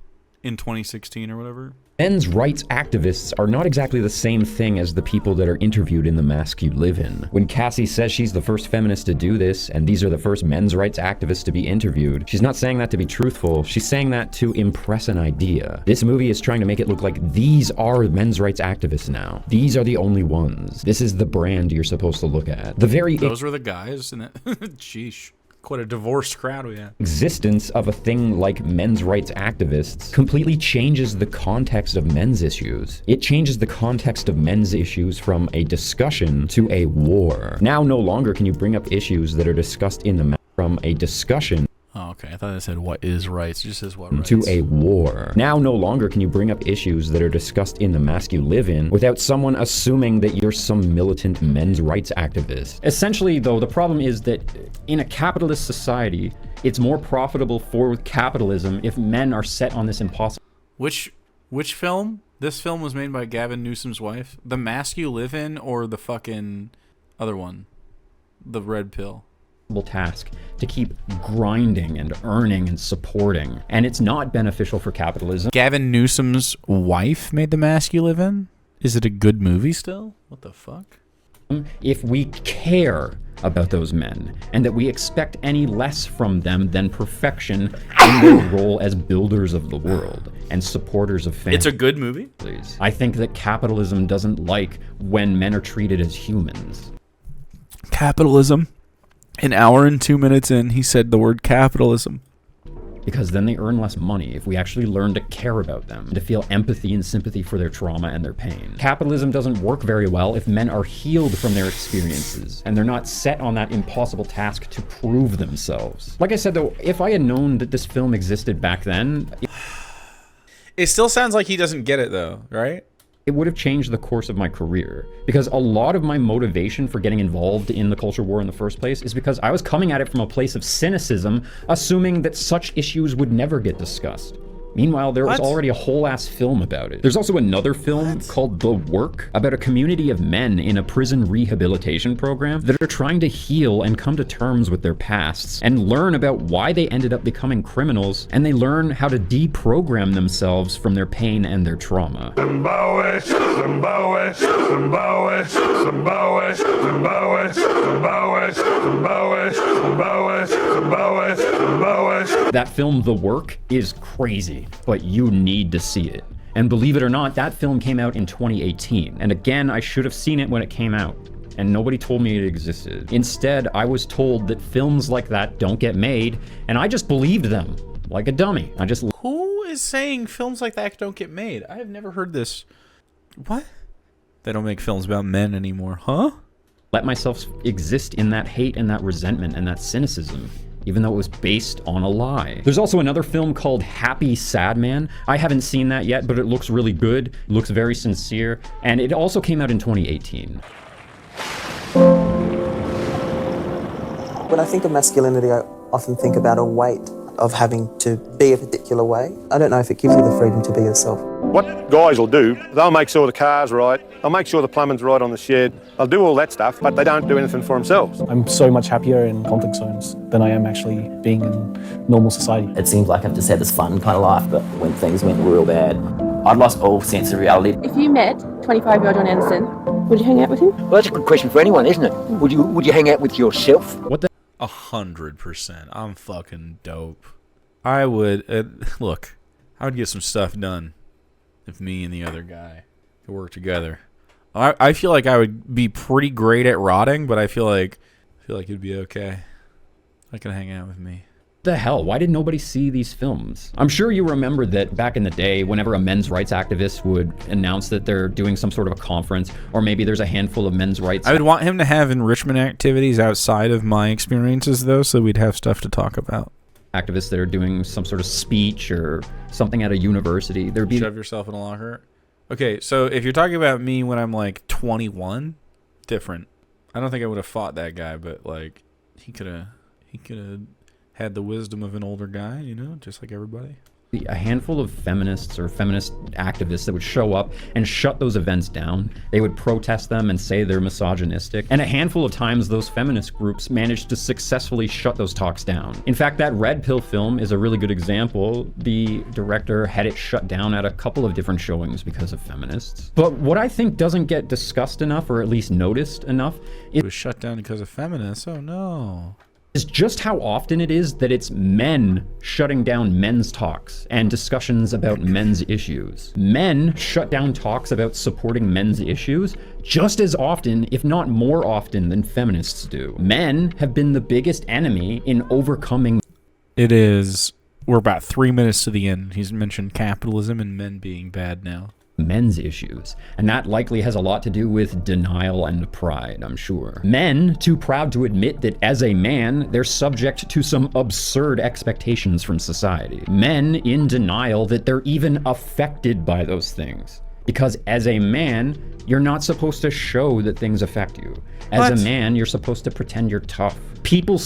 in 2016 or whatever. Men's rights activists are not exactly the same thing as the people that are interviewed in The Mask You Live In. When Cassie says she's the first feminist to do this, and these are the first men's rights activists to be interviewed, she's not saying that to be truthful, she's saying that to impress an idea. This movie is trying to make it look like these are men's rights activists now. These are the only ones. This is the brand you're supposed to look at. Those were the guys in it. Sheesh. Quite a divorced crowd we have. Existence of a thing like men's rights activists completely changes the context of men's issues. It changes the context of men's issues from a discussion to a war. Now no longer can you bring up issues that are discussed in the from a discussion. Oh, okay. I thought it said what is rights. It just says what rights. To a war. Now no longer can you bring up issues that are discussed in The Mask You Live In without someone assuming that you're some militant men's rights activist. Essentially, though, the problem is that in a capitalist society, it's more profitable for capitalism if men are set on this impossible. Which film? This film was made by Gavin Newsom's wife. The Mask You Live In or the fucking other one? The Red Pill. Task to keep grinding and earning and supporting, and it's not beneficial for capitalism. Gavin Newsom's wife made The Mask You Live In? Is it a good movie still? What the fuck? If we care about those men, and that we expect any less from them than perfection in their role as builders of the world and supporters of families. It's a good movie? I think that capitalism doesn't like when men are treated as humans. Capitalism? An hour and 2 minutes in, he said the word capitalism. Because then they earn less money if we actually learn to care about them, and to feel empathy and sympathy for their trauma and their pain. Capitalism doesn't work very well if men are healed from their experiences, and they're not set on that impossible task to prove themselves. Like I said though, if I had known that this film existed back then... It still sounds like he doesn't get it though, right? It would have changed the course of my career, because a lot of my motivation for getting involved in the culture war in the first place is because I was coming at it from a place of cynicism, assuming that such issues would never get discussed. Meanwhile, there was already a whole-ass film about it. There's also another film called The Work, about a community of men in a prison rehabilitation program that are trying to heal and come to terms with their pasts, and learn about why they ended up becoming criminals, and they learn how to deprogram themselves from their pain and their trauma. Zimbabwe, Zimbabwe, Zimbabwe, Zimbabwe, Zimbabwe, Zimbabwe, Zimbabwe, Zimbabwe, Zimbabwe, Zimbabwe. That film, The Work, is crazy, but you need to see it. And believe it or not, that film came out in 2018. And again, I should have seen it when it came out, and nobody told me it existed. Instead, I was told that films like that don't get made, and I just believed them, like a dummy. Who is saying films like that don't get made? I have never heard this. What? They don't make films about men anymore, huh? Let myself exist in that hate and that resentment and that cynicism, even though it was based on a lie. There's also another film called Happy Sad Man. I haven't seen that yet, but it looks really good. It looks very sincere, and it also came out in 2018. When I think of masculinity, I often think about a weight of having to be a particular way. I don't know if it gives you the freedom to be yourself. What guys will do, they'll make sure the car's right, they'll make sure the plumbing's right on the shed, they'll do all that stuff, but they don't do anything for themselves. I'm so much happier in conflict zones than I am actually being in normal society. It seems like I've just had this fun kind of life, but when things went real bad, I'd lost all sense of reality. If you met 25-year-old John Anderson, would you hang out with him? Well, that's a good question for anyone, isn't it? Would you hang out with yourself? What the? 100%. I'm fucking dope. I would look. I would get some stuff done if me and the other guy could work together. I feel like I would be pretty great at rotting, but I feel like it'd be okay. I can hang out with me. The hell? Why did nobody see these films? I'm sure you remember that back in the day, whenever a men's rights activist would announce that they're doing some sort of a conference, or maybe there's a handful of men's rights. I would want him to have enrichment activities outside of my experiences, though, so we'd have stuff to talk about. Activists that are doing some sort of speech or something at a university. There'd be shove yourself in a locker. Okay, so if you're talking about me when I'm like 21, different. I don't think I would have fought that guy, but like he could have had the wisdom of an older guy, you know, just like everybody. A handful of feminists or feminist activists that would show up and shut those events down. They would protest them and say they're misogynistic. And a handful of times those feminist groups managed to successfully shut those talks down. In fact, that Red Pill film is a really good example. The director had it shut down at a couple of different showings because of feminists. But what I think doesn't get discussed enough, or at least noticed enough, it was shut down because of feminists. Oh no. Is just how often it is that it's men shutting down men's talks and discussions about men's issues. Men shut down talks about supporting men's issues just as often, if not more often, than feminists do. Men have been the biggest enemy in overcoming. It is. We're about 3 minutes to the end. He's mentioned capitalism and men being bad now. Men's issues, and that likely has a lot to do with denial and pride, I'm sure. Men too proud to admit that as a man they're subject to some absurd expectations from society. Men in denial that they're even affected by those things, because as a man you're not supposed to show that things affect you. As a man you're supposed to pretend you're tough. People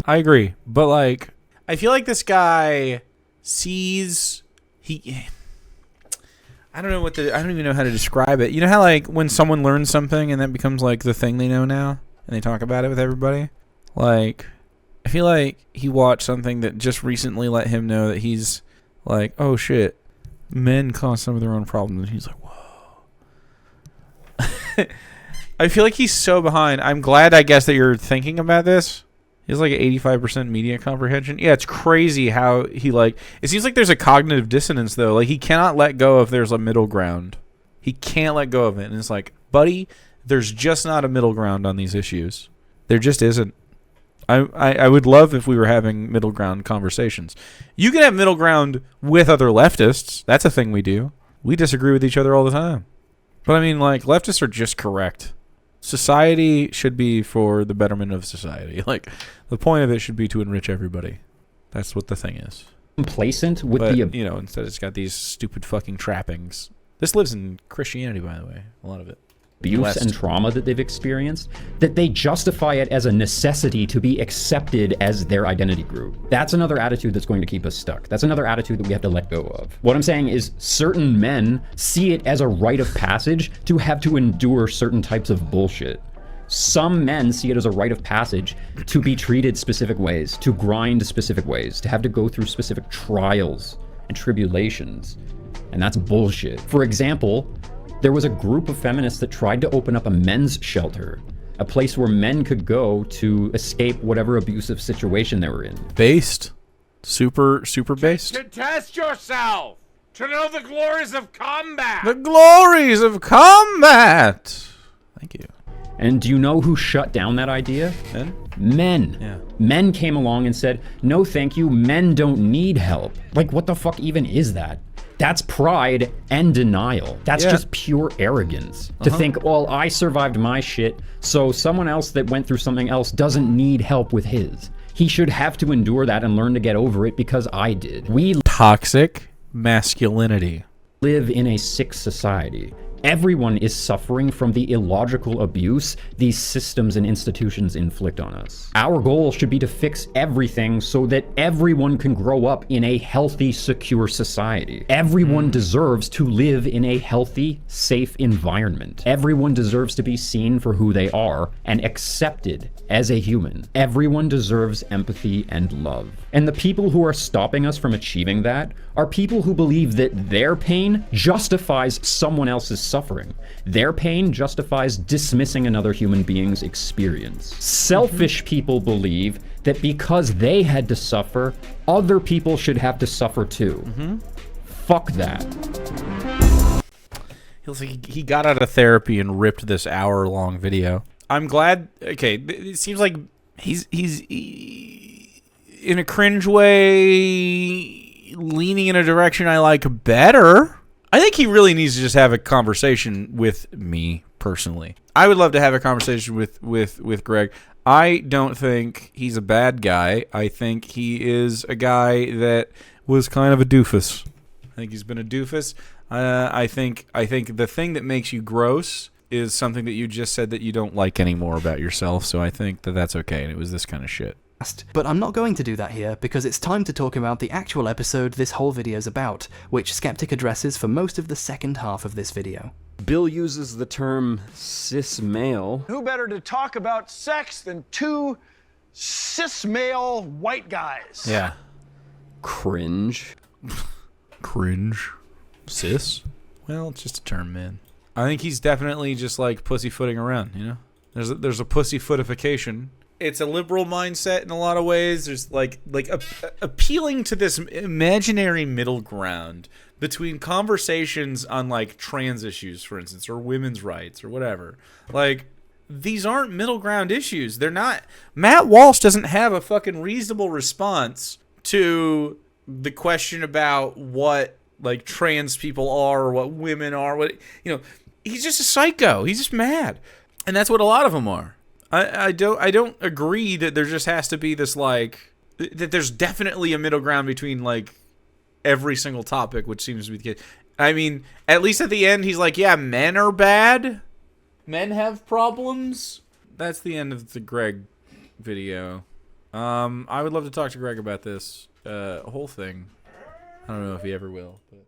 I agree, but like I feel like this guy sees I don't even know how to describe it. You know how like when someone learns something and that becomes like the thing they know now and they talk about it with everybody? Like I feel like he watched something that just recently let him know that he's like, oh shit, men cause some of their own problems, and he's like, whoa. I feel like he's so behind. I'm glad, I guess, that you're thinking about this. He has like an 85% media comprehension. Yeah, it's crazy how he like... It seems like there's a cognitive dissonance, though. Like, he cannot let go if there's a middle ground. He can't let go of it. And it's like, buddy, there's just not a middle ground on these issues. There just isn't. I would love if we were having middle ground conversations. You can have middle ground with other leftists. That's a thing we do. We disagree with each other all the time. But I mean, like, leftists are just correct. Society should be for the betterment of society. Like, the point of it should be to enrich everybody. That's what the thing is. Complacent with you know, instead it's got these stupid fucking trappings. This lives in Christianity, by the way, a lot of it. Abuse and trauma that they've experienced, that they justify it as a necessity to be accepted as their identity group. That's another attitude that's going to keep us stuck. That's another attitude that we have to let go of. What I'm saying is certain men see it as a rite of passage to have to endure certain types of bullshit. Some men see it as a rite of passage to be treated specific ways, to grind specific ways, to have to go through specific trials and tribulations. And that's bullshit. For example, there was a group of feminists that tried to open up a men's shelter, a place where men could go to escape whatever abusive situation they were in. Based. Super based. To test yourself! To know the glories of combat! The glories of combat! Thank you. And do you know who shut down that idea? Men. Yeah. Men came along and said, no thank you, men don't need help. Like, what the fuck even is that? That's pride and denial. That's just pure arrogance. To think, well, I survived my shit, so someone else that went through something else doesn't need help with his. He should have to endure that and learn to get over it because I did. Toxic masculinity. Live in a sick society. Everyone is suffering from the illogical abuse these systems and institutions inflict on us. Our goal should be to fix everything so that everyone can grow up in a healthy, secure society. Everyone deserves to live in a healthy, safe environment. Everyone deserves to be seen for who they are and accepted as a human. Everyone deserves empathy and love. And the people who are stopping us from achieving that are people who believe that their pain justifies someone else's suffering. Their pain justifies dismissing another human being's experience. Selfish people believe that because they had to suffer, other people should have to suffer too. Fuck that. He got out of therapy and ripped this hour-long video. I'm glad. Okay, it seems like he's in a cringe way, leaning in a direction I like better. I think he really needs to just have a conversation with me personally. I would love to have a conversation with Greg. I don't think he's a bad guy. I think he is a guy that was kind of a doofus. I think he's been a doofus. I think the thing that makes you gross is something that you just said that you don't like anymore about yourself, so I think that that's okay, and it was this kind of shit. But I'm not going to do that here, because it's time to talk about the actual episode this whole video's about, which Skeptic addresses for most of the second half of this video. Bill uses the term cis male. Who better to talk about sex than two cis male white guys? Yeah. Cringe. Cringe. Cis? Well, it's just a term, man. I think he's definitely just like pussyfooting around, you know? There's a pussyfootification. It's a liberal mindset in a lot of ways. There's like appealing to this imaginary middle ground between conversations on like trans issues, for instance, or women's rights or whatever. Like, these aren't middle ground issues. They're not. Matt Walsh doesn't have a fucking reasonable response to the question about what like trans people are or what women are. What, you know, he's just a psycho. He's just mad, and that's what a lot of them are. I don't agree that there just has to be this like that. There's definitely a middle ground between like every single topic, which seems to be the case. I mean, at least at the end, he's like, yeah, men are bad. Men have problems. That's the end of the Greg video. I would love to talk to Greg about this whole thing. I don't know if he ever will, but